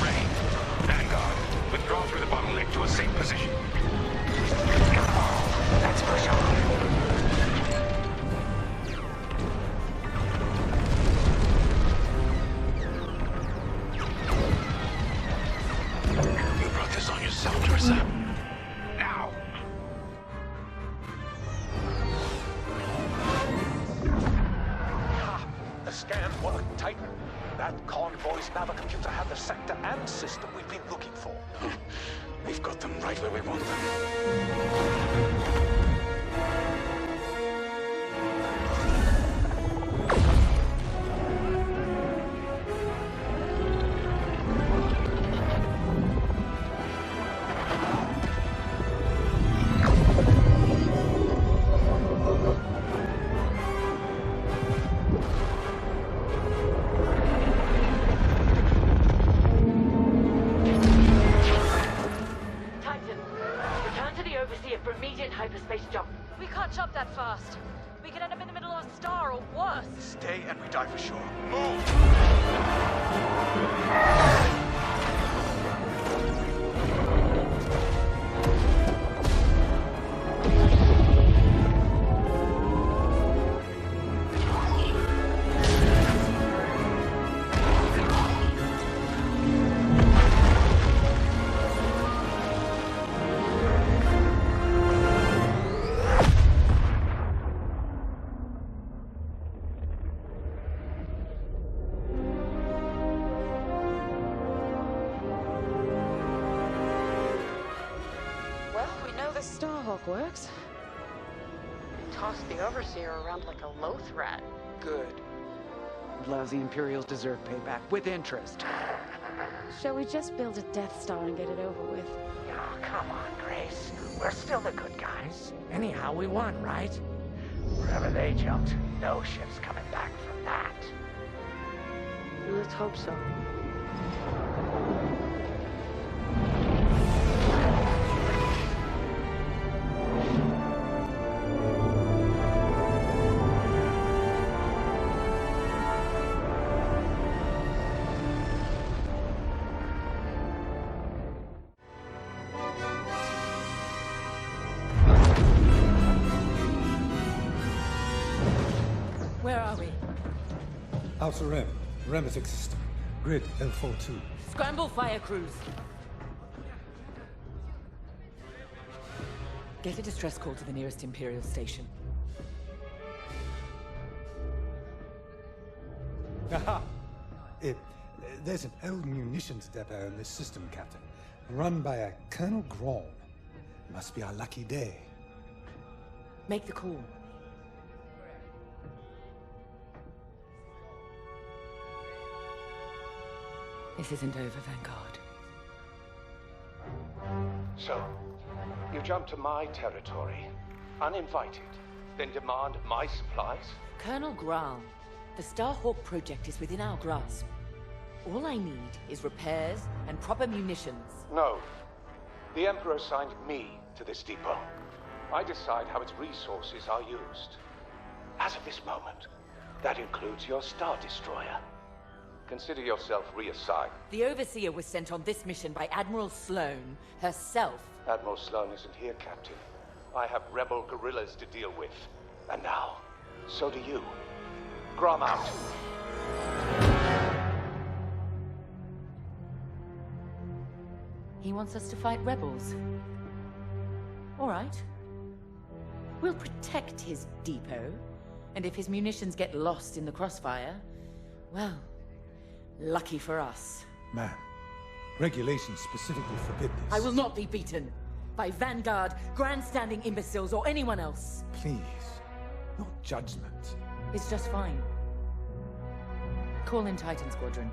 Array. Vanguard, withdraw through the bottleneck to a safe position. Come on, let's push on. You brought this on yourself, Teresa. Now! The scan worked, Titan. That convoy's navicomputer had the sector and system we've been looking for. We've got them right where we want them. hyperspace jump. We can't jump that fast. We could end up in the middle of a star or worse. Stay and we die for sure. Move! Starhawk works. They toss the Overseer around like a loath rat. Good. Lousy Imperials deserve payback, with interest. Shall we just build a Death Star and get it over with? Oh, come on, Grace. We're still the good guys. Anyhow, we won, right? Wherever they jumped, no ship's coming back from that. Let's hope so. Where are we? Outer Rim. Remetic system. Grid L42. Scramble fire crews. Get a distress call to the nearest Imperial station. Aha! There's an old munitions depot in this system, Captain. Run by a Colonel Graum. Must be our lucky day. Make the call. This isn't over, Vanguard. So, you jump to my territory, uninvited, then demand my supplies? Colonel Graum, the Starhawk project is within our grasp. All I need is repairs and proper munitions. No. The Emperor assigned me to this depot. I decide how its resources are used. As of this moment, that includes your Star Destroyer. Consider yourself reassigned. The Overseer was sent on this mission by Admiral Sloane herself. Admiral Sloane isn't here, Captain. I have rebel guerrillas to deal with. And now, so do you. Graum out. He wants us to fight rebels. All right. We'll protect his depot. And if his munitions get lost in the crossfire, well, lucky for us. Man, regulations specifically forbid this. I will not be beaten by Vanguard, grandstanding imbeciles, or anyone else. Please, not judgment. It's just fine. Call in Titan Squadron.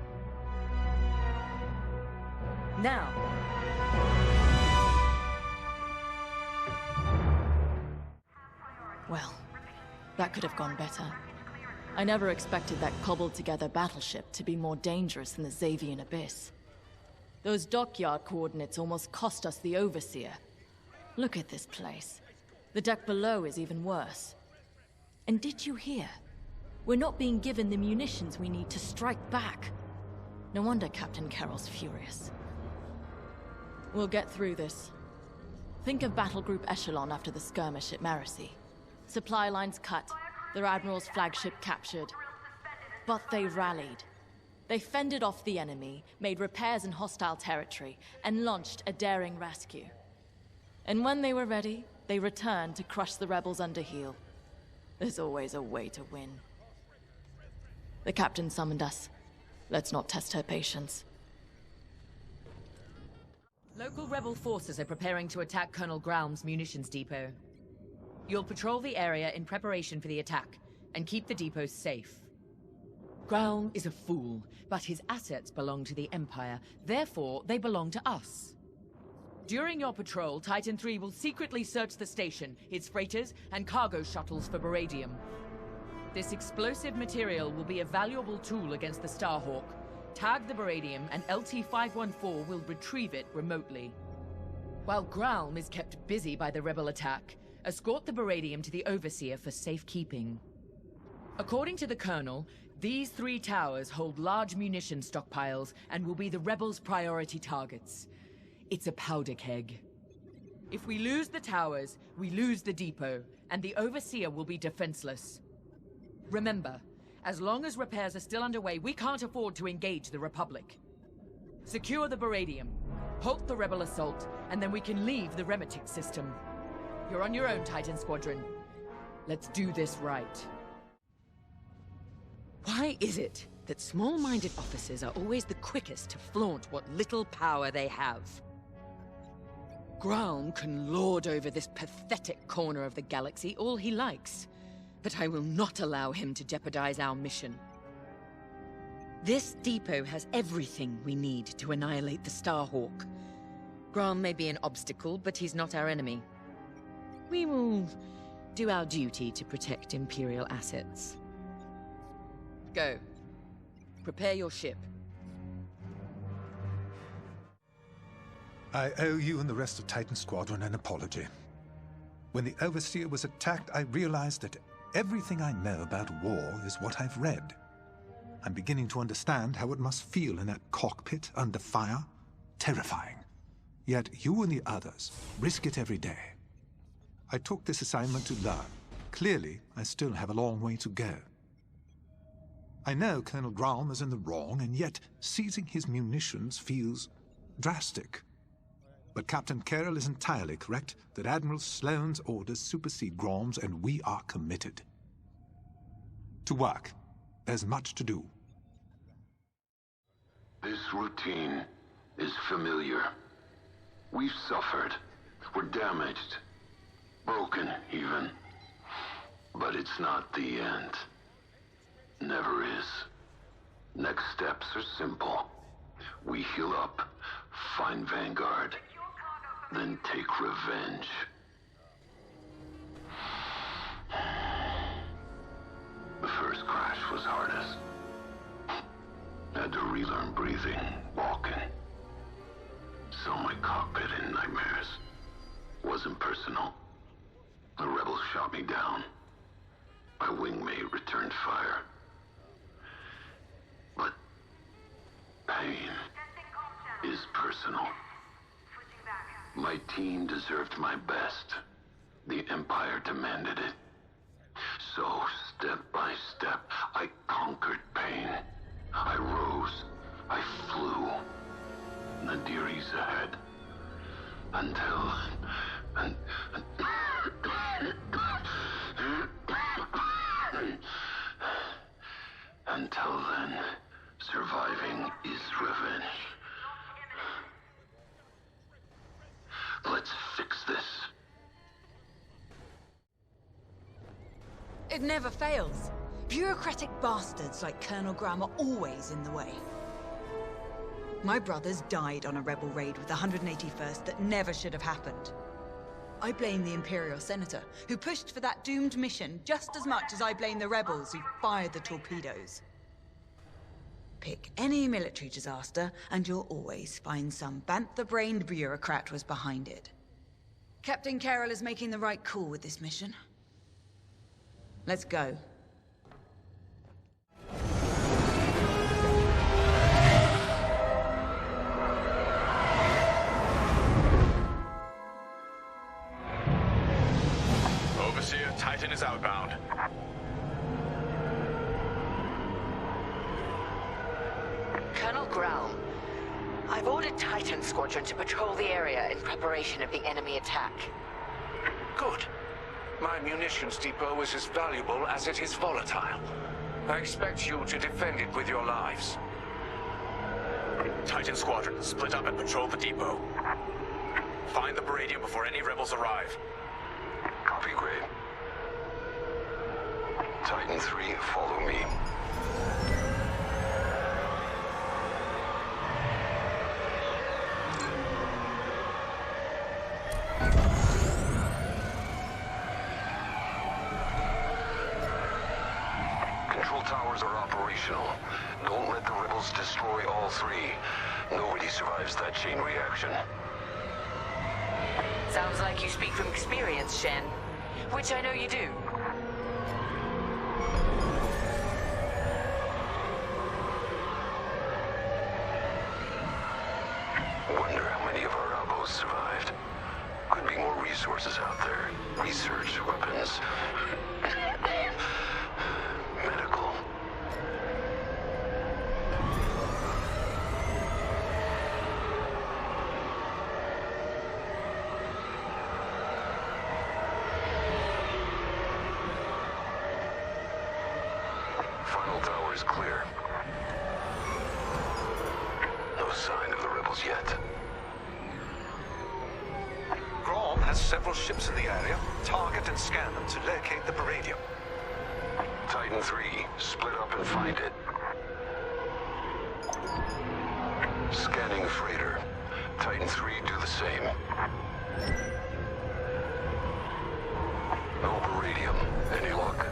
Now. Well, that could have gone better. I never expected that cobbled-together battleship to be more dangerous than the Xavian Abyss. Those dockyard coordinates almost cost us the Overseer. Look at this place. The deck below is even worse. And did you hear? We're not being given the munitions we need to strike back. No wonder Captain Carroll's furious. We'll get through this. Think of Battle Group Echelon after the skirmish at Marasi. Supply lines cut, their Admiral's flagship captured. But they rallied. They fended off the enemy, made repairs in hostile territory, and launched a daring rescue. And when they were ready, they returned to crush the rebels under heel. There's always a way to win. The captain summoned us. Let's not test her patience. Local rebel forces are preparing to attack Colonel Graum's munitions depot. You'll patrol the area in preparation for the attack, and keep the depot safe. Graum is a fool, but his assets belong to the Empire, therefore they belong to us. During your patrol, Titan III will secretly search the station, its freighters, and cargo shuttles for beradium. This explosive material will be a valuable tool against the Starhawk. Tag the beradium, and LT-514 will retrieve it remotely. While Graum is kept busy by the rebel attack, escort the beradium to the Overseer for safekeeping. According to the Colonel, these 3 towers hold large munition stockpiles and will be the rebels' priority targets. It's a powder keg. If we lose the towers, we lose the depot, and the Overseer will be defenseless. Remember, as long as repairs are still underway, we can't afford to engage the Republic. Secure the beradium, halt the rebel assault, and then we can leave the Remetic system. You're on your own, Titan Squadron. Let's do this right. Why is it that small-minded officers are always the quickest to flaunt what little power they have? Graham can lord over this pathetic corner of the galaxy all he likes, but I will not allow him to jeopardize our mission. This depot has everything we need to annihilate the Starhawk. Graham may be an obstacle, but he's not our enemy. We will do our duty to protect Imperial assets. Go. Prepare your ship. I owe you and the rest of Titan Squadron an apology. When the Overseer was attacked, I realized that everything I know about war is what I've read. I'm beginning to understand how it must feel in that cockpit under fire. Terrifying. Yet you and the others risk it every day. I took this assignment to learn. Clearly, I still have a long way to go. I know Colonel Graham is in the wrong, and yet seizing his munitions feels drastic. But Captain Carroll is entirely correct that Admiral Sloane's orders supersede Graham's, and we are committed. To work. There's much to do. This routine is familiar. We've suffered. We're damaged. Broken, even. But it's not the end. Never is. Next steps are simple. We heal up, find Vanguard, then take revenge. The first crash was hardest. Had to relearn breathing, walking. Saw my cockpit in nightmares. Wasn't personal. The rebels shot me down. My wingmate returned fire. But pain is personal. My team deserved my best. The Empire demanded it. So, step by step, I conquered pain. I rose. I flew. Nadiri's ahead. Until then, surviving is revenge. Let's fix this. It never fails. Bureaucratic bastards like Colonel Graham are always in the way. My brothers died on a rebel raid with the 181st that never should have happened. I blame the Imperial Senator, who pushed for that doomed mission just as much as I blame the rebels who fired the torpedoes. Pick any military disaster, and you'll always find some bantha-brained bureaucrat was behind it. Captain Carroll is making the right call with this mission. Let's go. Overseer, Titan is outbound. Colonel Graham, I've ordered Titan Squadron to patrol the area in preparation of the enemy attack. Good. My munitions depot is as valuable as it is volatile. I expect you to defend it with your lives. Titan Squadron, split up and patrol the depot. Find the Baradian before any rebels arrive. Copy, Gray. Titan 3, follow me. Control towers are operational. Don't let the rebels destroy all three. Nobody survives that chain reaction. Sounds like you speak from experience, Shen. Which I know you do. Wonder how many of our outposts survived. Could be more resources out there. Research, weapons, medical. Final tower is clear. No sign of the rebels yet. has several ships in the area. Target and scan them to locate the Baradium. Titan 3, split up and find it. Scanning freighter. Titan 3, do the same. No Baradium. Any luck?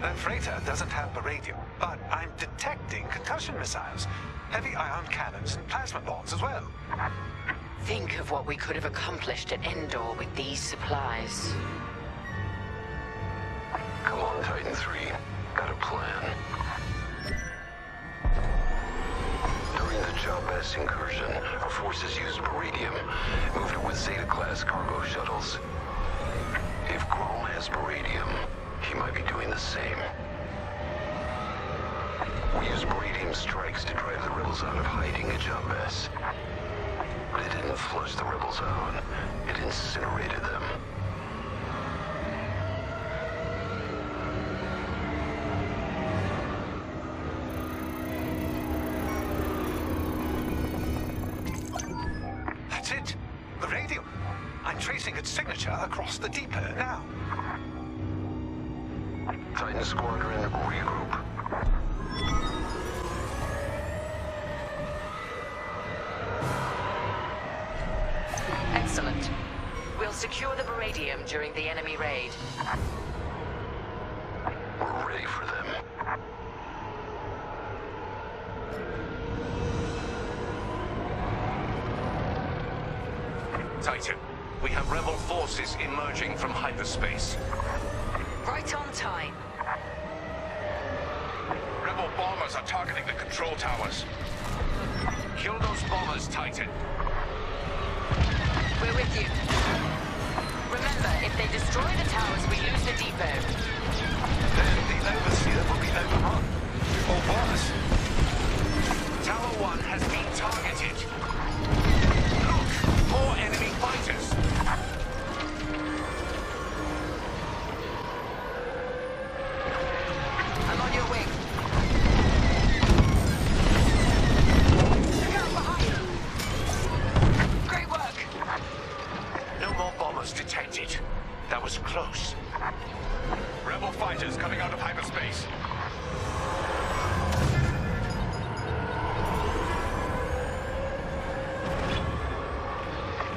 That freighter doesn't have Baradium, but I'm detecting concussion missiles, heavy ion cannons, and plasma bombs as well. Think of what we could have accomplished at Endor with these supplies. Come on, Titan 3. Got a plan. During the Jabez incursion, our forces used Baradium, moved it with Zeta-class cargo shuttles. If Grom has Baradium, he might be doing the same. We used Baradium strikes to drive the rebels out of hiding at Jabez. But it didn't flush the rebels out. It incinerated them. That's it. Baradium. I'm tracing its signature across the depot now. Titan Squadron, regroup. Excellent. We'll secure the Baradium during the enemy raid. We're ready for them. Titan, we have rebel forces emerging from hyperspace. Right on time. Rebel bombers are targeting the control towers. Kill those bombers, Titan. We're with you. Remember, if they destroy the towers, we lose the depot. Then the Overseer will be overrun. Or worse. Tower 1 has been targeted. Look! More enemy fighters. I'm on your wing. Look out behind! Great work! No more bombers detected. That was close. Rebel fighters coming out of hyperspace.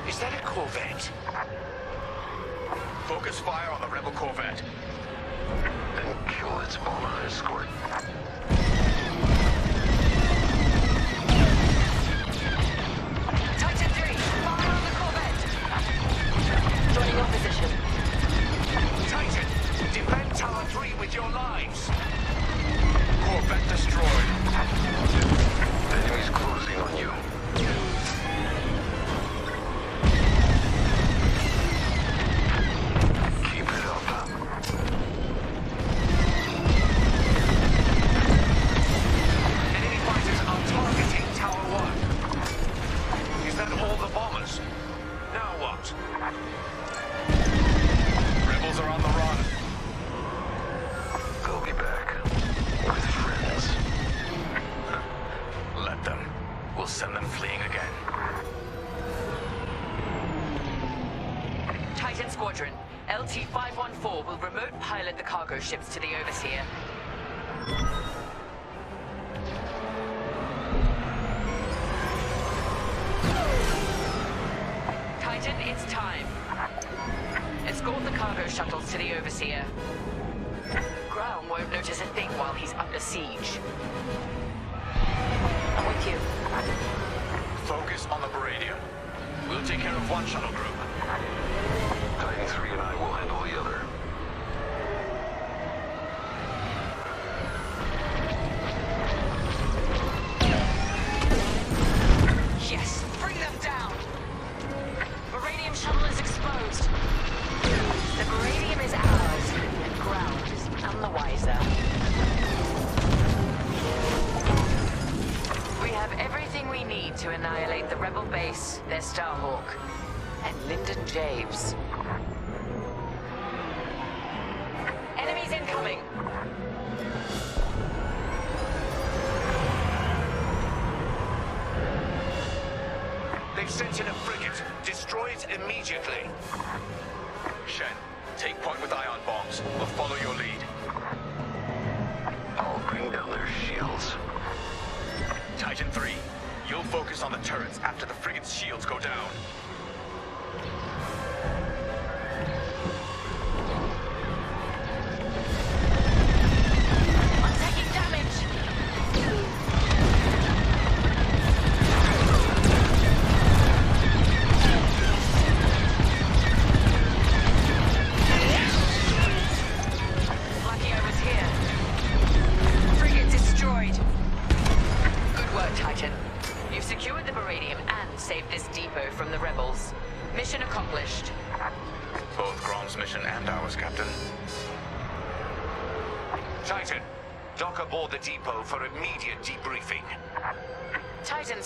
Is that a corvette? Focus fire on the rebel corvette. Then kill its bomber escort. Titan 3, fire on the corvette! Joining your position. Titan, defend Tower 3 with your lives. Corvette destroyed. Enemies closing on you. Keep it up. Enemy fighters are targeting Tower 1. Is that all the bombers? Now what? Rebels are on the run. They'll be back. With friends. Let them. We'll send them fleeing again. Titan Squadron, LT-514 will remote pilot the cargo ships to the Overseer. Titan, it's time. Escort the cargo shuttles to the Overseer. Ground won't notice a thing while he's under siege. I'm with you. Focus on the Baradium. We'll take care of one shuttle group. Titan 3 and I will handle the other. Yes, bring them down! Baradium shuttle is exposed. The Baradium is ours, and ground is none the wiser. We have everything we need to annihilate the rebel base, their Starhawk, and Lyndon Javes. Enemies incoming! I've sent in a frigate. Destroy it immediately. Shen, take point with ion bombs. We'll follow your lead. I'll bring down their shields. Titan 3, you'll focus on the turrets after the frigate's shields go down.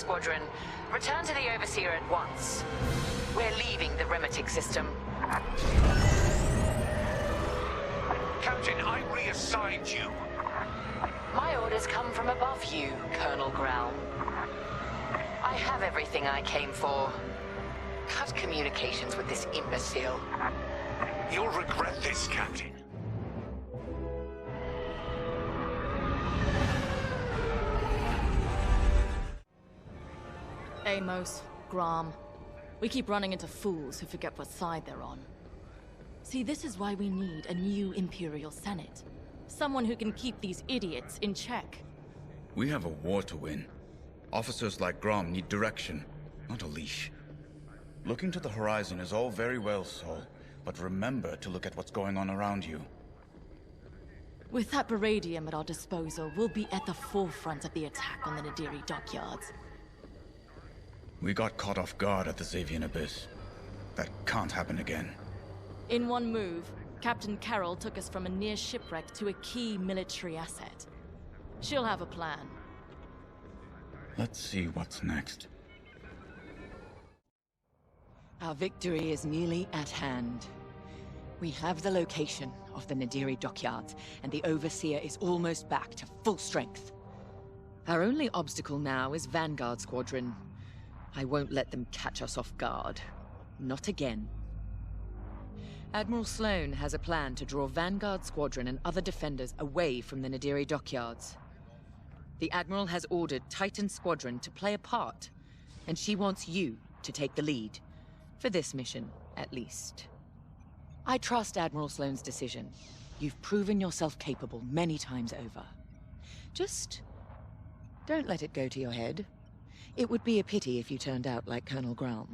Squadron, return to the Overseer at once. We're leaving the Remetic system. Captain, I reassigned you. My orders come from above you, Colonel Growl. I have everything I came for. Cut communications with this imbecile. You'll regret this, Captain. Amos, Grom. We keep running into fools who forget what side they're on. See, this is why we need a new Imperial Senate. Someone who can keep these idiots in check. We have a war to win. Officers like Grom need direction, not a leash. Looking to the horizon is all very well, Sol, but remember to look at what's going on around you. With that Baradium at our disposal, we'll be at the forefront of the attack on the Nadiri dockyards. We got caught off guard at the Xavian Abyss. That can't happen again. In one move, Captain Carroll took us from a near shipwreck to a key military asset. She'll have a plan. Let's see what's next. Our victory is nearly at hand. We have the location of the Nadiri dockyards, and the Overseer is almost back to full strength. Our only obstacle now is Vanguard Squadron. I won't let them catch us off guard. Not again. Admiral Sloane has a plan to draw Vanguard Squadron and other defenders away from the Nadiri dockyards. The Admiral has ordered Titan Squadron to play a part, and she wants you to take the lead. For this mission, at least. I trust Admiral Sloane's decision. You've proven yourself capable many times over. Just don't let it go to your head. It would be a pity if you turned out like Colonel Growl.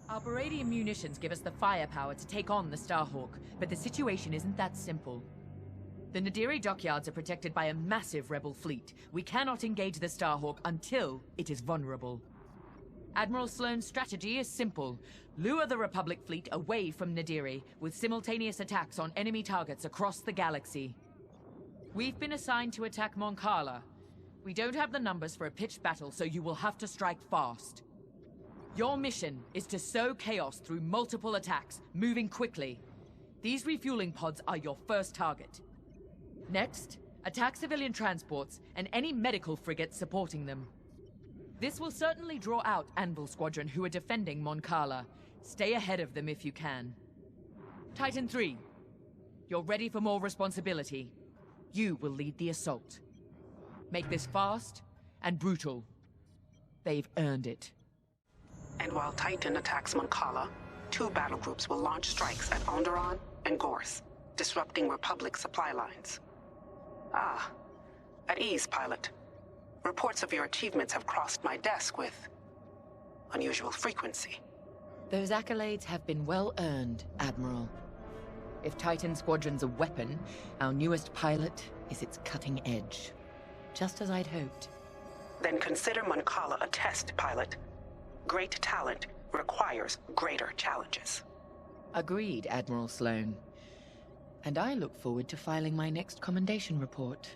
Our Baradium munitions give us the firepower to take on the Starhawk, but the situation isn't that simple. The Nadiri dockyards are protected by a massive rebel fleet. We cannot engage the Starhawk until it is vulnerable. Admiral Sloane's strategy is simple. Lure the Republic fleet away from Nadiri, with simultaneous attacks on enemy targets across the galaxy. We've been assigned to attack Mon Cala. We don't have the numbers for a pitched battle, so you will have to strike fast. Your mission is to sow chaos through multiple attacks, moving quickly. These refueling pods are your first target. Next, attack civilian transports and any medical frigates supporting them. This will certainly draw out Anvil Squadron, who are defending Mon Cala. Stay ahead of them if you can. Titan 3, you're ready for more responsibility. You will lead the assault. Make this fast and brutal. They've earned it. And while Titan attacks Mon Cala, 2 battle groups will launch strikes at Alderaan and Gorse, disrupting Republic supply lines. Ah, at ease, pilot. Reports of your achievements have crossed my desk with unusual frequency. Those accolades have been well earned, Admiral. If Titan Squadron's a weapon, our newest pilot is its cutting edge. Just as I'd hoped. Then consider Mon Cala a test, pilot. Great talent requires greater challenges. Agreed, Admiral Sloane. And I look forward to filing my next commendation report.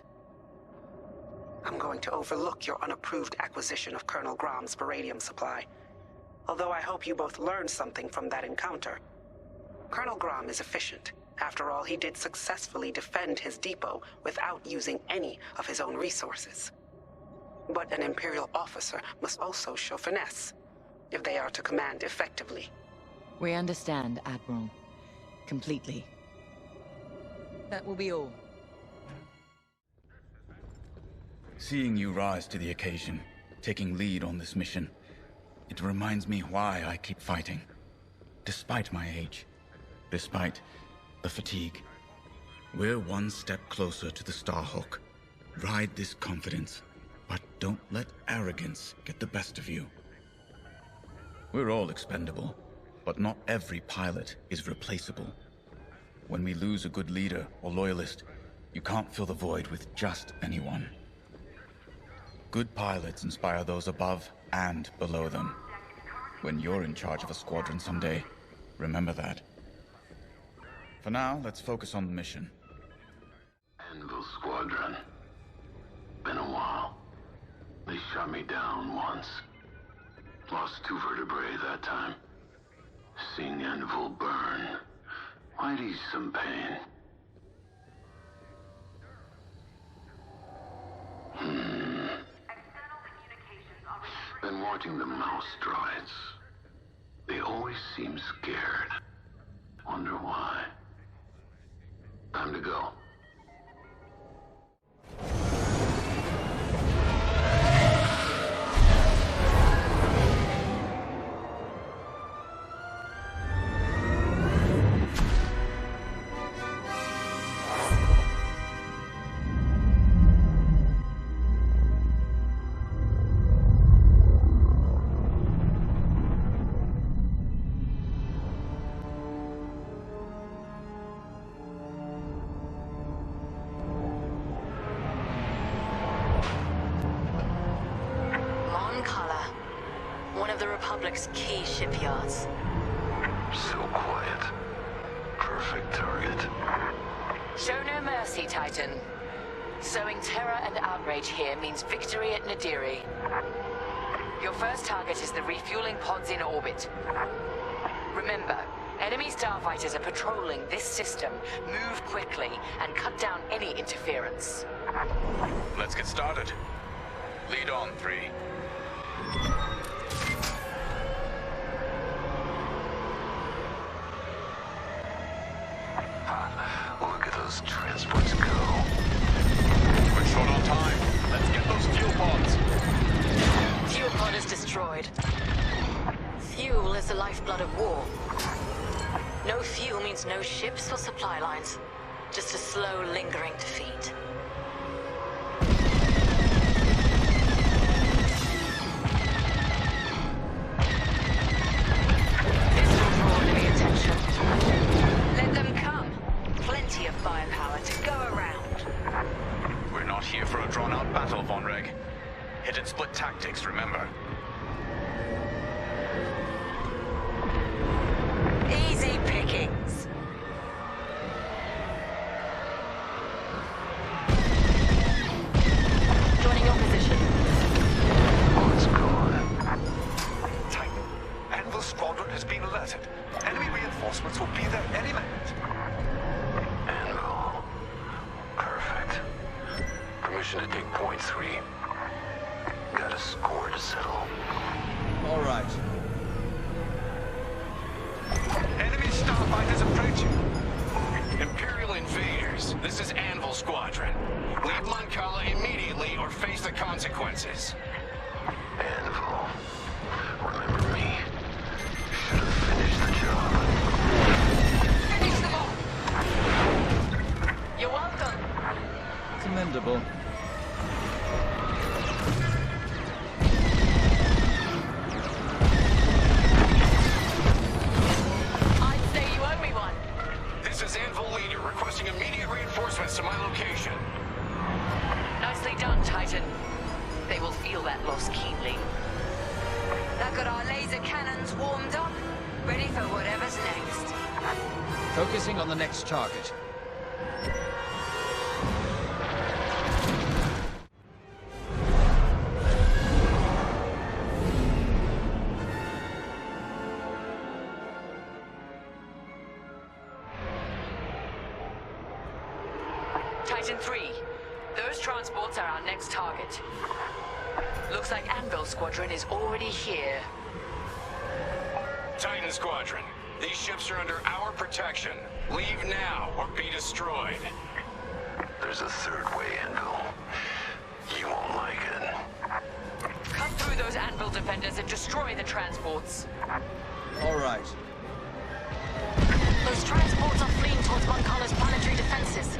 I'm going to overlook your unapproved acquisition of Colonel Grom's Baradium supply. Although I hope you both learned something from that encounter. Colonel Grom is efficient. After all, he did successfully defend his depot without using any of his own resources. But an Imperial officer must also show finesse, if they are to command effectively. We understand, Admiral. Completely. That will be all. Seeing you rise to the occasion, taking lead on this mission, it reminds me why I keep fighting. Despite my age, despite the fatigue, we're one step closer to the Starhawk. Ride this confidence, but don't let arrogance get the best of you. We're all expendable, but not every pilot is replaceable. When we lose a good leader or loyalist, you can't fill the void with just anyone. Good pilots inspire those above and below them. When you're in charge of a squadron someday, remember that. For now, let's focus on the mission. Anvil Squadron. Been a while. They shot me down once. Lost 2 vertebrae that time. Seeing Anvil burn might ease some pain. Been watching the mouse droids. They always seem scared. Wonder why. Time to go. Mon Cala, one of the Republic's key shipyards. So quiet. Perfect target. Show no mercy, Titan. Sowing terror and outrage here means victory at Nadiri. Your first target is the refueling pods in orbit. Remember, enemy starfighters are patrolling this system. Move quickly and cut down any interference. Let's get started. Lead on, 3. Look at those transports go. We're short on time. Let's get those fuel pods. Fuel pod is destroyed. Fuel is the lifeblood of war. No fuel means no ships or supply lines. Just a slow, lingering defeat. This will draw enemy attention. Let them come. Plenty of firepower to go around. We're not here for a drawn-out battle, Von Reg. Hit and split tactics, remember? Easy pickings. Joining your position. What's going? Titan, Anvil Squadron has been alerted. Enemy reinforcements will be there any minute. Anvil. Perfect. Permission to take point 3. Got a score to settle. All right. Enemy starfighters approaching. Imperial invaders, this is Anvil Squadron. Leave Mon Cala immediately or face the consequences. Anvil. Remember me. Should have finished the job. Finish them all. You're welcome. Commendable. I'd say you owe me one. This is Anvil Leader requesting immediate reinforcements to my location. Nicely done, Titan. They will feel that loss keenly. That got our laser cannons warmed up, ready for whatever's next. Focusing on the next target. Titan 3, those transports are our next target. Looks like Anvil Squadron is already here. Titan Squadron, these ships are under our protection. Leave now or be destroyed. There's a third way, Anvil. You won't like it. Cut through those Anvil defenders and destroy the transports. All right. Those transports are fleeing towards Mon Cala's planetary defenses.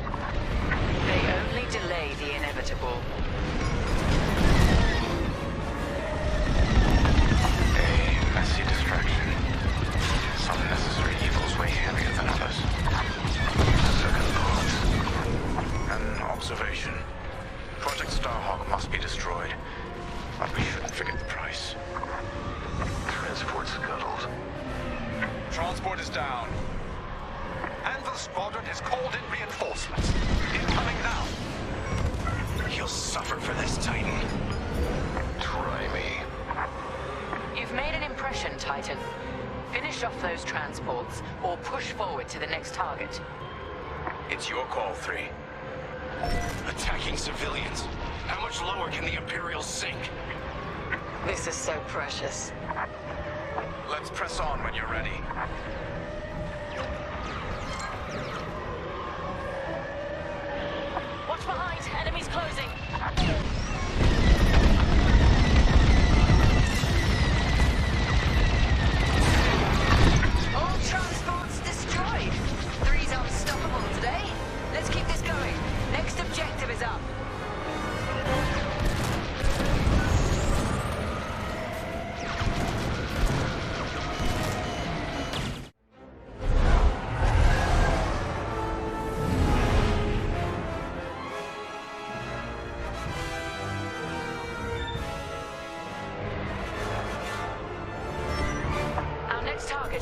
They only delay the inevitable. A messy distraction. Some necessary evils weigh heavier than others. Second thoughts. An observation. Project Starhawk must be destroyed, but we shouldn't forget the price. Transport scuttled. Transport is down. Anvil Squadron has called in reinforcements. Incoming now. You'll suffer for this, Titan. Try me. You've made an impression, Titan. Finish off those transports, or push forward to the next target. It's your call, 3. Attacking civilians. How much lower can the Imperials sink? This is so precious. Let's press on when you're ready. Watch behind! Enemies closing! All transports destroyed! 3's unstoppable today. Let's keep this going. Next objective is up.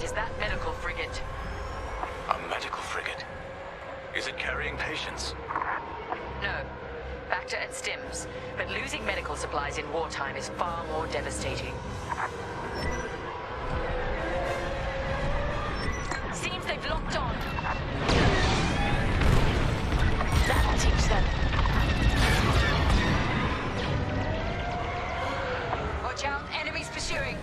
Is that medical frigate? A medical frigate? Is it carrying patients? No. Bacta and stims. But losing medical supplies in wartime is far more devastating. Seems they've locked on. That'll teach them. Watch out, enemies pursuing.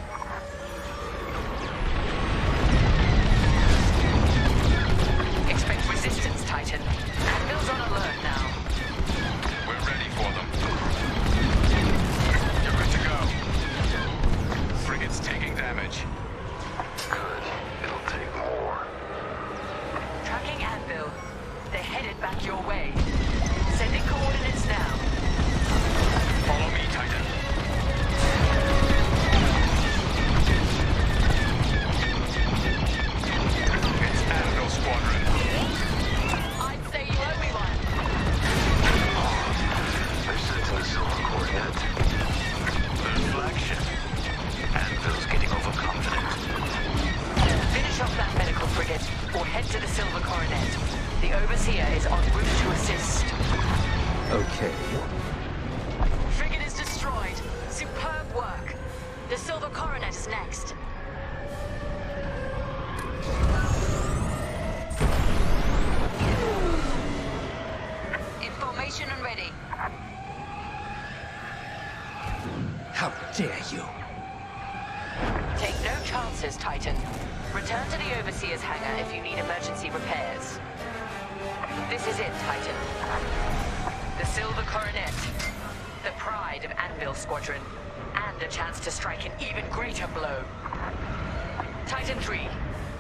Expect resistance, Titan. Anvil's on alert now. We're ready for them. You're good to go. Frigate's taking damage. Good. It'll take more. Tracking Anvil. They're headed back your way. Sending coordinates now. Follow me, Titan. It's Anvil Squadron. I'd say you owe me one. They're sent to the Silver Coronet. Their flagship. Anvil's getting overconfident. Finish off that medical frigate, or head to the Silver Coronet. The Overseer is en route to assist. Okay. Frigate is destroyed. Superb work. The Silver Coronet is next. Information and ready. How dare you? Take no chances, Titan. Return to the Overseer's hangar if you need emergency repairs. This is it, Titan. The Silver Coronet. The pride of Anvil Squadron. And a chance to strike an even greater blow. Titan 3,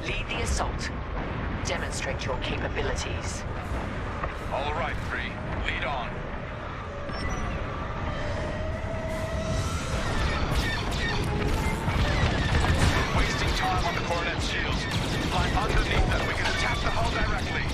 lead the assault. Demonstrate your capabilities. All right, 3. Lead on. Wasting time on the Coronet's shields. Climb underneath them. We can attack the hull directly.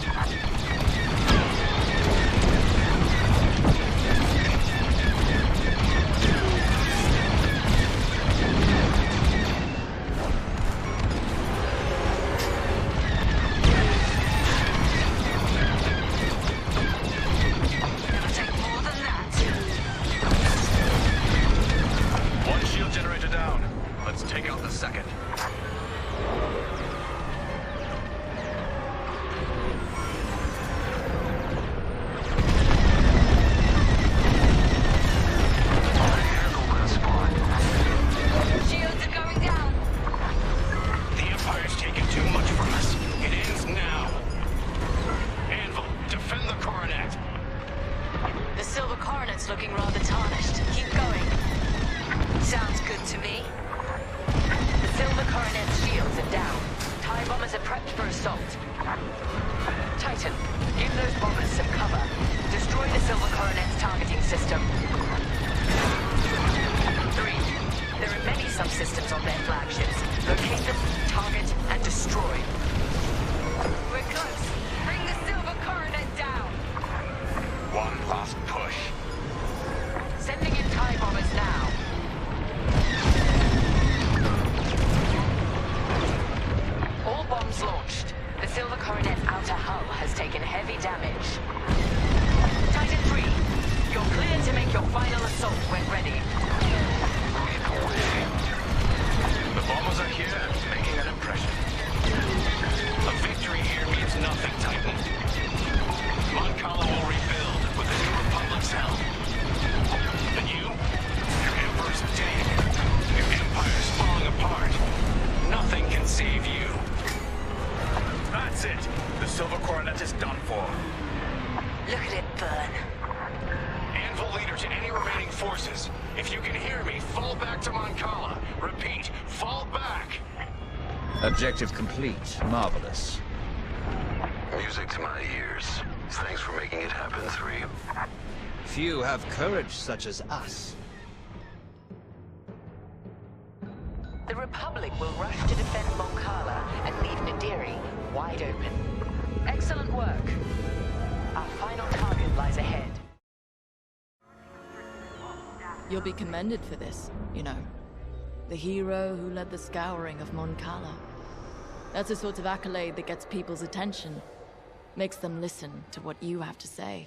It's looking rather tarnished. Keep going. Sounds good to me. The silver Coronet's shields are down. TIE bombers are prepped for assault. Titan, give those bombers some cover. Destroy the silver Coronet's targeting system. 3. There are many subsystems on their flagships. Locate them, target, and destroy. We're close. Bring the silver Coronet down. One last push. Sending in TIE bombers now. All bombs launched. The silver Coronet's outer hull has taken heavy damage. Titan 3, you're clear to make your final assault when ready. The bombers are here and making an impression. A victory here means nothing, Titan. Mon Cala will rebuild with the New Republic's help. And you? Your Emperor's dead. Your Empire's falling apart. Nothing can save you. That's it. The Silver Coronet is done for. Look at it burn. Anvil leader to any remaining forces. If you can hear me, fall back to Mon Cala. Repeat, fall back. Objective complete. Marvelous. Music to my ears. Thanks for making it happen, 3. Few have courage such as us. The Republic will rush to defend Mon Cala and leave Nadiri wide open. Excellent work. Our final target lies ahead. You'll be commended for this, you know. The hero who led the scouring of Mon Cala. That's the sort of accolade that gets people's attention. Makes them listen to what you have to say.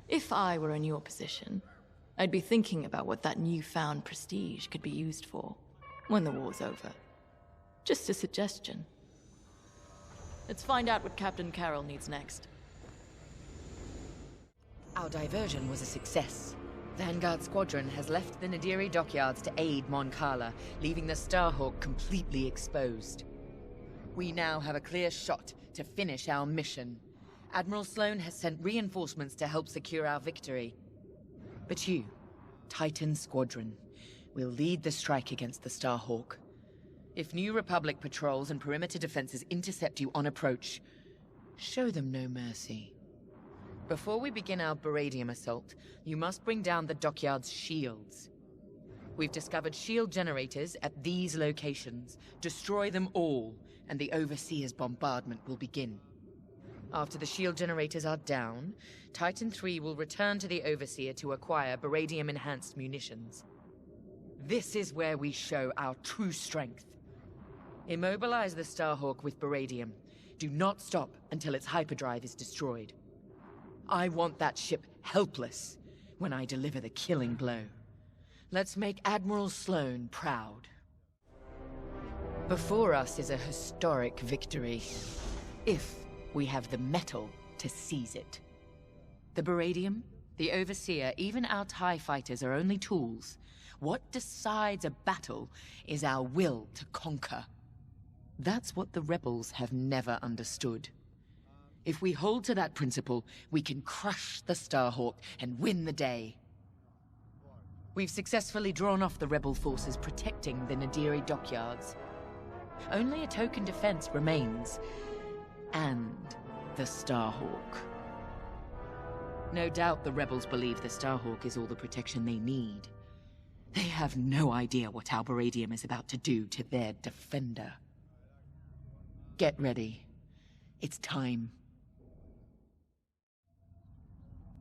If I were in your position, I'd be thinking about what that newfound prestige could be used for when the war's over. Just a suggestion. Let's find out what Captain Carroll needs next. Our diversion was a success. Vanguard Squadron has left the Nadiri dockyards to aid Mon Cala, leaving the Starhawk completely exposed. We now have a clear shot to finish our mission. Admiral Sloane has sent reinforcements to help secure our victory. But you, Titan Squadron, will lead the strike against the Starhawk. If New Republic patrols and perimeter defenses intercept you on approach, show them no mercy. Before we begin our Baradium assault, you must bring down the dockyard's shields. We've discovered shield generators at these locations. Destroy them all, and the Overseer's bombardment will begin. After the shield generators are down, Titan 3 will return to the Overseer to acquire Baradium-enhanced munitions. This is where we show our true strength. Immobilize the Starhawk with Baradium. Do not stop until its hyperdrive is destroyed. I want that ship helpless when I deliver the killing blow. Let's make Admiral Sloane proud. Before us is a historic victory, if we have the metal to seize it. The Baradium, the Overseer, even our TIE fighters are only tools. What decides a battle is our will to conquer. That's what the rebels have never understood. If we hold to that principle, we can crush the Starhawk and win the day. We've successfully drawn off the rebel forces protecting the Nadiri dockyards. Only a token defense remains. And the Starhawk. No doubt the rebels believe the Starhawk is all the protection they need. They have no idea what our Baradium is about to do to their defender. Get ready. It's time.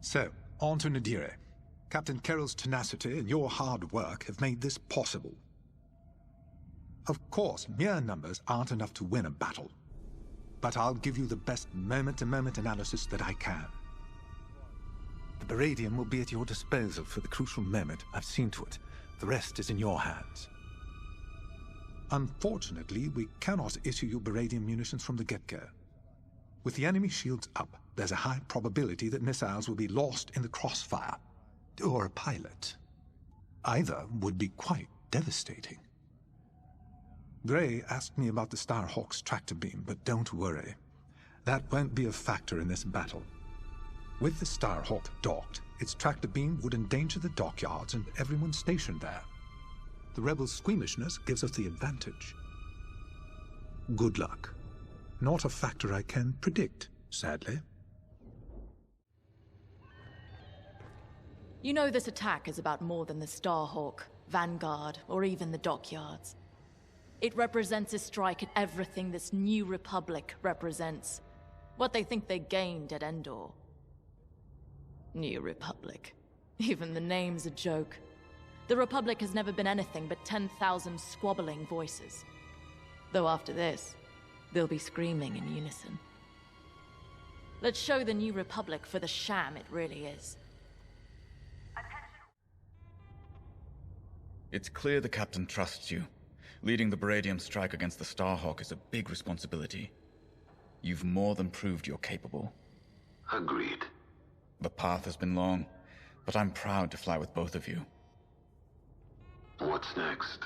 So, on to Nadiri. Captain Carroll's tenacity and your hard work have made this possible. Of course, mere numbers aren't enough to win a battle. But I'll give you the best moment-to-moment analysis that I can. The Baradium will be at your disposal for the crucial moment. I've seen to it. The rest is in your hands. Unfortunately, we cannot issue you Baradium munitions from the get-go. With the enemy shields up, there's a high probability that missiles will be lost in the crossfire. Or a pilot. Either would be quite devastating. Gray asked me about the Starhawk's tractor beam, but don't worry. That won't be a factor in this battle. With the Starhawk docked, Its tractor beam would endanger the dockyards and everyone stationed there. The rebels' squeamishness gives us the advantage. Good luck. Not a factor I can predict, sadly. You know this attack is about more than the Starhawk, Vanguard, or even the dockyards. It represents a strike at everything this new Republic represents. What they think they gained at Endor. New Republic. Even the name's a joke. The Republic has never been anything but 10,000 squabbling voices. Though after this, they'll be screaming in unison. Let's show the New Republic for the sham it really is. It's clear the Captain trusts you. Leading the Baradium strike against the Starhawk is a big responsibility. You've more than proved you're capable. Agreed. The path has been long, but I'm proud to fly with both of you. What's next?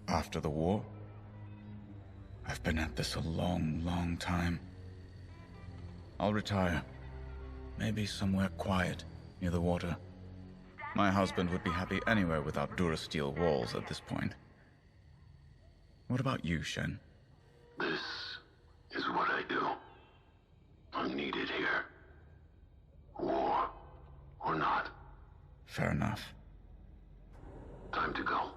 After the war? I've been at this a long, long time. I'll retire. Maybe somewhere quiet, near the water. My husband would be happy anywhere without Durasteel walls at this point. What about you, Shen? This is what I do. I'm needed here. War or not. Fair enough. Time to go.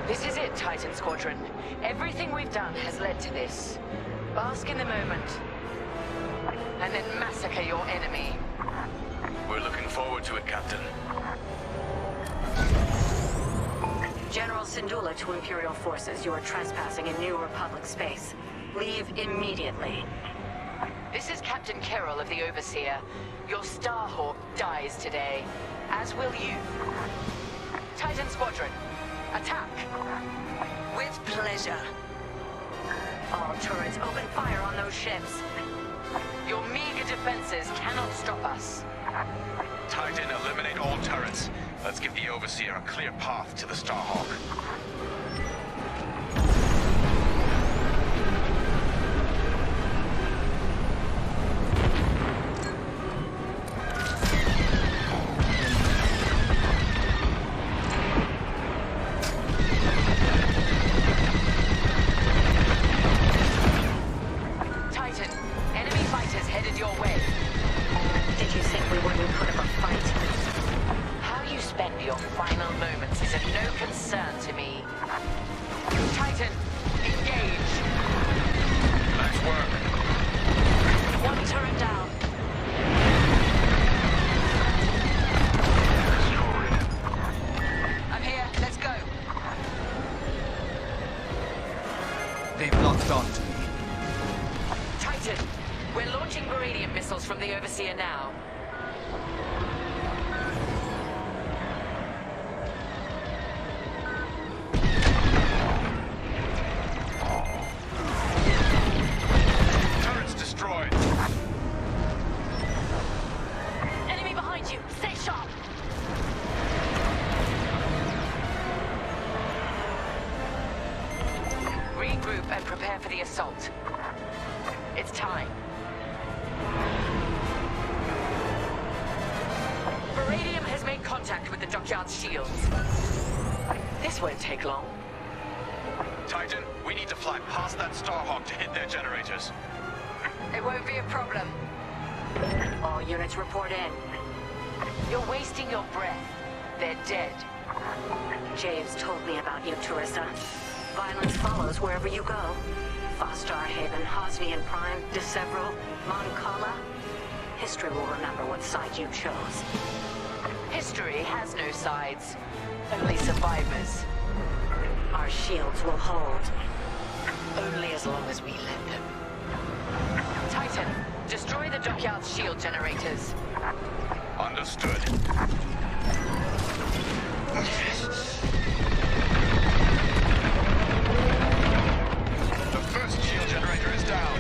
This is it, Titan Squadron. Everything we've done has led to this. Bask in the moment. And then massacre your enemy. We're looking forward to it, Captain. General Syndulla to Imperial forces. You are trespassing in New Republic space. Leave immediately. This is Captain Carroll of the Overseer. Your Starhawk dies today, as will you. Titan Squadron, attack! With pleasure. All turrets open fire on those ships. Your meager defenses cannot stop us. Titan, eliminate all turrets. Let's give the Overseer a clear path to the Starhawk. And prepare for the assault. It's time. Baradium has made contact with the dockyard's shields. This won't take long. Titan, we need to fly past that Starhawk to hit their generators. It won't be a problem. All units report in. You're wasting your breath. They're dead. Javes told me about you, Teresa. Violence follows wherever you go. Fostar Haven, Hosnian Prime, Decevral, Mon Cala. History will remember what side you chose. History has no sides, only survivors. Our shields will hold. Only as long as we let them. Titan, destroy the dockyard's shield generators. Understood. The first shield generator is down.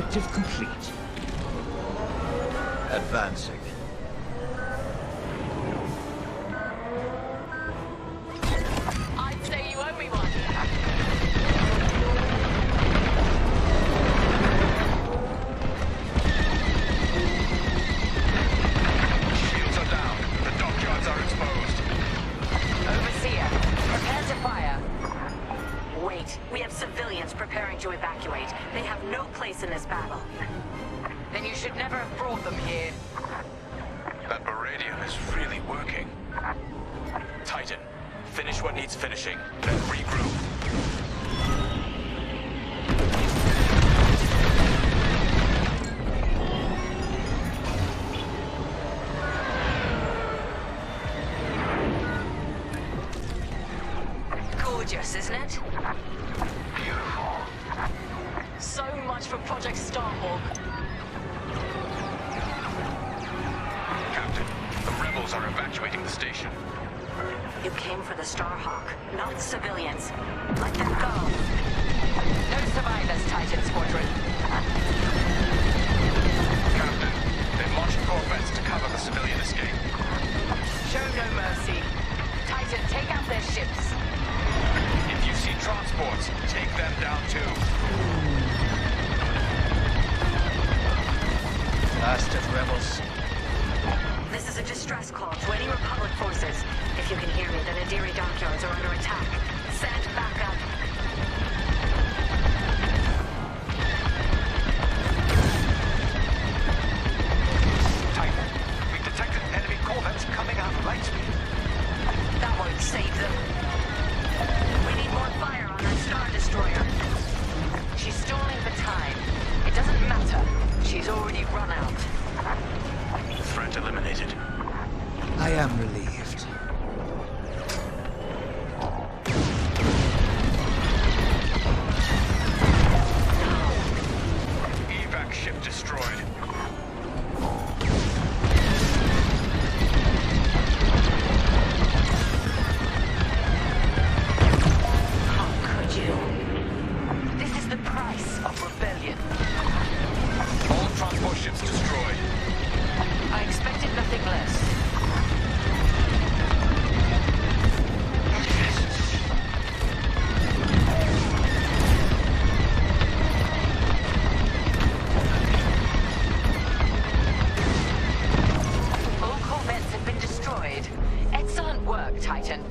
Objective complete. Advancing. I'd say you owe me one. Shields are down. The dockyards are exposed. Overseer, prepare to fire. Wait, we have civilians preparing to evacuate. They have no place in this battle. Then you should never have brought them here. That Baradium is really working. Titan, finish what needs finishing, then regroup. Gorgeous, isn't it? Beautiful. So much for Project Starhawk. Captain, the rebels are evacuating the station. You came for the Starhawk, not the civilians. Let them go. No survivors, Titan Squadron. Captain, they've launched corvettes to cover the civilian escape. Show no mercy. Titan, take out their ships. If you see transports, take them down too. Blasted rebels. This is a distress call to any Republic forces. If you can hear me, the Nadiri dockyards are under attack. Send backup. Titan, we've detected enemy corvettes coming out of light speed. That won't save them. We need more fire on that Star Destroyer. She's stalling for time. It doesn't matter. She's already run out. Threat eliminated. I am relieved. Evac ship destroyed. How could you? This is the price of rebellion. All transport ships destroyed. I expected nothing less. All corvettes have been destroyed. Excellent work, Titan.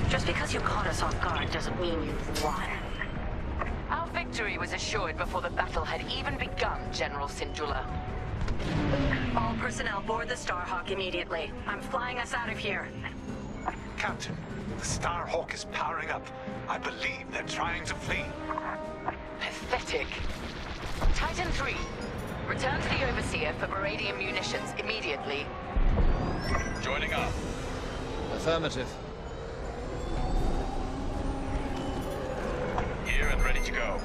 Just because you caught us off guard doesn't mean you've won. Our victory was assured before the battle had even begun, General Syndulla. All personnel board the Starhawk immediately. I'm flying us out of here. Captain, the Starhawk is powering up. I believe they're trying to flee. Pathetic. Titan 3, return to the Overseer for Baradium munitions immediately. Joining up. Affirmative. Here and ready to go.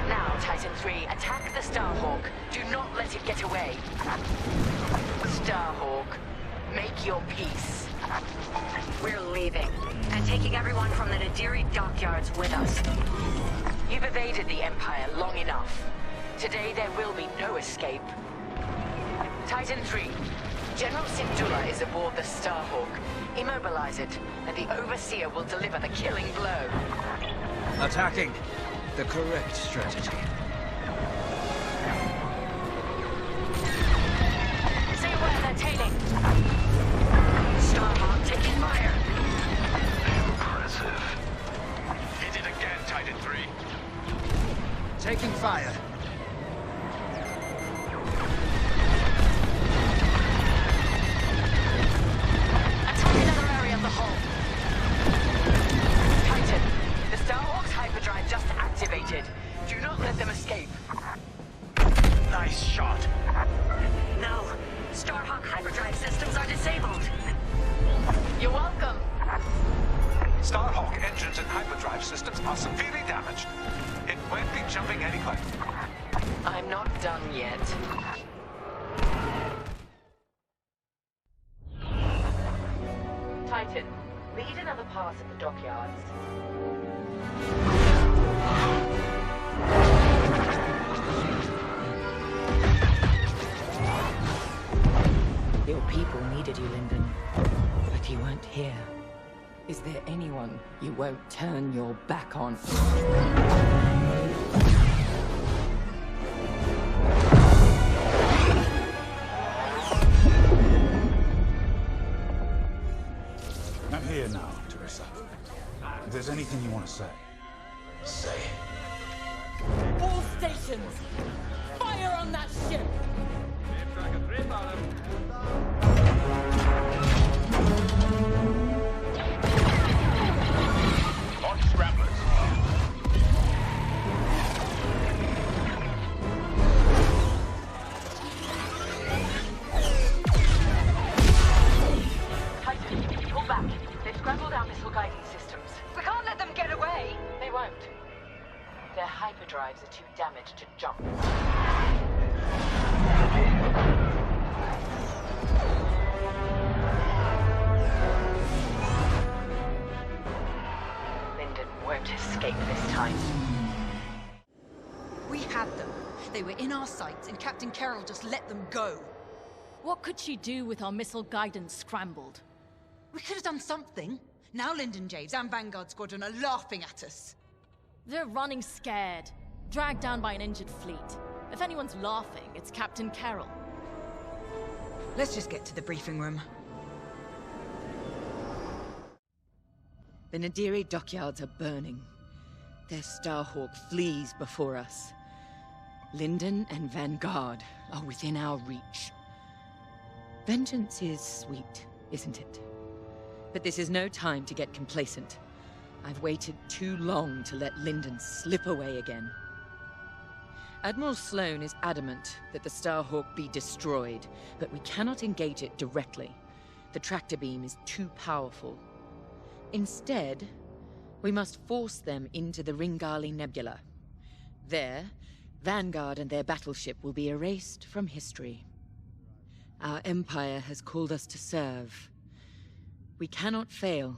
Now, Titan 3, attack the Starhawk. Do not let it get away. Starhawk, make your peace. We're leaving, and taking everyone from the Nadiri dockyards with us. You've evaded the Empire long enough. Today there will be no escape. Titan 3, General Syndulla is aboard the Starhawk. Immobilize it, and the Overseer will deliver the killing blow. Attacking. The correct strategy. See where they're tailing. Starhawk taking fire. Impressive. Hit it again, Titan 3. Taking fire. Attack another area of the hull. Titan, the Starhawk's hyperdrive just activated. Do not let them escape. Nice shot. No, Starhawk hyperdrive systems are disabled. You're welcome. Starhawk engines and hyperdrive systems are severely damaged. It won't be jumping anywhere. I'm not done yet. pass at the dockyards. Your people needed you, Lyndon, but you weren't here. Is there anyone you won't turn your back on? I'm here now, Teresa. If there's anything you want to say, say it. All stations! Fire on that ship! Launch scramblers. Titan, pull back. They've scrambled our missile guidance systems. We can't let them get away! They won't. Their hyperdrives are too damaged to jump. Lyndon won't escape this time. We had them. They were in our sights, and Captain Carroll just let them go. What could she do with our missile guidance scrambled? We could have done something. Now Lyndon Javes and Vanguard Squadron are laughing at us. They're running scared, dragged down by an injured fleet. If anyone's laughing, it's Captain Carroll. Let's just get to the briefing room. The Nadiri dockyards are burning. Their Starhawk flees before us. Lyndon and Vanguard are within our reach. Vengeance is sweet, isn't it? But this is no time to get complacent. I've waited too long to let Lyndon slip away again. Admiral Sloane is adamant that the Starhawk be destroyed, but we cannot engage it directly. The tractor beam is too powerful. Instead, we must force them into the Ringali Nebula. There, Vanguard and their battleship will be erased from history. Our Empire has called us to serve. We cannot fail.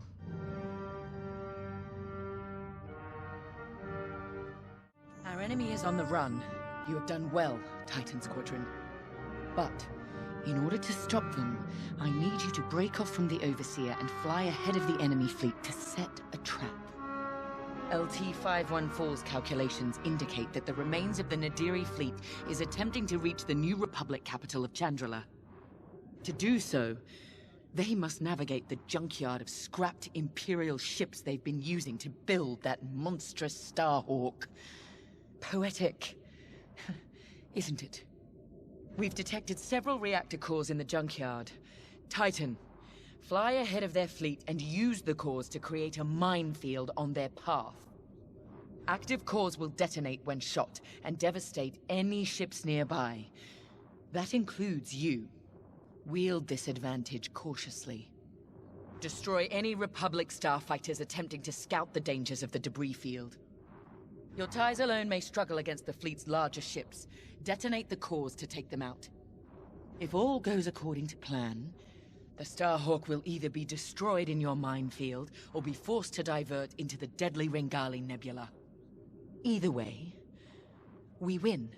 Our enemy is on the run. You have done well, Titan Squadron. But, in order to stop them, I need you to break off from the Overseer and fly ahead of the enemy fleet to set a trap. LT-514's calculations indicate that the remains of the Nadiri fleet is attempting to reach the New Republic capital of Chandrila. To do so, they must navigate the junkyard of scrapped Imperial ships they've been using to build that monstrous Starhawk. Poetic, isn't it? We've detected several reactor cores in the junkyard. Titan, fly ahead of their fleet and use the cores to create a minefield on their path. Active cores will detonate when shot and devastate any ships nearby. That includes you. Wield this advantage cautiously. Destroy any Republic starfighters attempting to scout the dangers of the debris field. Your ties alone may struggle against the fleet's larger ships. Detonate the cores to take them out. If all goes according to plan, the Starhawk will either be destroyed in your minefield or be forced to divert into the deadly Ringali Nebula. Either way, we win.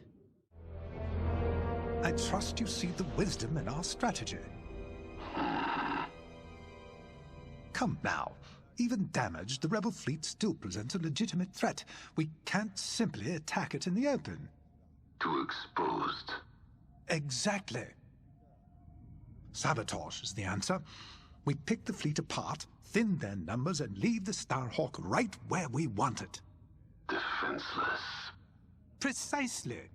I trust you see the wisdom in our strategy. Come now. Even damaged, the rebel fleet still presents a legitimate threat. We can't simply attack it in the open. Too exposed. Exactly. Sabotage is the answer. We pick the fleet apart, thin their numbers, and leave the Starhawk right where we want it. Defenseless. Precisely.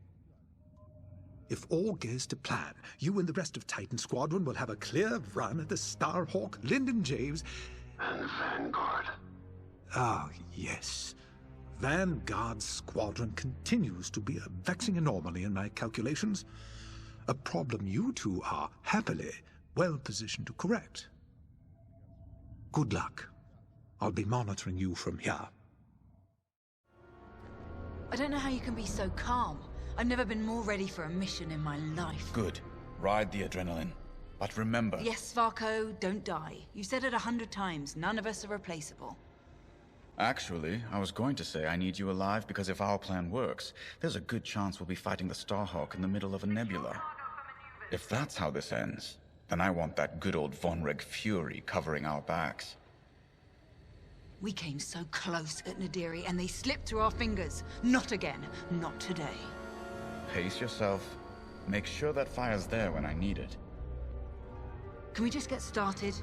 If all goes to plan, you and the rest of Titan Squadron will have a clear run at the Starhawk, Lyndon Javes, and Vanguard. Ah, yes. Vanguard's squadron continues to be a vexing anomaly in my calculations. A problem you two are, happily, well positioned to correct. Good luck. I'll be monitoring you from here. I don't know how you can be so calm. I've never been more ready for a mission in my life. Good. Ride the adrenaline. But remember... Yes, Varko, don't die. You've said it 100 times. None of us are replaceable. Actually, I was going to say I need you alive because if our plan works, there's a good chance we'll be fighting the Starhawk in the middle of a nebula. If that's how this ends, then I want that good old Vonreg fury covering our backs. We came so close at Nadiri and they slipped through our fingers. Not again. Not today. Pace yourself. Make sure that fire's there when I need it. Can we just get started?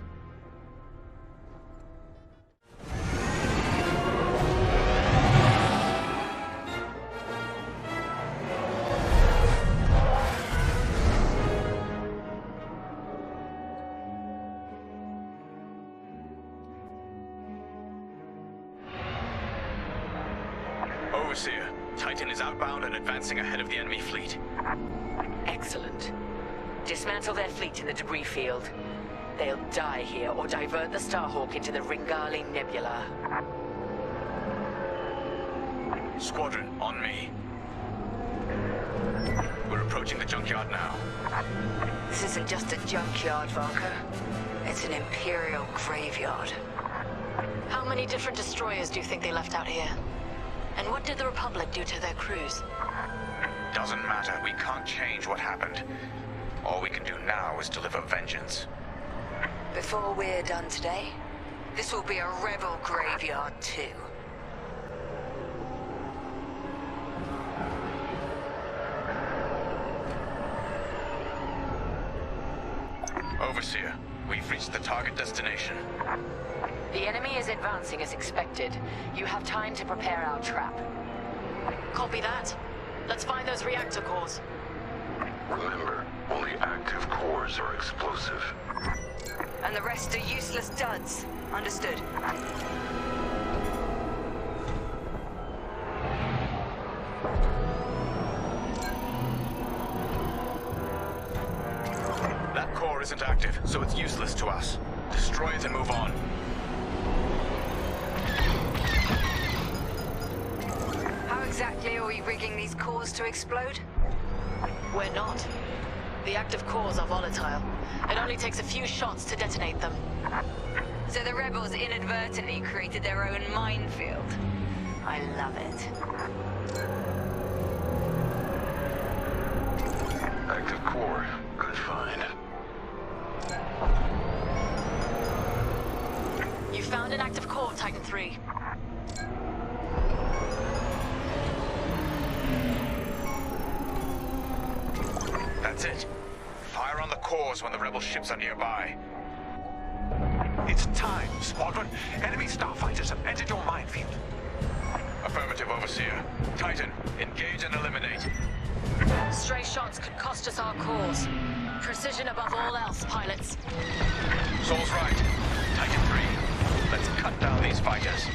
Overseer, Titan is outbound and advancing ahead of the enemy fleet. Excellent. Dismantle their fleet in the debris field. They'll die here or divert the Starhawk into the Ringali Nebula. Squadron, on me. We're approaching the junkyard now. This isn't just a junkyard, Varko. It's an Imperial graveyard. How many different destroyers do you think they left out here? And what did the Republic do to their crews? Doesn't matter. We can't change what happened. All we can do now is deliver vengeance. Before we're done today, this will be a rebel graveyard too. Overseer, we've reached the target destination. The enemy is advancing as expected. You have time to prepare our trap. Copy that. Let's find those reactor cores. Remember, only active cores are explosive. And the rest are useless duds. Understood. That core isn't active, so it's useless to us. Destroy it and move on. How exactly are we rigging these cores to explode? We're not. The active cores are volatile. It only takes a few shots to detonate them. So the rebels inadvertently created their own minefield. I love it. Active core. Good find. You found an active core, Titan 3. That's it. Fire on the cores when the rebel ships are nearby. It's time, Squadron. Enemy starfighters have entered your minefield. Affirmative, Overseer. Titan, engage and eliminate. Stray shots could cost us our cores. Precision above all else, pilots. Sol's right. Titan 3, let's cut down these fighters.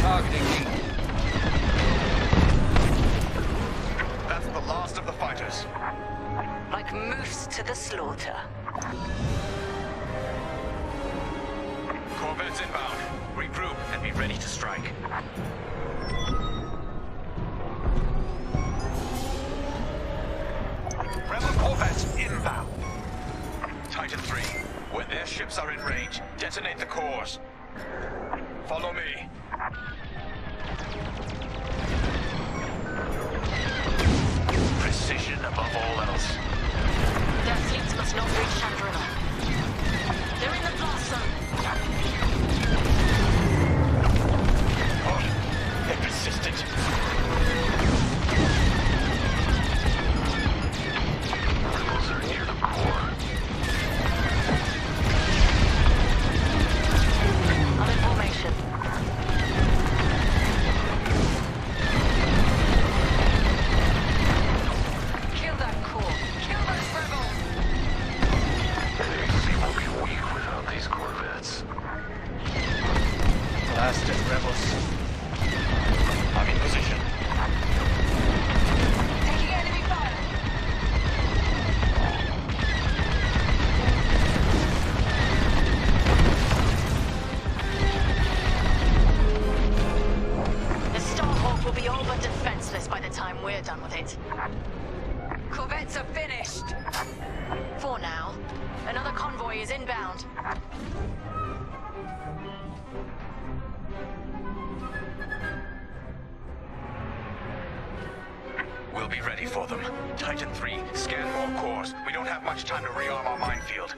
Targeting me. That's the last of the fighters. Like moose to the slaughter. Corvettes inbound. Regroup and be ready to strike. Rebel corvettes inbound. Titan 3, when their ships are in range, detonate the cores. Follow me. Precision above all else. Their fleets must not reach Chandrila. They're in the blast zone. Oh, they're persistent. Rebels are near the core. I'm in formation. Kill that core. Kill those rebels. NAC will be weak without these corvettes. convoy is inbound. We'll be ready for them. Titan 3, scan more cores. We don't have much time to rearm our minefield.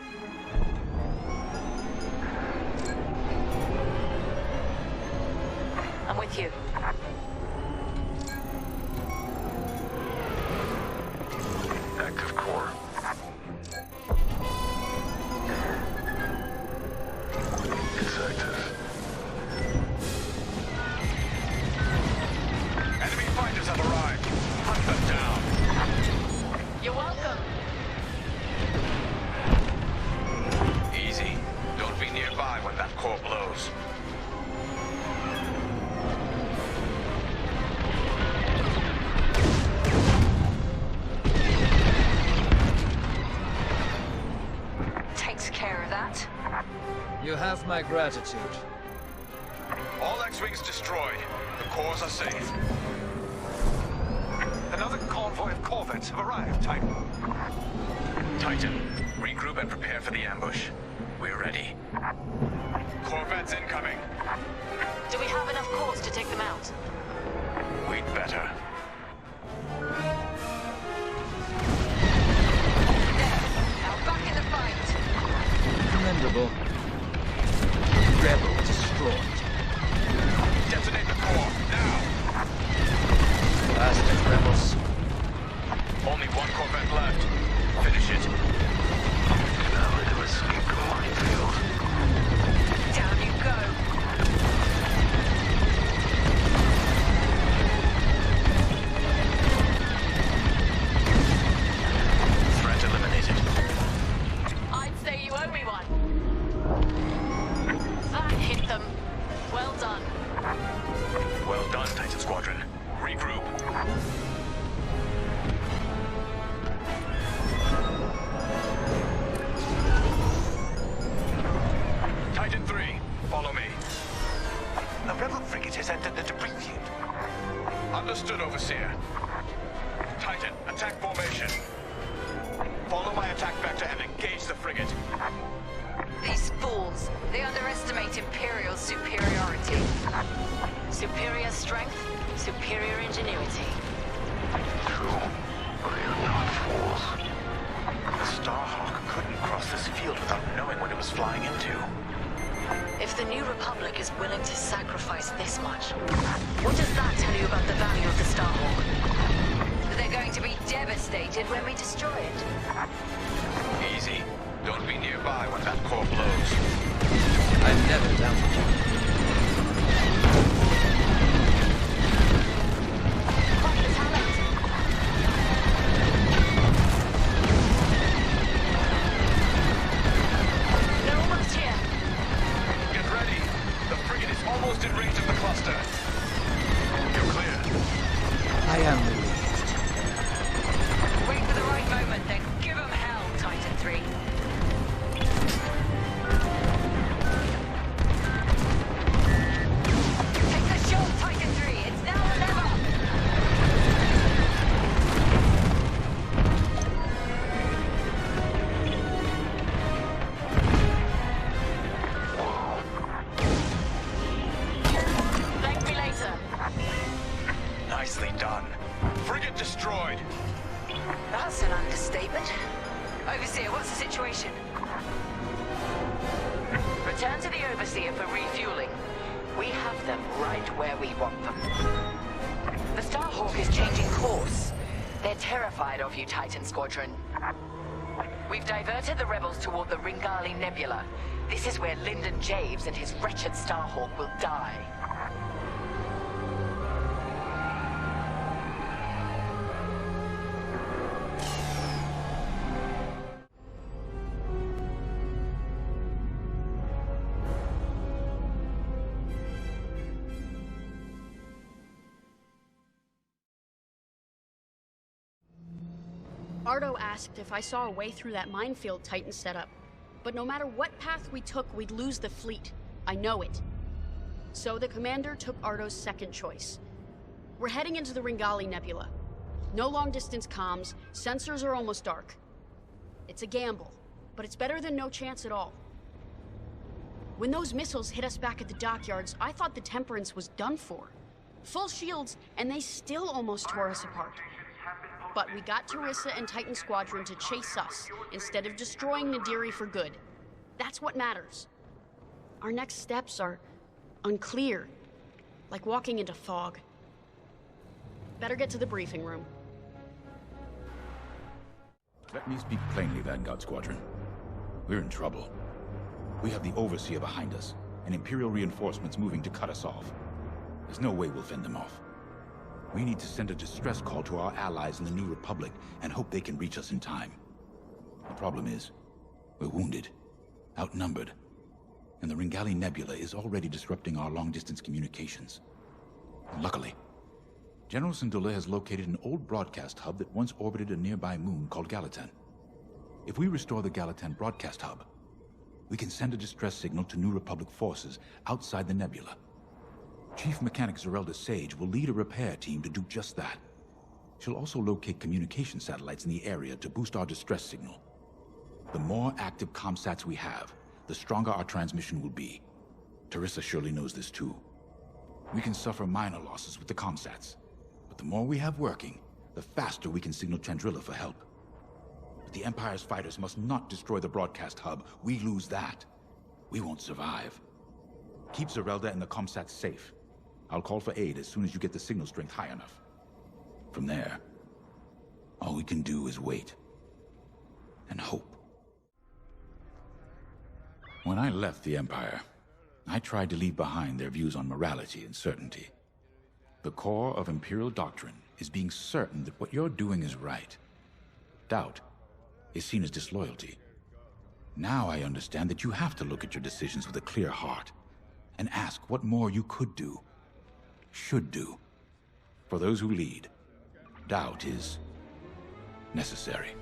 I'm with you. Active core. It's active. Enemy fighters have arrived. Hunt them down. You're welcome. Easy. Don't be nearby when that core blows. Takes care of that. You have my gratitude. All X-Wings destroyed. The cores are safe. Another convoy of corvettes have arrived, Titan. Titan, regroup and prepare for the ambush. We're ready. Corvettes incoming. Do we have enough cores to take them out? We'd better. Now back in the fight. Commendable. Rebel destroyed. Detonate the core, now! Bastard rebels. Only one corvette left. Finish it. Now let him escape the minefield. Down you go. Threat eliminated. I'd say you owe me one. That hit them. Well done. Well done, Titan Squadron. Regroup. Titan 3, follow me. A rebel frigate has entered the debris field. Understood, Overseer. Titan, attack formation. Follow my attack vector and engage the frigate. These fools, they underestimate Imperial's superiority. Superior strength, superior ingenuity. True, but they are not fools. The Starhawk couldn't cross this field without knowing what it was flying into. If the New Republic is willing to sacrifice this much, what does that tell you about the value of the Starhawk? They're going to be devastated when we destroy it. Easy. Don't be nearby when that core blows. I've never doubted you. They're almost here. Get ready. The frigate is almost in range of the cluster. You're clear. I am relieved. Wait for the right moment, then give them hell, Titan 3. Take the shot, Titan 3. It's now or never. Thank me later. Nicely done. Frigate destroyed. That's an understatement. Overseer, what's the situation? Return to the Overseer for refueling. We have them right where we want them. The Starhawk is changing course. They're terrified of you, Titan Squadron. We've diverted the rebels toward the Ringali Nebula. This is where Lyndon Javes and his wretched Starhawk will die. Ardo asked if I saw a way through that minefield Titan set up. But no matter what path we took, we'd lose the fleet. I know it. So the commander took Ardo's second choice. We're heading into the Ringali Nebula. No long-distance comms, sensors are almost dark. It's a gamble, but it's better than no chance at all. When those missiles hit us back at the dockyards, I thought the Temperance was done for. Full shields, and they still almost tore us apart. But we got Teresa and Titan Squadron to chase us, instead of destroying Nadiri for good. That's what matters. Our next steps are unclear, like walking into fog. Better get to the briefing room. Let me speak plainly, Vanguard Squadron. We're in trouble. We have the Overseer behind us, and Imperial reinforcements moving to cut us off. There's no way we'll fend them off. We need to send a distress call to our allies in the New Republic and hope they can reach us in time. The problem is, we're wounded, outnumbered, and the Ringali Nebula is already disrupting our long-distance communications. Luckily, General Syndulla has located an old broadcast hub that once orbited a nearby moon called Gallatin. If we restore the Gallatin broadcast hub, we can send a distress signal to New Republic forces outside the nebula. Chief Mechanic Zerelda Sage will lead a repair team to do just that. She'll also locate communication satellites in the area to boost our distress signal. The more active comsats we have, the stronger our transmission will be. Teresa surely knows this too. We can suffer minor losses with the comsats, but the more we have working, the faster we can signal Chandrila for help. But the Empire's fighters must not destroy the broadcast hub. We lose that, we won't survive. Keep Zerelda and the comsats safe. I'll call for aid as soon as you get the signal strength high enough. From there, all we can do is wait. And hope. When I left the Empire, I tried to leave behind their views on morality and certainty. The core of Imperial doctrine is being certain that what you're doing is right. Doubt is seen as disloyalty. Now I understand that you have to look at your decisions with a clear heart and ask what more you could do, should do. For those who lead, doubt is necessary.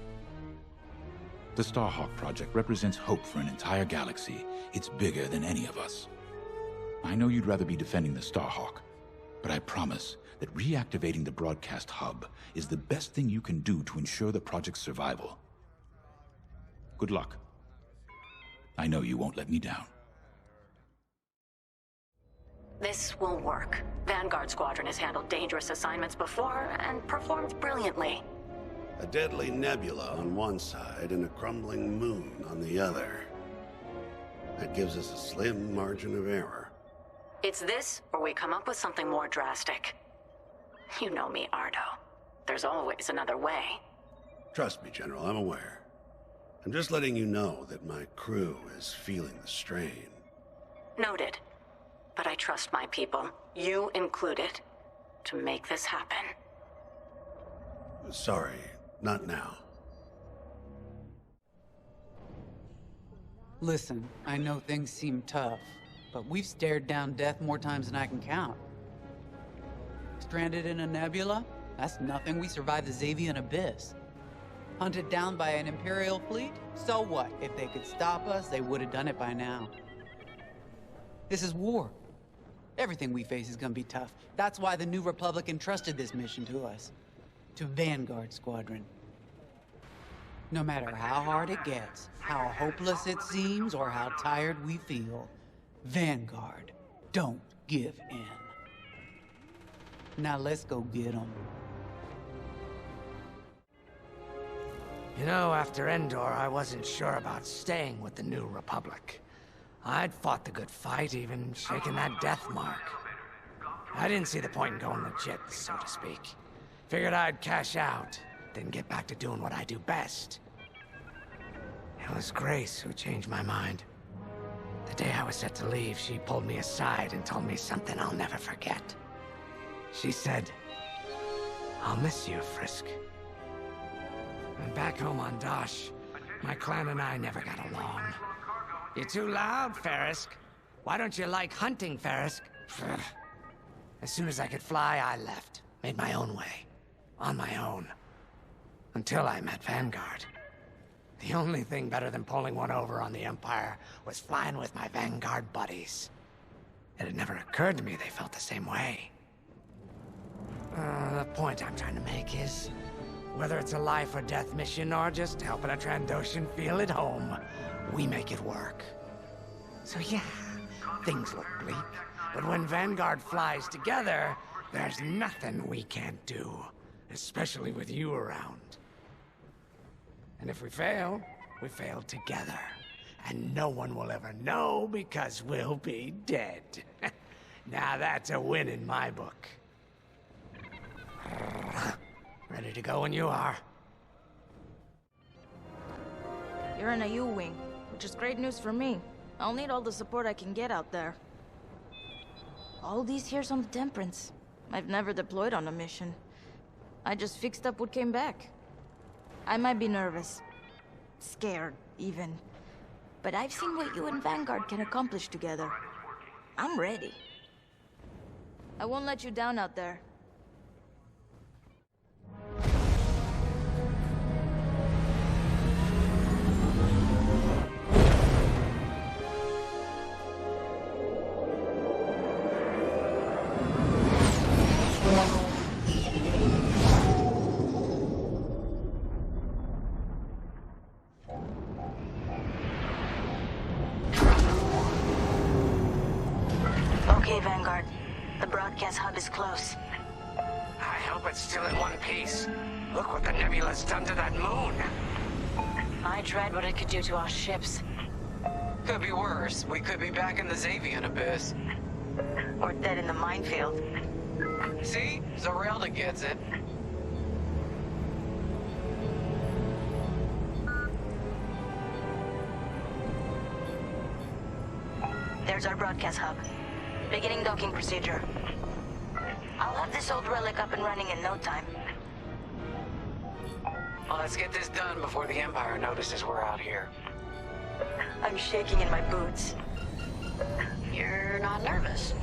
The Starhawk project represents hope for an entire galaxy. It's bigger than any of us. I know you'd rather be defending the Starhawk, but I promise that reactivating the broadcast hub is the best thing you can do to ensure the project's survival. Good luck. I know you won't let me down. This will work. Vanguard Squadron has handled dangerous assignments before and performed brilliantly. A deadly nebula on one side and a crumbling moon on the other. That gives us a slim margin of error. It's this, or we come up with something more drastic. You know me, Ardo. There's always another way. Trust me, General, I'm aware. I'm just letting you know that my crew is feeling the strain. Noted. But I trust my people, you included, to make this happen. Sorry, not now. Listen, I know things seem tough, but we've stared down death more times than I can count. Stranded in a nebula? That's nothing. We survived the Xavian Abyss. Hunted down by an Imperial fleet? So what? If they could stop us, they would have done it by now. This is war. Everything we face is gonna be tough. That's why the New Republic entrusted this mission to us. To Vanguard Squadron. No matter how hard it gets, how hopeless it seems, or how tired we feel, Vanguard don't give in. Now let's go get them. You know, after Endor, I wasn't sure about staying with the New Republic. I'd fought the good fight, even shaken that death mark. I didn't see the point in going legit, so to speak. Figured I'd cash out, then get back to doing what I do best. It was Grace who changed my mind. The day I was set to leave, she pulled me aside and told me something I'll never forget. She said, "I'll miss you, Frisk." And back home on Dosh, my clan and I never got along. "You're too loud, Ferrisk. Why don't you like hunting, Ferrisk?" As soon as I could fly, I left. Made my own way. On my own. Until I met Vanguard. The only thing better than pulling one over on the Empire was flying with my Vanguard buddies. It had never occurred to me they felt the same way. The point I'm trying to make is, Whether it's a life or death mission or just helping a Trandoshan feel at home, we make it work. So yeah, things look bleak. But when Vanguard flies together, there's nothing we can't do. Especially with you around. And if we fail together. And no one will ever know because we'll be dead. Now that's a win in my book. Ready to go when you are. You're in a U-wing, which is great news for me. I'll need all the support I can get out there. All these years on the Temperance, I've never deployed on a mission. I just fixed up what came back. I might be nervous. Scared, even. But I've seen what you and Vanguard can accomplish together. I'm ready. I won't let you down out there. Vanguard. The broadcast hub is close. I hope it's still in one piece. Look what the nebula's done to that moon. I tried what it could do to our ships. Could be worse. We could be back in the Xavian abyss. Or dead in the minefield. See? Zorelda gets it. There's our broadcast hub. Beginning docking procedure. I'll have this old relic up and running in no time. Well, let's get this done before the Empire notices we're out here. I'm shaking in my boots. You're not nervous?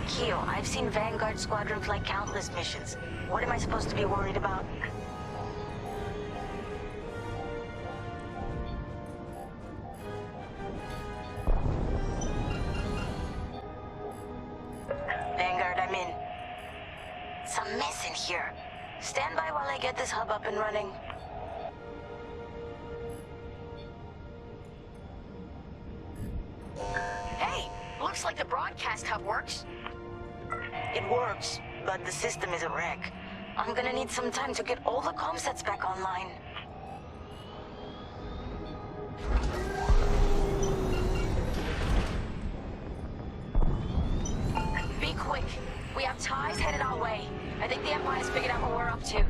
Keo, I've seen Vanguard Squadron fly countless missions. What am I supposed to be worried about? Vanguard, I'm in. Some mess in here. Stand by while I get this hub up and running. Hey, looks like the broadcast hub works. It works, but the system is a wreck. I'm gonna need some time to get all the comm sets back online. Be quick. We have ties headed our way. I think the Empire's figured out what we're up to.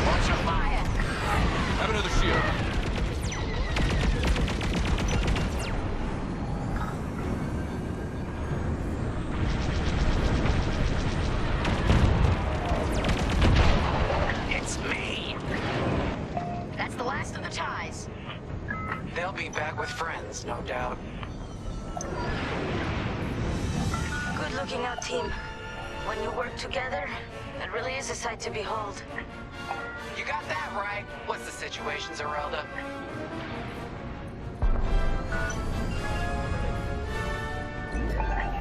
Watch your fire! Have another shield. It's me! That's the last of the ties. They'll be back with friends, no doubt. Good looking out, team. When you work together, it really is a sight to behold. You got that right. What's the situation, Zorelda?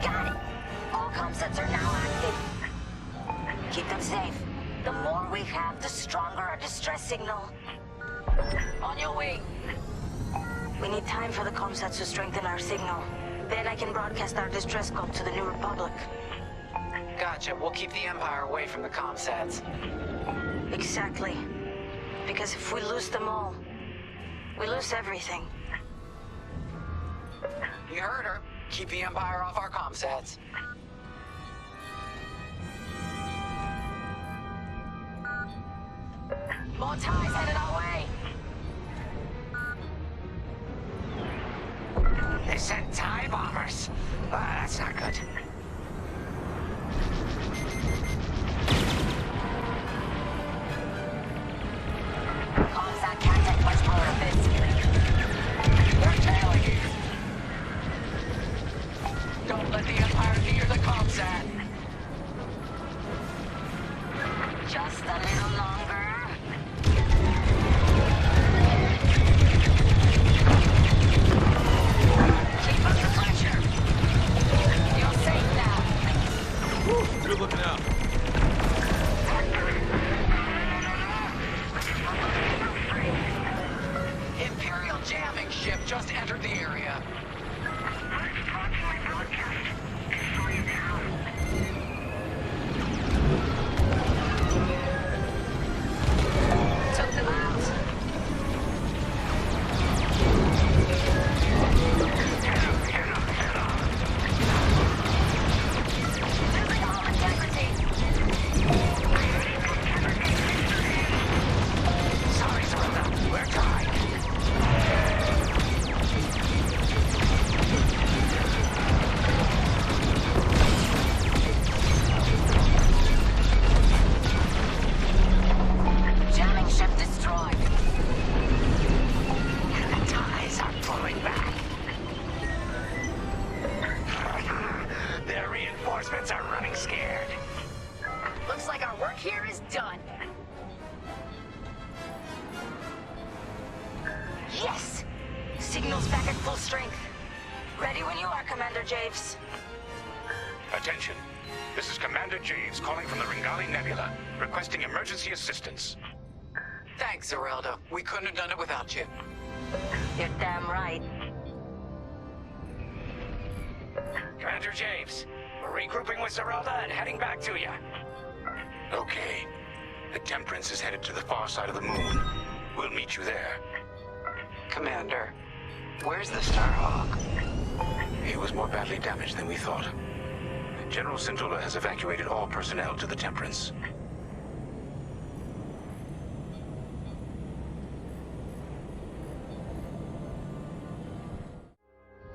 Got it! All comm sets are now active. Keep them safe. The more we have, the stronger our distress signal. On your way. We need time for the comm sets to strengthen our signal. Then I can broadcast our distress call to the New Republic. Gotcha. We'll keep the Empire away from the comsats. Exactly. Because if we lose them all, we lose everything. You heard her. Keep the Empire off our comsats. More ties headed our way. They sent TIE bombers. That's not good. Comsat can't take much more of this. They're tailing you. Don't let the Empire near the comsat. Just a little longer. 1 when you are, Commander Javes. Attention. This is Commander Javes calling from the Ringali Nebula, requesting emergency assistance. Thanks, Zeraldo. We couldn't have done it without you. You're damn right. Commander Javes, we're regrouping with Zeralda and heading back to you. Okay. The Temperance is headed to the far side of the moon. We'll meet you there. Commander, where's the Starhawk? It was more badly damaged than we thought. General Syndulla has evacuated all personnel to the Temperance.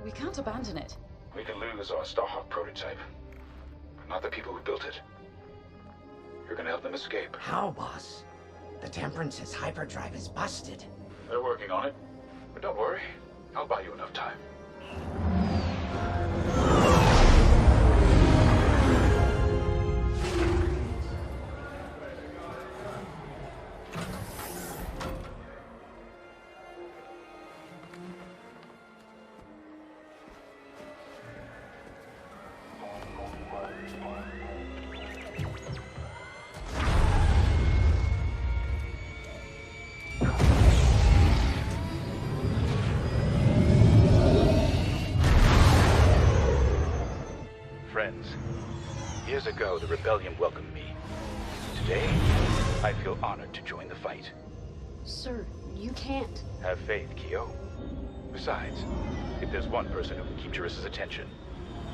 We can't abandon it. We could lose our Starhawk prototype, but not the people who built it. You're gonna help them escape. How, boss? The Temperance's hyperdrive is busted. They're working on it, but don't worry. I'll buy you enough time. Friends, years ago the Rebellion welcomed me. Today, I feel honored to join the fight. Sir, you can't. Have faith, Kyo. Besides, if there's one person who can keep Jarissa's attention,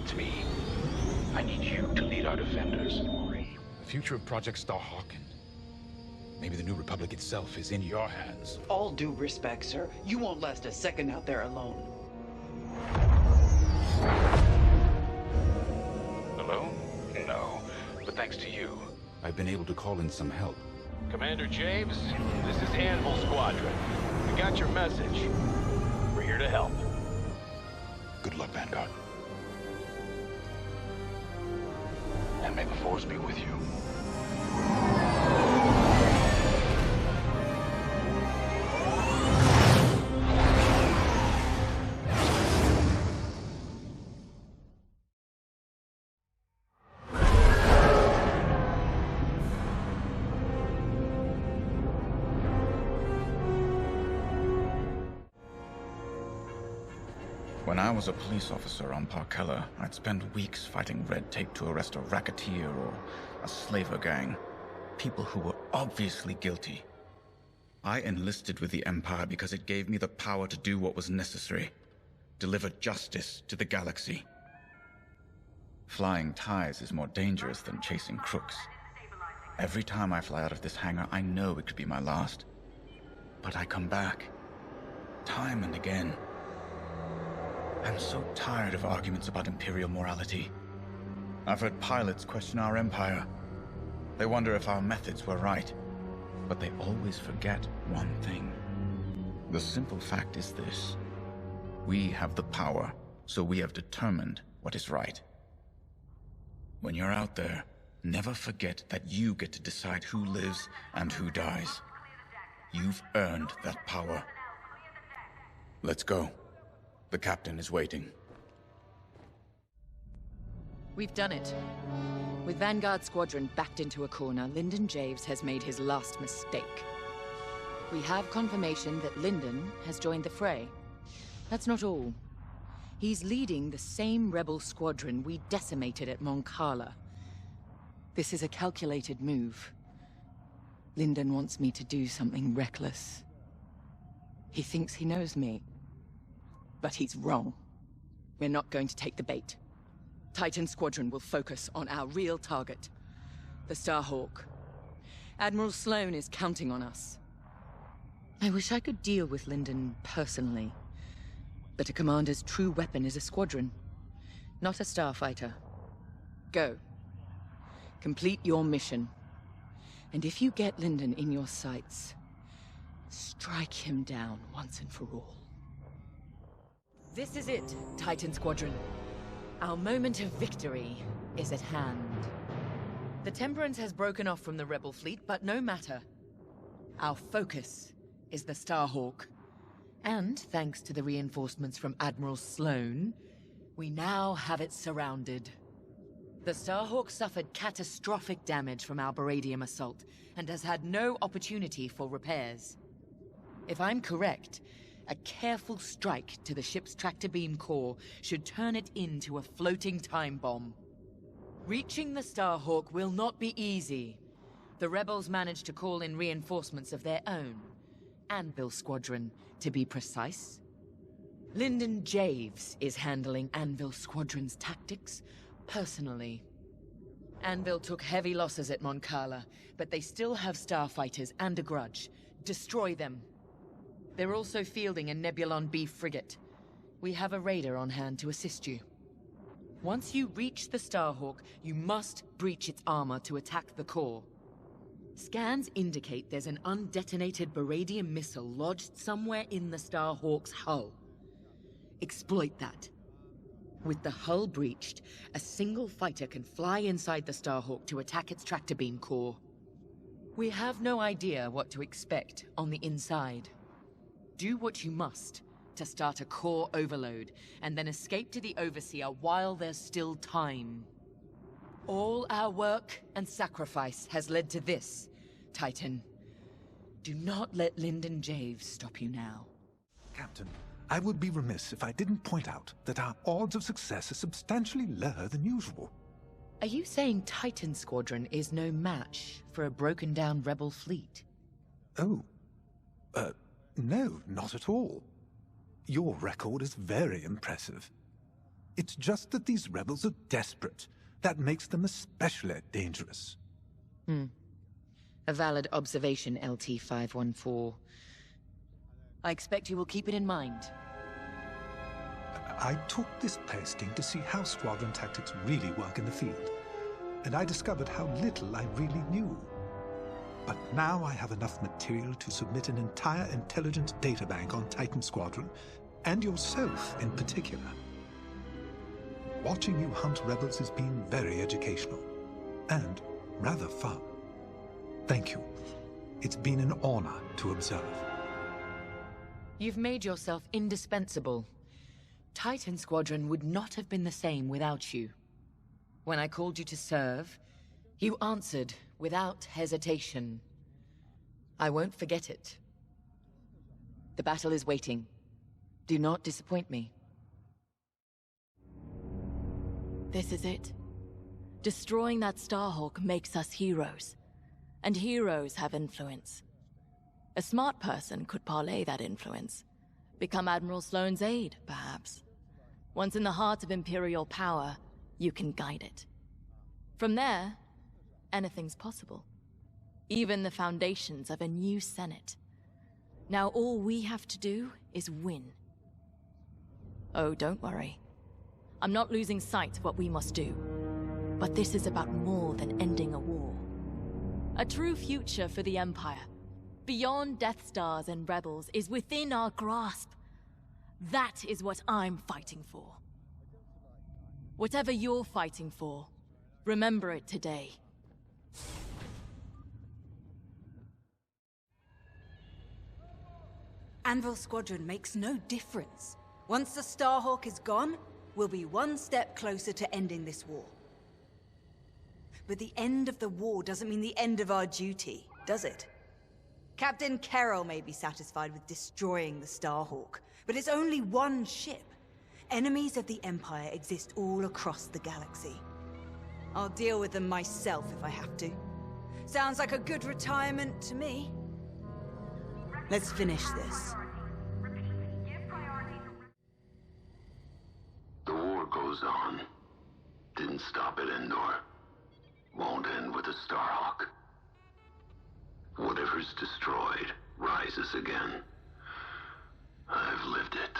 it's me. I need you to lead our defenders. The future of Project Starhawk and maybe the New Republic itself is in your hands. All due respect, sir. You won't last a second out there alone. Alone? No. But thanks to you, I've been able to call in some help. Commander James, this is Anvil Squadron. We got your message. We're here to help. Good luck, Vanguard. And may the Force be with you. When I was a police officer on Mon Cala, I'd spend weeks fighting red tape to arrest a racketeer or a slaver gang. People who were obviously guilty. I enlisted with the Empire because it gave me the power to do what was necessary. Deliver justice to the galaxy. Flying ties is more dangerous than chasing crooks. Every time I fly out of this hangar, I know it could be my last. But I come back. Time and again. I'm so tired of arguments about Imperial morality. I've heard pilots question our Empire. They wonder if our methods were right. But they always forget one thing. The simple fact is this. We have the power, so we have determined what is right. When you're out there, never forget that you get to decide who lives and who dies. You've earned that power. Let's go. The captain is waiting. We've done it. With Vanguard Squadron backed into a corner, Lyndon Javes has made his last mistake. We have confirmation that Lyndon has joined the fray. That's not all. He's leading the same rebel squadron we decimated at Mon Cala. This is a calculated move. Lyndon wants me to do something reckless. He thinks he knows me. But he's wrong. We're not going to take the bait. Titan Squadron will focus on our real target, the Starhawk. Admiral Sloane is counting on us. I wish I could deal with Lyndon personally. But a commander's true weapon is a squadron, not a starfighter. Go. Complete your mission. And if you get Lyndon in your sights, strike him down once and for all. This is it, Titan Squadron. Our moment of victory is at hand. The Temperance has broken off from the Rebel fleet, but no matter. Our focus is the Starhawk. And thanks to the reinforcements from Admiral Sloane, We now have it surrounded. The Starhawk suffered catastrophic damage from our Baradium assault, and has had no opportunity for repairs. If I'm correct, a careful strike to the ship's tractor beam core should turn it into a floating time bomb. Reaching the Starhawk will not be easy. The rebels managed to call in reinforcements of their own. Anvil Squadron, to be precise. Lyndon Javes is handling Anvil Squadron's tactics personally. Anvil took heavy losses at Mon Cala, but they still have starfighters and a grudge. Destroy them. They're also fielding a Nebulon B frigate. We have a raider on hand to assist you. Once you reach the Starhawk, you must breach its armor to attack the core. Scans indicate there's an undetonated Baradium missile lodged somewhere in the Starhawk's hull. Exploit that. With the hull breached, a single fighter can fly inside the Starhawk to attack its tractor beam core. We have no idea what to expect on the inside. Do what you must to start a core overload, and then escape to the Overseer while there's still time. All our work and sacrifice has led to this, Titan. Do not let Lyndon Javes stop you now. Captain, I would be remiss if I didn't point out that our odds of success are substantially lower than usual. Are you saying Titan Squadron is no match for a broken-down rebel fleet? Oh. No, not at all. Your record is very impressive. It's just that these rebels are desperate. That makes them especially dangerous. A valid observation, LT-514. I expect you will keep it in mind. I took this posting to see how squadron tactics really work in the field, and I discovered how little I really knew. But now I have enough material to submit an entire intelligence databank on Titan Squadron, and yourself in particular. Watching you hunt rebels has been very educational, and rather fun. Thank you. It's been an honor to observe. You've made yourself indispensable. Titan Squadron would not have been the same without you. When I called you to serve, you answered without hesitation. I won't forget it. The battle is waiting. Do not disappoint me. This is it. Destroying that Starhawk makes us heroes. And heroes have influence. A smart person could parlay that influence. Become Admiral Sloane's aide, perhaps. Once in the heart of Imperial power, you can guide it. From there, anything's possible. Even the foundations of a new Senate. Now all we have to do is win. Oh, don't worry. I'm not losing sight of what we must do. But this is about more than ending a war. A true future for the Empire, beyond Death Stars and Rebels, is within our grasp. That is what I'm fighting for. Whatever you're fighting for, remember it today. Anvil Squadron makes no difference. Once the Starhawk is gone, we'll be one step closer to ending this war. But the end of the war doesn't mean the end of our duty, does it? Captain Carroll may be satisfied with destroying the Starhawk, but it's only one ship. Enemies of the Empire exist all across the galaxy. I'll deal with them myself if I have to. Sounds like a good retirement to me. Let's finish this. The war goes on. Didn't stop at Endor. Won't end with the Starhawk. Whatever's destroyed rises again. I've lived it.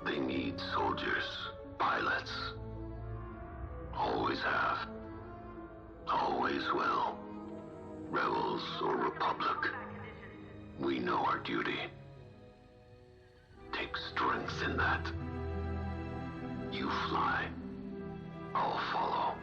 They need soldiers, pilots. Always have. Always will. Rebels or Republic. We know our duty. Take strength in that. You fly. I'll follow.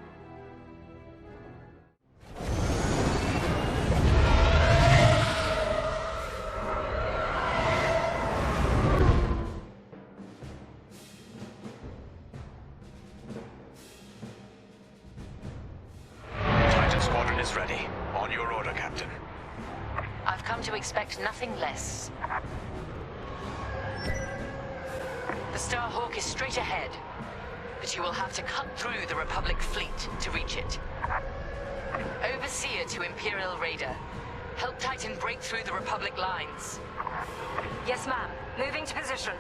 expect nothing less. The Starhawk is straight ahead, but you will have to cut through the Republic fleet to reach it. Overseer to Imperial Raider. Help Titan break through the Republic lines. Yes, ma'am. Moving to position.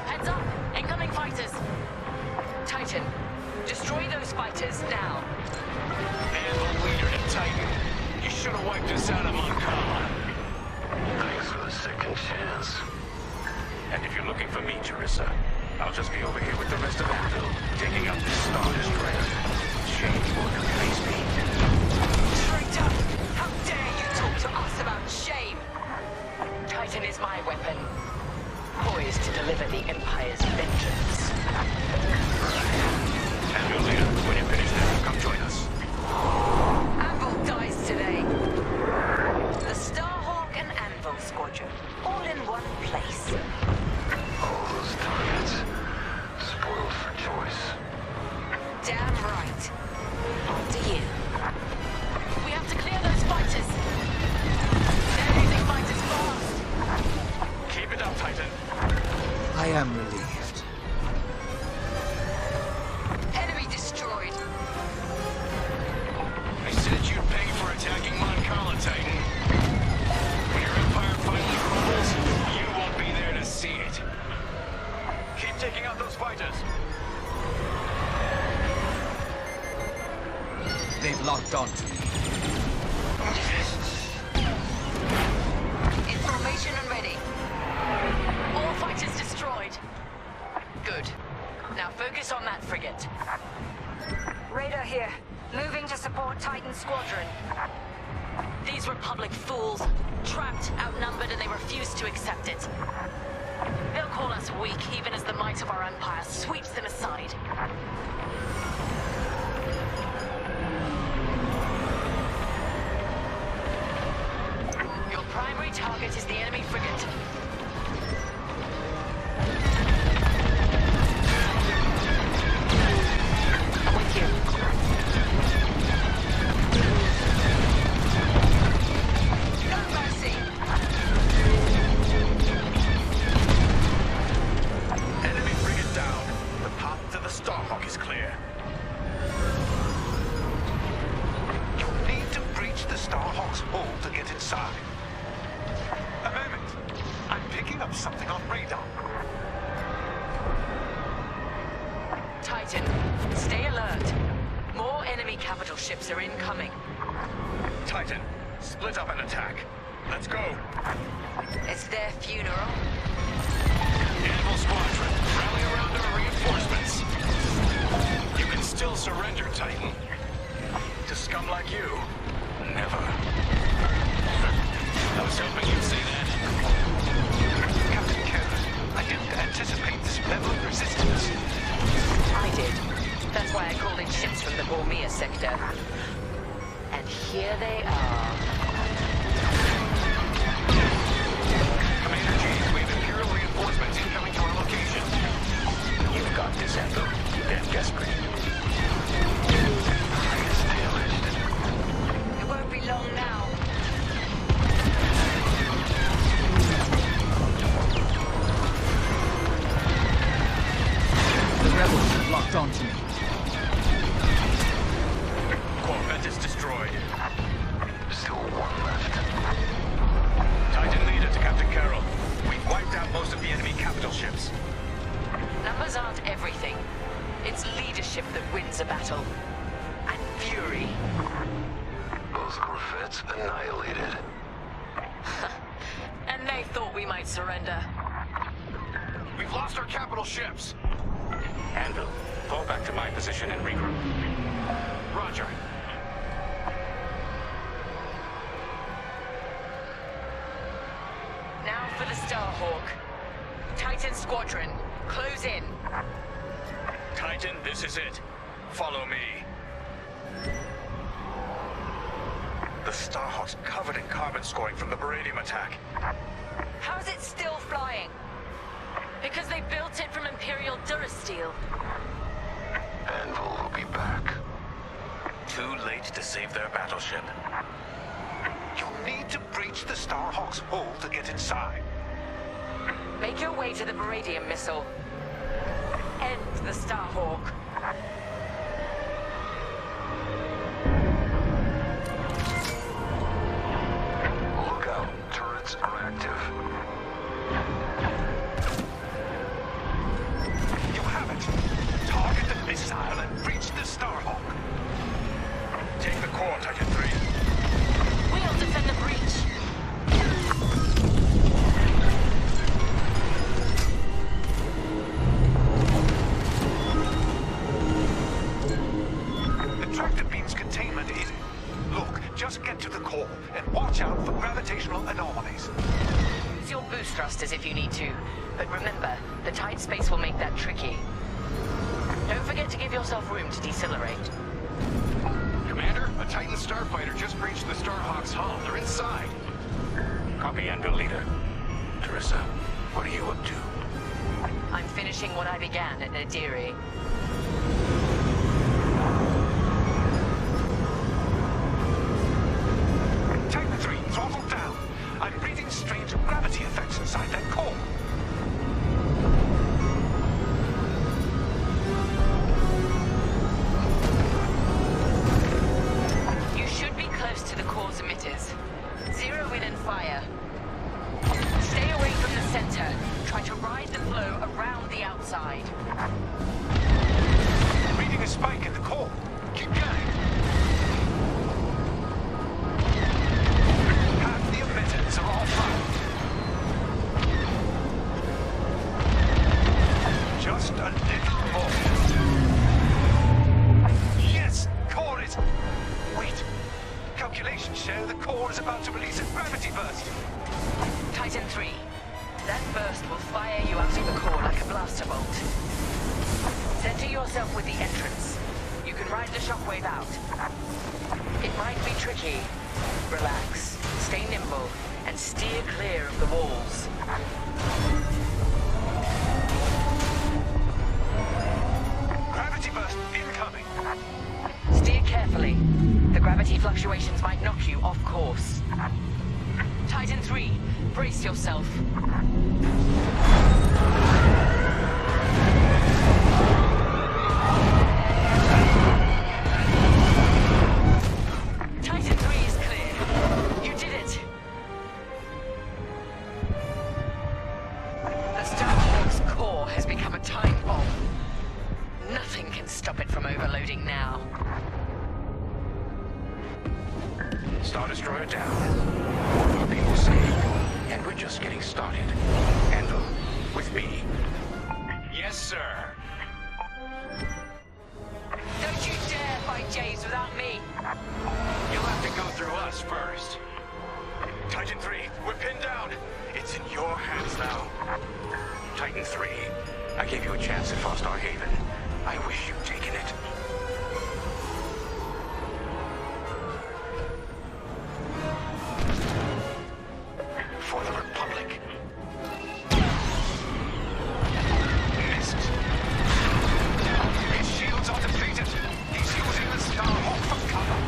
Heads up! Incoming fighters! Titan, destroy those fighters now. Anvil leader to Titan. You should have wiped us out of Mon Cala. Thanks for the second chance. And if you're looking for me, Teresa, I'll just be over here with the rest of Anvil, taking out this Star Destroyer. Shame won't replace me. Traitor! How dare you talk to us about shame? Titan is my weapon, poised to deliver the Empire's vengeance. Anvil leader, when you're finished there, come join us. Anvil dies today. The Starhawk and Anvil Squadron, all in one place. All those targets, spoiled for choice. Damn right. On to you. We have to clear those fighters. They're losing fighters fast. Keep it up, Titan. I am relieved. Enemy destroyed. I said you'd pay for attacking Mon Cala, Titan. When your Empire finally crumbles, you won't be there to see it. Keep taking out those fighters. They've locked on to me. In formation and ready. All fighters destroyed. Good. Now focus on that frigate. Radar here. Moving to support Titan Squadron. These Republic fools. Trapped, outnumbered, and they refuse to accept it. They'll call us weak, even as the might of our Empire sweeps them aside. Your primary target is the enemy frigate. I'm with you. No mercy! Enemy frigate down. The path to the Starhawk is clear. You'll need to breach the Starhawk's hull to get inside. A moment. I'm picking up something on radar. Titan, stay alert. More enemy capital ships are incoming. Titan, split up and attack. Let's go. It's their funeral. Anvil Squadron, rally around our reinforcements. You can still surrender, Titan. To scum like you, never. I was hoping you'd say that. Captain Kevin, I didn't anticipate this level of resistance. I did. That's why I called in ships from the Bormir sector. And here they are. Commander James, we have Imperial reinforcements incoming to our location. You've got this, Anvil. They're desperate. It won't be long now. The rebels have locked on to me. Corvette is destroyed. Still one left. Titan leader to Captain Carroll. We've wiped out most of the enemy capital ships. Numbers aren't everything. It's leadership that wins a battle. And fury. Both corvettes annihilated. And they thought we might surrender. We've lost our capital ships. Anvil, fall back to my position and regroup. Roger. Now for the Starhawk. Titan Squadron, close in. Titan, this is it. Follow me. The Starhawk's covered in carbon scoring from the Beradium attack. How's it still flying? Because they built it from Imperial Durasteel. Anvil will be back. Too late to save their battleship. You'll need to breach the Starhawk's hull to get inside. Make your way to the Beradium missile. End the Starhawk. Look out. Turrets are active. You have it. Target the missile and breach the Starhawk. Take the core, Titan 3. We'll defend the breach. The tractor beam's containment is... Look, just get to the core and watch out for gravitational anomalies. Use your boost thrusters if you need to, but remember, the tight space will make that tricky. Don't forget to give yourself room to decelerate. Commander, a Titan starfighter just breached the Starhawk's hull. They're inside. Copy, Anvil Leader. Teresa, what are you up to? I'm finishing what I began at Nadiri. Titan 3, throttle down. I'm breathing strange gravity effects inside that core. You should be close to the core's emitters. Zero in and fire. Stay away from the center. Try to ride the flow around the outside. Reading a spike in the core. Keep going. Half the emitters are all found. Just a little more. Yes, core is... Wait. Calculations show the core is about to release a gravity burst. Titan 3. That burst will fire you out of the core like a blaster bolt. Center yourself with the entrance. You can ride the shockwave out. It might be tricky. Relax, stay nimble, and steer clear of the walls. Gravity burst incoming. Steer carefully. The gravity fluctuations might knock you off course. Titan 3, brace yourself. Titan 3 is clear. You did it. The Starhawk's core has become a time bomb. Nothing can stop it from overloading now. Star Destroyer down. More people saved, and we're just getting started. Anvil, with me. Yes, sir. Don't you dare fight James without me. You'll have to go through us first. Titan 3, we're pinned down. It's in your hands now. Titan 3, I gave you a chance at Star Haven. I wish you'd taken it. For the Republic. Missed. His shields are depleted. He's using the Starhawk for cover.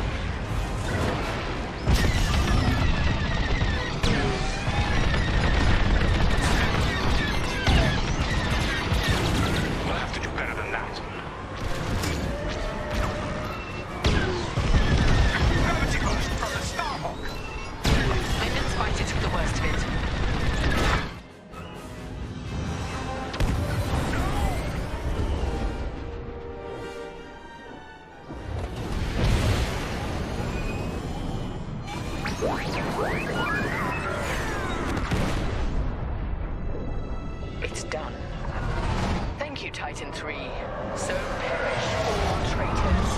We'll have to do better than that. Gravity burst from the Starhawk. Lyndon's fighter took the worst of it. It's done. Thank you, Titan 3. So perish all traitors.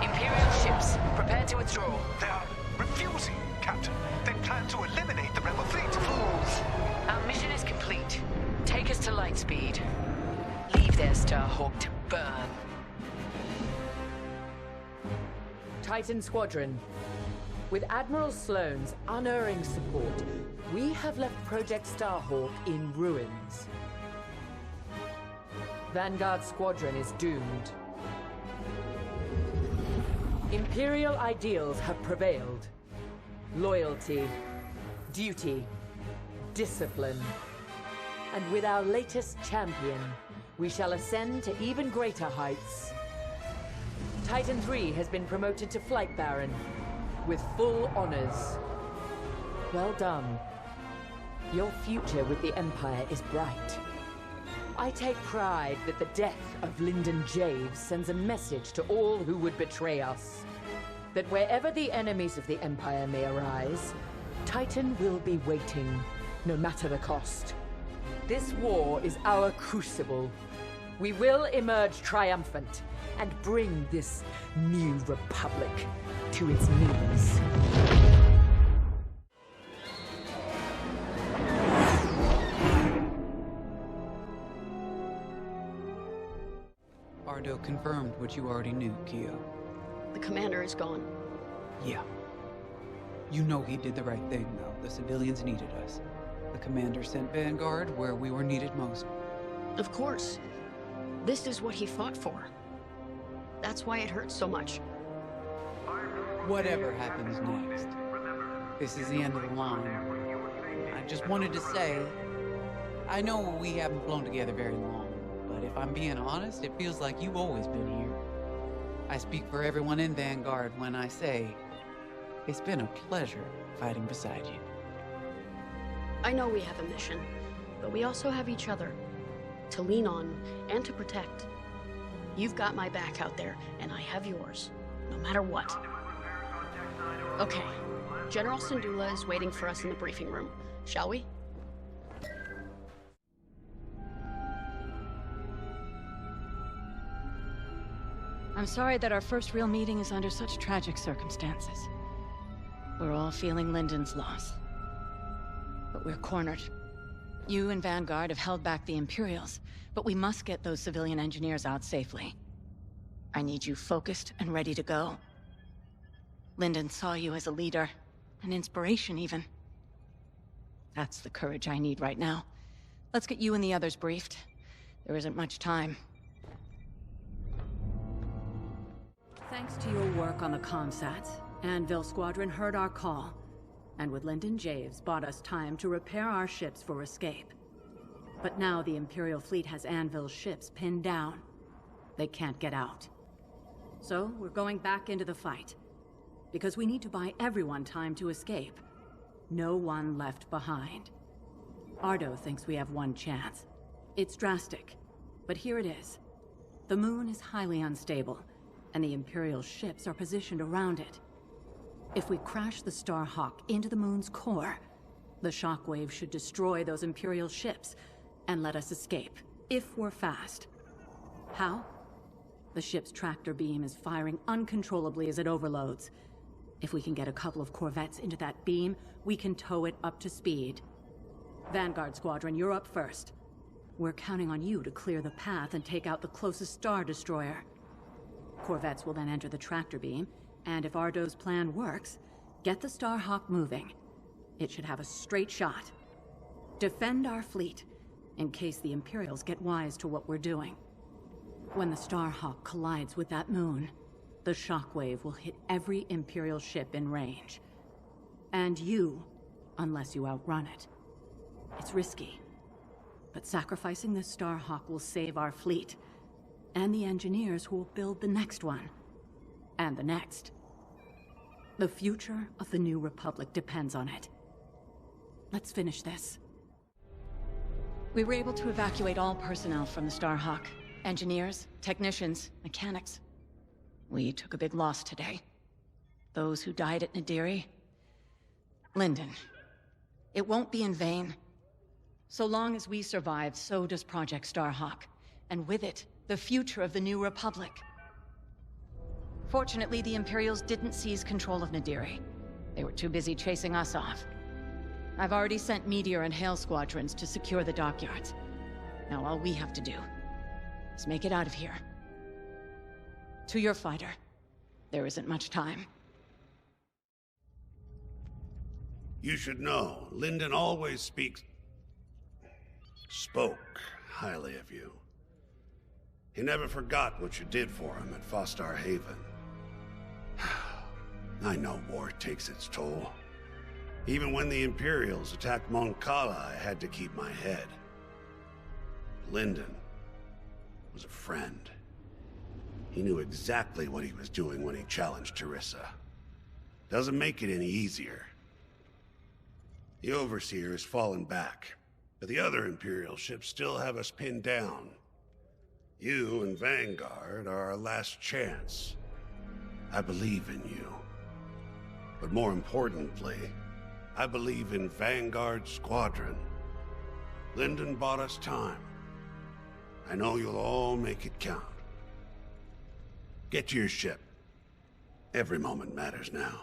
Imperial ships, prepare to withdraw. They are refusing, Captain. They plan to eliminate the rebel fleet. Fools! Our mission is complete. Take us to lightspeed. Leave their Starhawk to burn. Titan Squadron. With Admiral Sloane's unerring support, we have left Project Starhawk in ruins. Vanguard Squadron is doomed. Imperial ideals have prevailed. loyalty, duty, discipline. And with our latest champion, we shall ascend to even greater heights. Titan III has been promoted to Flight Baron, with full honors. Well done. Your future with the Empire is bright. I take pride that the death of Lyndon Javes sends a message to all who would betray us. That wherever the enemies of the Empire may arise, Titan will be waiting, no matter the cost. This war is our crucible. We will emerge triumphant and bring this new republic to its knees. Ardo confirmed what you already knew, Kyo. The commander is gone. Yeah. You know he did the right thing, though. The civilians needed us. The commander sent Vanguard where we were needed most. Of course. This is what he fought for. That's why it hurts so much. Whatever happens next, this is the end of the line. I just wanted to say, I know we haven't flown together very long, but if I'm being honest, it feels like you've always been here. I speak for everyone in Vanguard when I say, it's been a pleasure fighting beside you. I know we have a mission, but we also have each other to lean on and to protect. You've got my back out there, and I have yours, no matter what. Okay, General Syndulla is waiting for us in the briefing room. Shall we? I'm sorry that our first real meeting is under such tragic circumstances. We're all feeling Lyndon's loss. But we're cornered. You and Vanguard have held back the Imperials, but we must get those civilian engineers out safely. I need you focused and ready to go. Lyndon saw you as a leader, an inspiration even. That's the courage I need right now. Let's get you and the others briefed. There isn't much time. Thanks to your work on the comsats, Anvil Squadron heard our call, and with Lyndon Javes bought us time to repair our ships for escape. But now the Imperial fleet has Anvil's ships pinned down. They can't get out. So we're going back into the fight, because we need to buy everyone time to escape. No one left behind. Ardo thinks we have one chance. It's drastic, but here it is. The moon is highly unstable, and the Imperial ships are positioned around it. If we crash the Starhawk into the moon's core, the shockwave should destroy those Imperial ships and let us escape, if we're fast. How? The ship's tractor beam is firing uncontrollably as it overloads. If we can get a couple of corvettes into that beam, we can tow it up to speed. Vanguard Squadron, you're up first. We're counting on you to clear the path and take out the closest Star Destroyer. Corvettes will then enter the tractor beam, and if Ardo's plan works, get the Starhawk moving. It should have a straight shot. Defend our fleet, in case the Imperials get wise to what we're doing. When the Starhawk collides with that moon, the shockwave will hit every Imperial ship in range. And you, unless you outrun it. It's risky, but sacrificing the Starhawk will save our fleet, and the engineers who will build the next one, and the next. The future of the New Republic depends on it. Let's finish this. We were able to evacuate all personnel from the Starhawk. Engineers, technicians, mechanics. We took a big loss today. Those who died at Nadiri. Lyndon. It won't be in vain. So long as we survive, so does Project Starhawk. And with it, the future of the New Republic. Fortunately, the Imperials didn't seize control of Nadiri. They were too busy chasing us off. I've already sent Meteor and Hail squadrons to secure the dockyards. Now all we have to do is make it out of here. To your fighter. There isn't much time. You should know, Lyndon always spoke highly of you. He never forgot what you did for him at Fostar Haven. I know war takes its toll, Even when the Imperials attacked Mon Cala, I had to keep my head. Lyndon was a friend. He knew exactly what he was doing when he challenged Teresa. Doesn't make it any easier. The Overseer has fallen back, but the other Imperial ships still have us pinned down. You and Vanguard are our last chance. I believe in you. But more importantly, I believe in Vanguard Squadron. Lyndon bought us time. I know you'll all make it count. Get to your ship. Every moment matters now.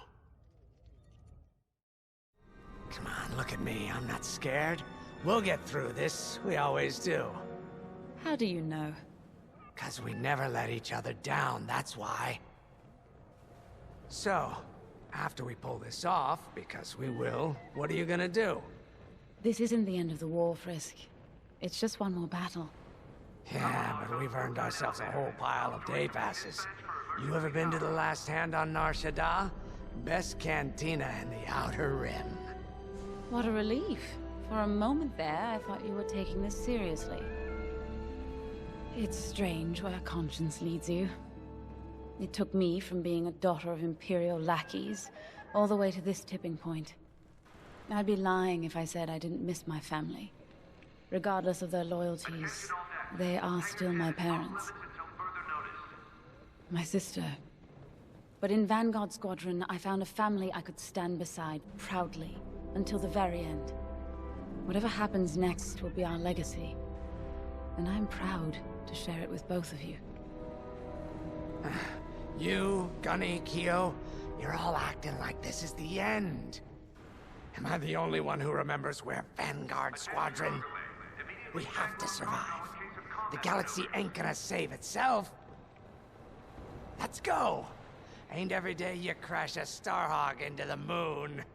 Come on, look at me. I'm not scared. We'll get through this. We always do. How do you know? 'Cause we never let each other down, that's why. So, after we pull this off, because we will, what are you gonna do? This isn't the end of the war, Frisk. It's just one more battle. Yeah, but we've earned ourselves a whole pile of day passes. You ever been to the last hand on Nar Shaddaa? Best cantina in the Outer Rim. What a relief. For a moment there, I thought you were taking this seriously. It's strange where conscience leads you. It took me from being a daughter of Imperial lackeys all the way to this tipping point. I'd be lying if I said I didn't miss my family. Regardless of their loyalties, they are still my parents. My sister. But in Vanguard Squadron, I found a family I could stand beside proudly until the very end. Whatever happens next will be our legacy. And I'm proud to share it with both of you. You, Gunny, Keo, you're all acting like this is the end. Am I the only one who remembers where Vanguard Squadron? We have to survive. The galaxy ain't gonna save itself. Let's go. Ain't every day you crash a Starhawk into the moon.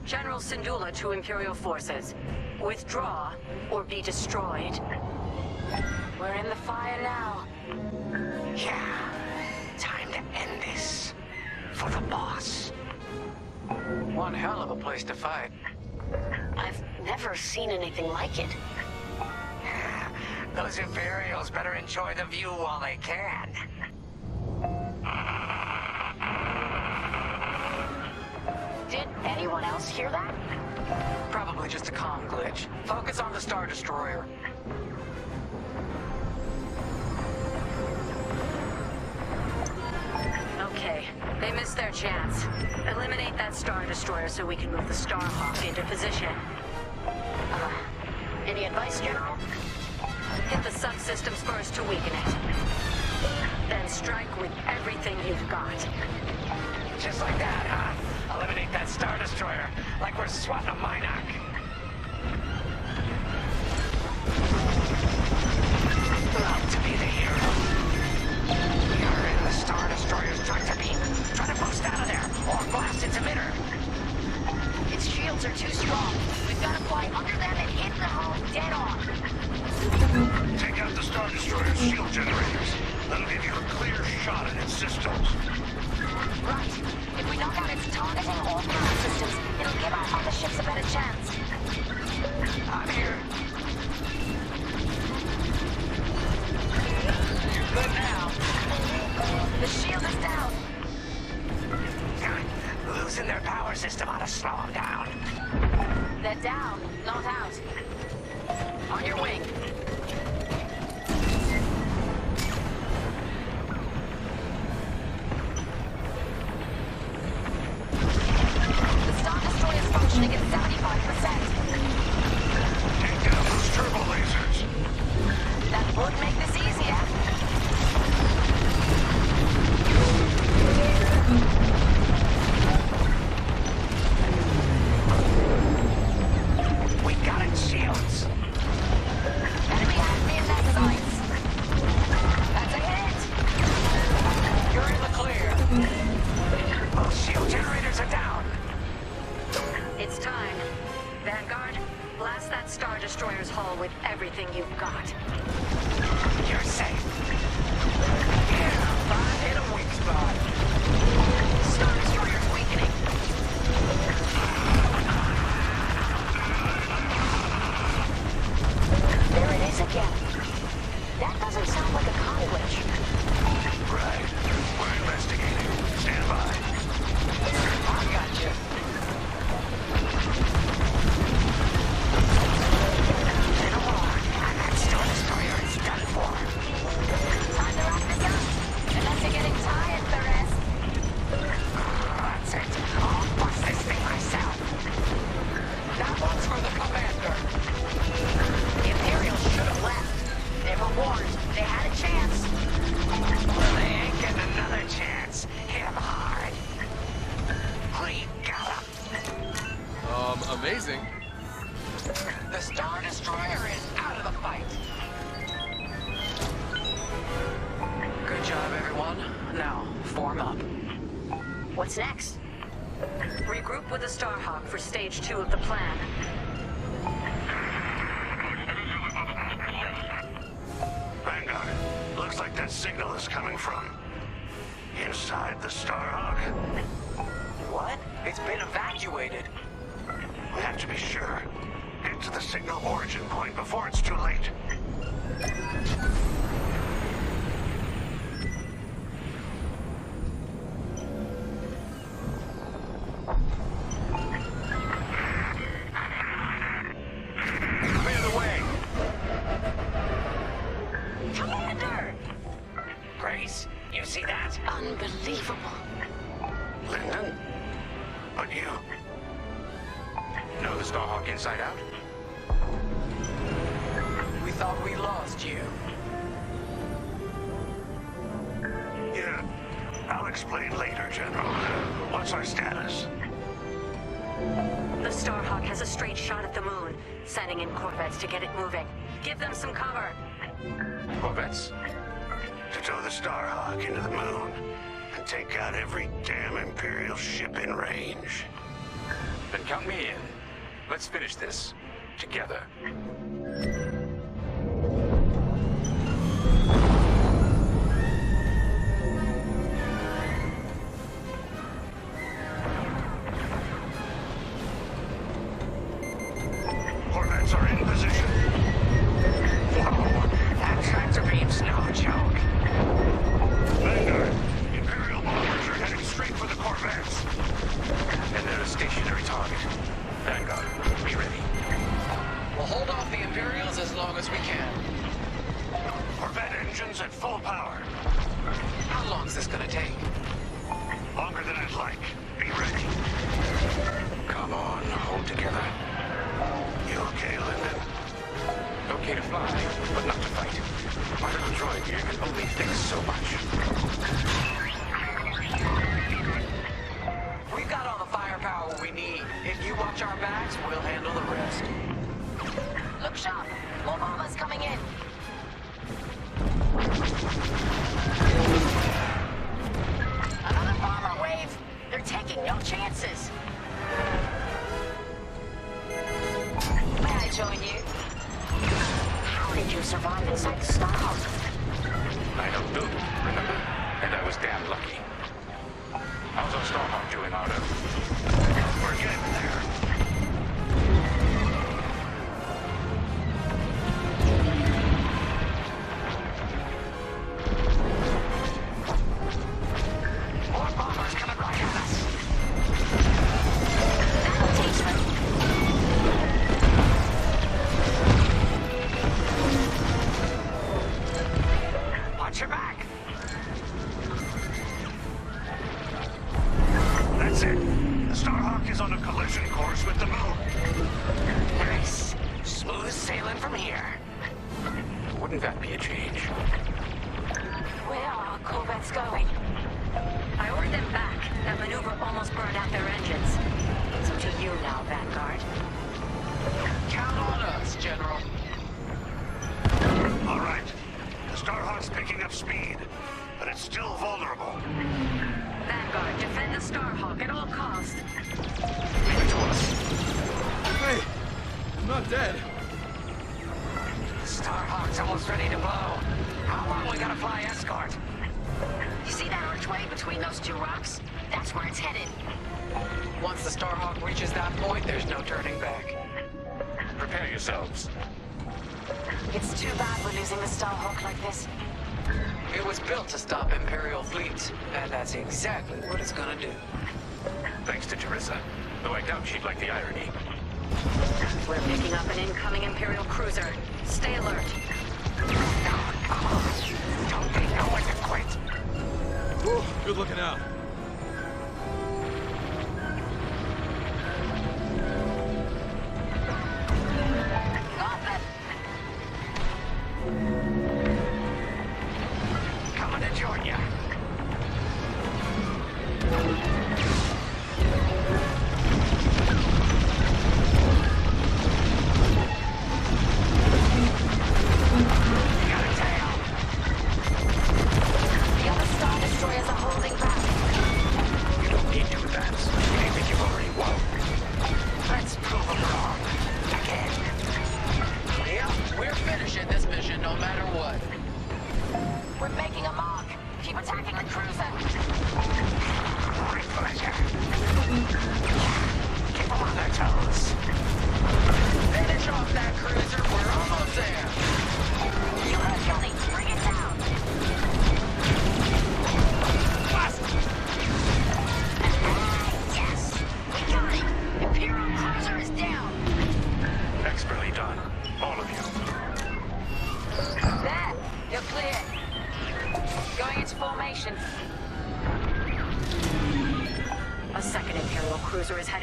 General Syndulla to Imperial forces. Withdraw or be destroyed. We're in the fire now. Yeah. Time to end this. For the boss. One hell of a place to fight. I've never seen anything like it. Those Imperials better enjoy the view while they can. Did anyone else hear that? Probably just a comm glitch. Focus on the Star Destroyer. Okay, they missed their chance. Eliminate that Star Destroyer so we can move the Starhawk into position. Any advice, General? Hit the subsystems first to weaken it. Then strike with everything you've got. Just like that, huh? Eliminate that Star Destroyer, like we're swatting a Minoc. Love to be the hero. We are in the Star Destroyer's tractor beam. Try to boost out of there, or blast its emitter. Its shields are too strong. We've got to fly under them and hit the hull dead on. Take out the Star Destroyer's shield generators. That'll give you a clear shot at its systems. Right. If we knock out its targeting or power systems, it'll give our other ships a better chance. I'm here. You're good now. The shield is down. Losing their power system ought to slow them down. They're down, not out. On your wing. The Star Destroyer is functioning at 75%. Take down those turbo lasers. That would make this easier. We got its shields. Enemy has me in their sights. That's everything you've got. You're safe. Yeah, fine, hit a weak spot. Star Destroyer's weakening. There it is again. That doesn't sound like a con glitch. Right. We're investigating. Stand by. I got you. Little more, and that Star Destroyer is done for. Time to wrap this up. Unless you're getting tired, Perez. That's it. I'll bust this thing myself. That one's for the commander. The Imperial should have left. They were warned. They had a chance. Well, they ain't getting another chance. Hit 'em hard. Clean gallop. Amazing. The Star Destroyer is out of the fight. Good job, everyone. Now, form up. What's next? Regroup with the Starhawk for stage 2 of the plan. Vanguard, looks like that signal is coming from inside the Starhawk. What? It's been evacuated. We have to be sure. Get to the signal origin point before it's too late. Clear the way. Commander! Grace, you see that? Unbelievable. Lyndon? But you... Know the Starhawk inside out? We thought we lost you. Yeah. I'll explain later, General. What's our status? The Starhawk has a straight shot at the moon, sending in corvettes to get it moving. Give them some cover. Corvettes? To tow the Starhawk into the moon and take out every damn Imperial ship in range. Then count me in. Let's finish this. Together. Corvettes are in position. Whoa, that tractor beam's no joke. Vanguard, Imperial bombers are heading straight for the Corvettes. And they're a stationary target. Vanguard, be ready. We'll hold off the Imperials as long as we can. Corvette engines at full power. How long's this gonna take? Longer than I'd like. Be ready. Come on, hold together. You okay, Lyndon? Okay to fly, but not to fight. My little droid here can only think so much. We've got all the firepower we need. If you watch our backs, we'll handle the rest. Look sharp. More bombers coming in. Another bomber wave. They're taking no chances. May I join you? How did you survive inside the Starhawk? I don't know, remember? And I was damn lucky. How's our Starhawk doing, Ardo? We're getting there. More bombers coming right at us. That'll teach them. Watch your back. That's it. The Starhawk is on a collision course with the moon. Nice. Smooth sailing from here. Wouldn't that be a change? Where are our corvettes going? I ordered them back. That maneuver almost burned out their engines. It's up to you now, Vanguard. Count on us, General. All right. The Starhawk's picking up speed, but it's still vulnerable. Vanguard, defend the Starhawk at all costs. Give it to us. Hey, I'm not dead. Once the Starhawk reaches that point, there's no turning back. Prepare yourselves. It's too bad we're losing the Starhawk like this. It was built to stop Imperial fleets, and that's exactly what it's gonna do. Thanks to Teresa, though I doubt she'd like the irony. We're picking up an incoming Imperial cruiser. Stay alert. Don't they know when to quit? Whew, good looking out. Coming to join ya.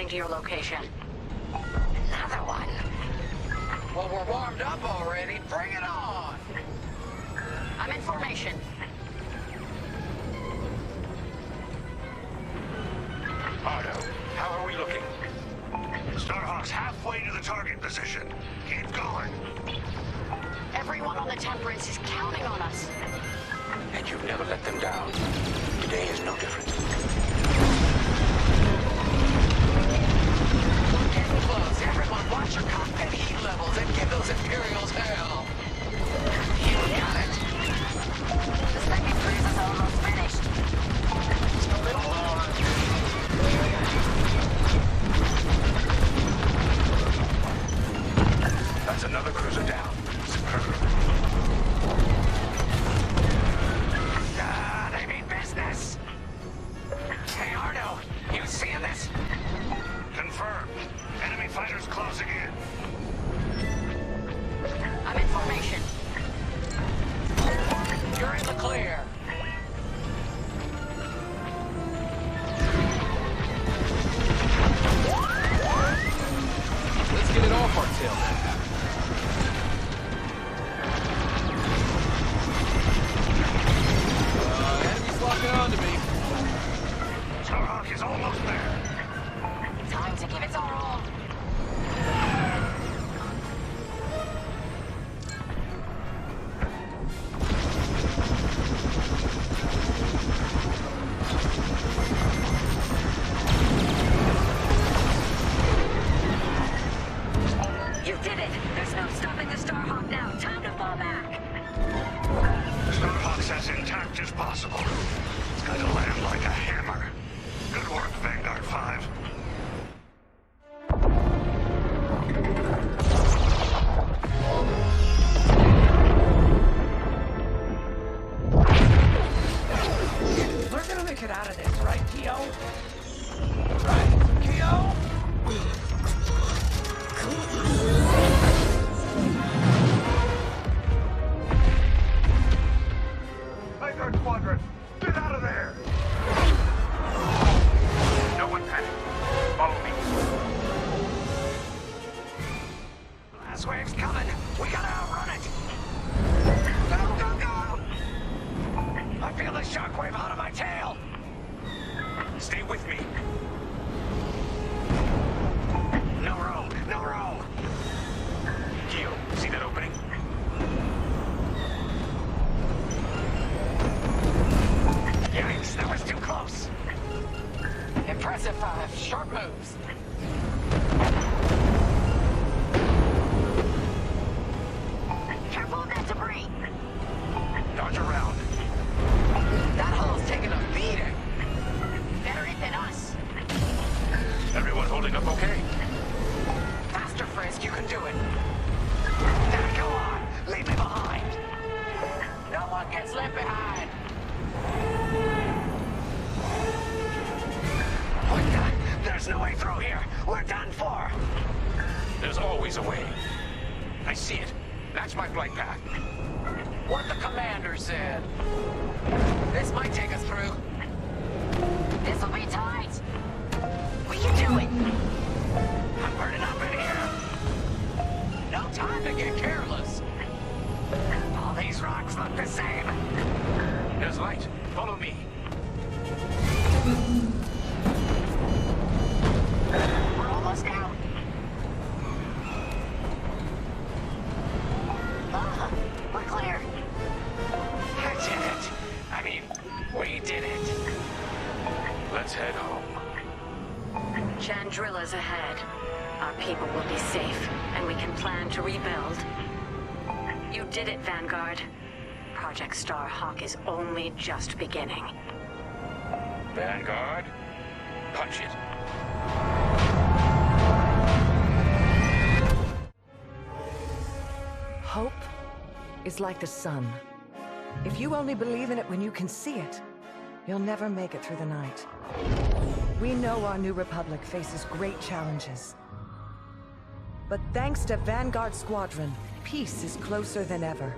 To your location. Another one. Well, we're warmed up already. Bring it on! I'm in formation. Ardo, how are we looking? Starhawk's halfway to the target position. Keep going. Everyone on the Temperance is counting on us. And you've never let them down. Today is no different. Close. Everyone, watch your cockpit heat levels and give those Imperials hell. You got it. The second cruise is almost finished. Just a little more. That's another cruiser down. Superb. They mean business. Hey, Ardo, you seeing this? Confirmed. Enemy fighters closing in. I'm in formation. You're in the clear. Let's get it off our tail then. Enemy's locking on to me. Starhawk is almost there. Time to give it our all. You did it! There's no stopping the Starhawk now. Time to fall back. Starhawk's as intact as possible. It's going to land like a hammer. Good work, Vanguard 5. We're gonna make it out of this, right, Keo? Right, Keo? Vanguard Squadron, get out of there! No one panic. Follow me. Last wave's coming. We gotta outrun it. Go, go, go! I feel the shockwave out of my tail. Stay with me. No room, no room. Keo, see that opening? Yikes, that was too close. Impressive 5. Sharp moves. Careful of that debris. Dodge around. That hull's taking a beating. Better it than us. do it. Now, go on. Leave me behind. No one gets left behind. What the? There's no way through here. We're done for. There's always a way. I see it. That's my flight path. What the commander said. This might take us through. This'll be tight. We can do it. I'm burning up in here. No time to get careless. All these rocks look the same. There's light. Follow me. We're almost out. We're clear. I did it. I mean, we did it. Let's head home. Chandrilla's ahead. Our people will be safe, and we can plan to rebuild. You did it, Vanguard. Project Starhawk is only just beginning. Vanguard, punch it. Hope is like the sun. If you only believe in it when you can see it, you'll never make it through the night. We know our new Republic faces great challenges. But thanks to Vanguard Squadron, peace is closer than ever.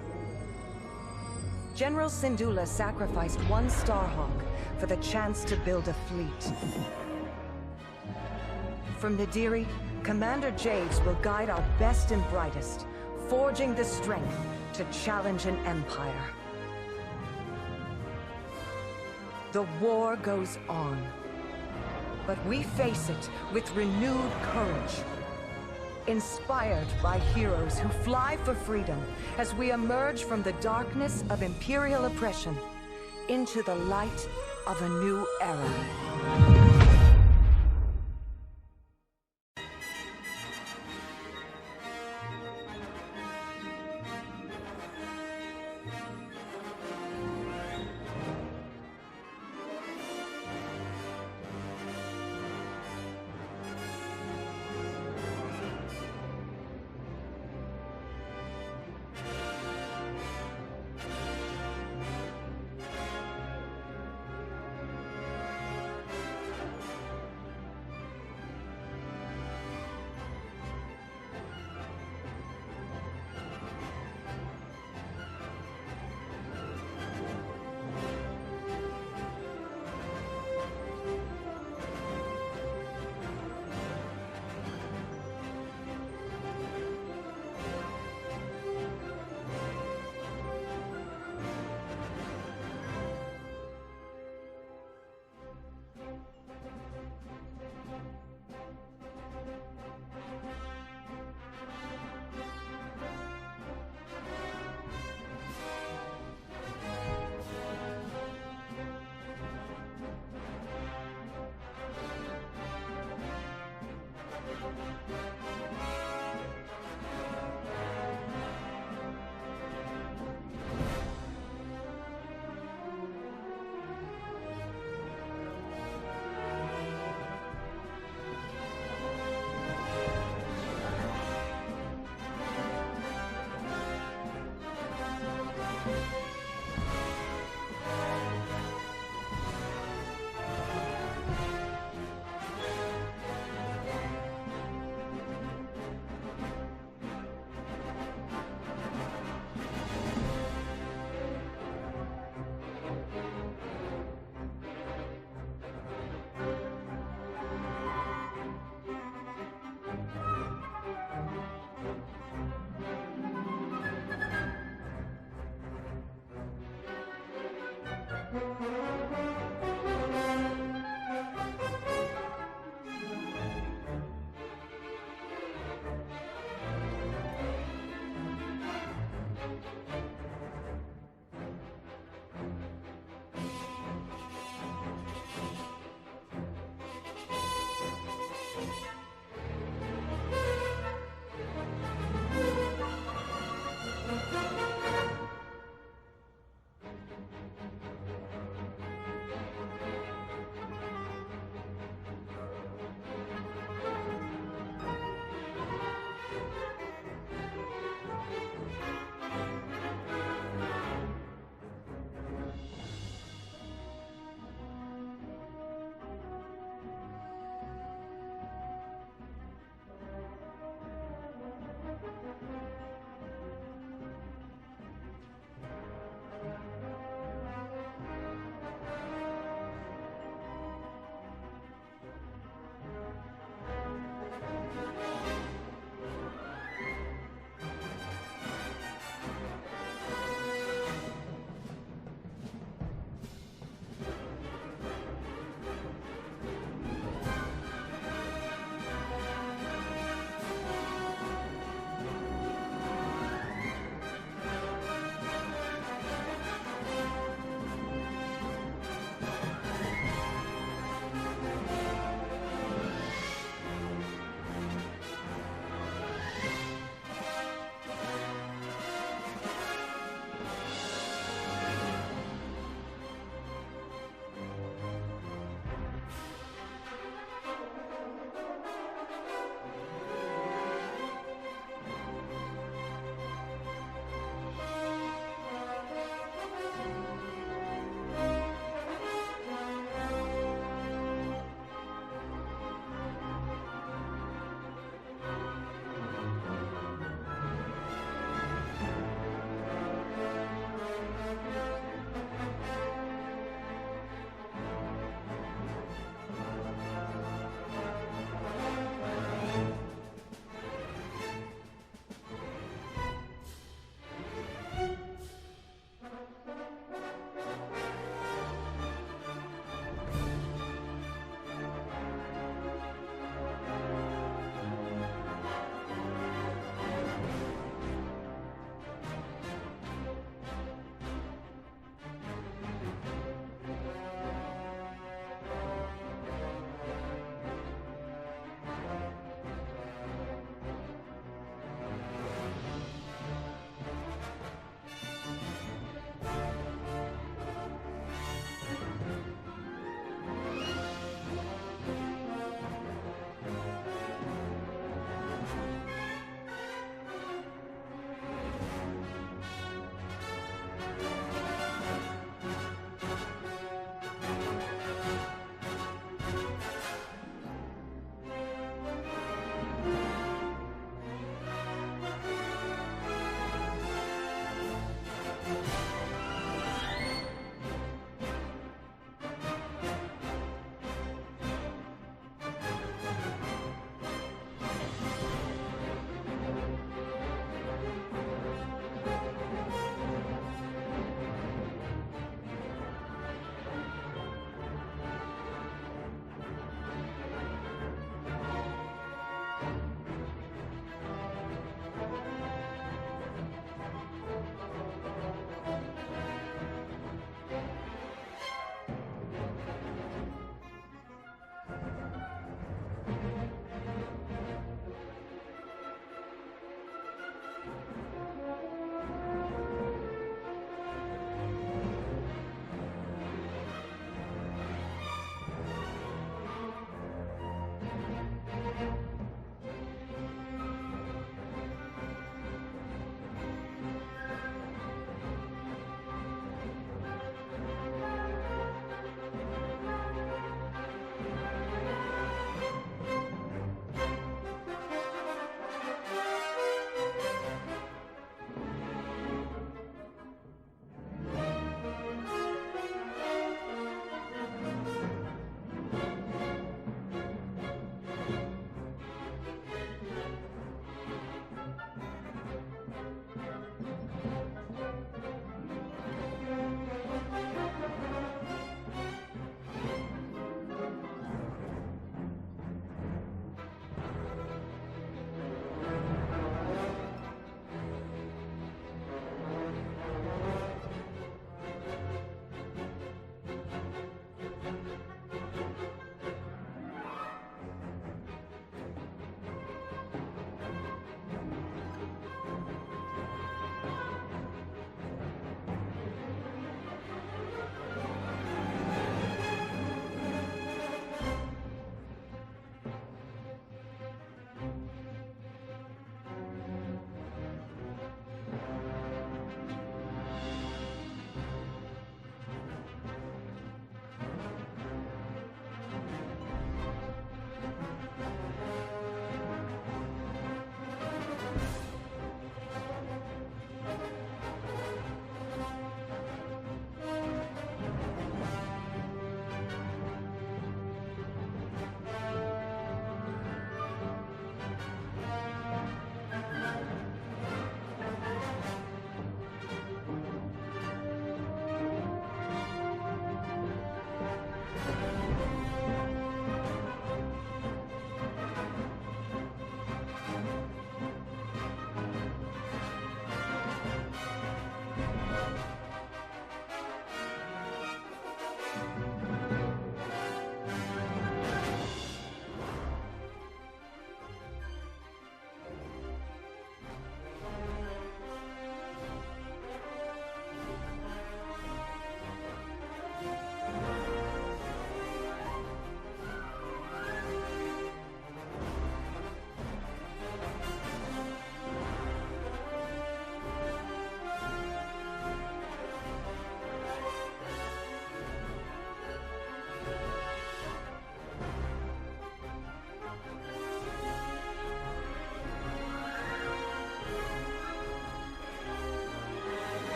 General Syndulla sacrificed one Starhawk for the chance to build a fleet. From Nadiri, Commander Javes will guide our best and brightest, forging the strength to challenge an empire. The war goes on, but we face it with renewed courage. Inspired by heroes who fly for freedom as we emerge from the darkness of Imperial oppression into the light of a new era.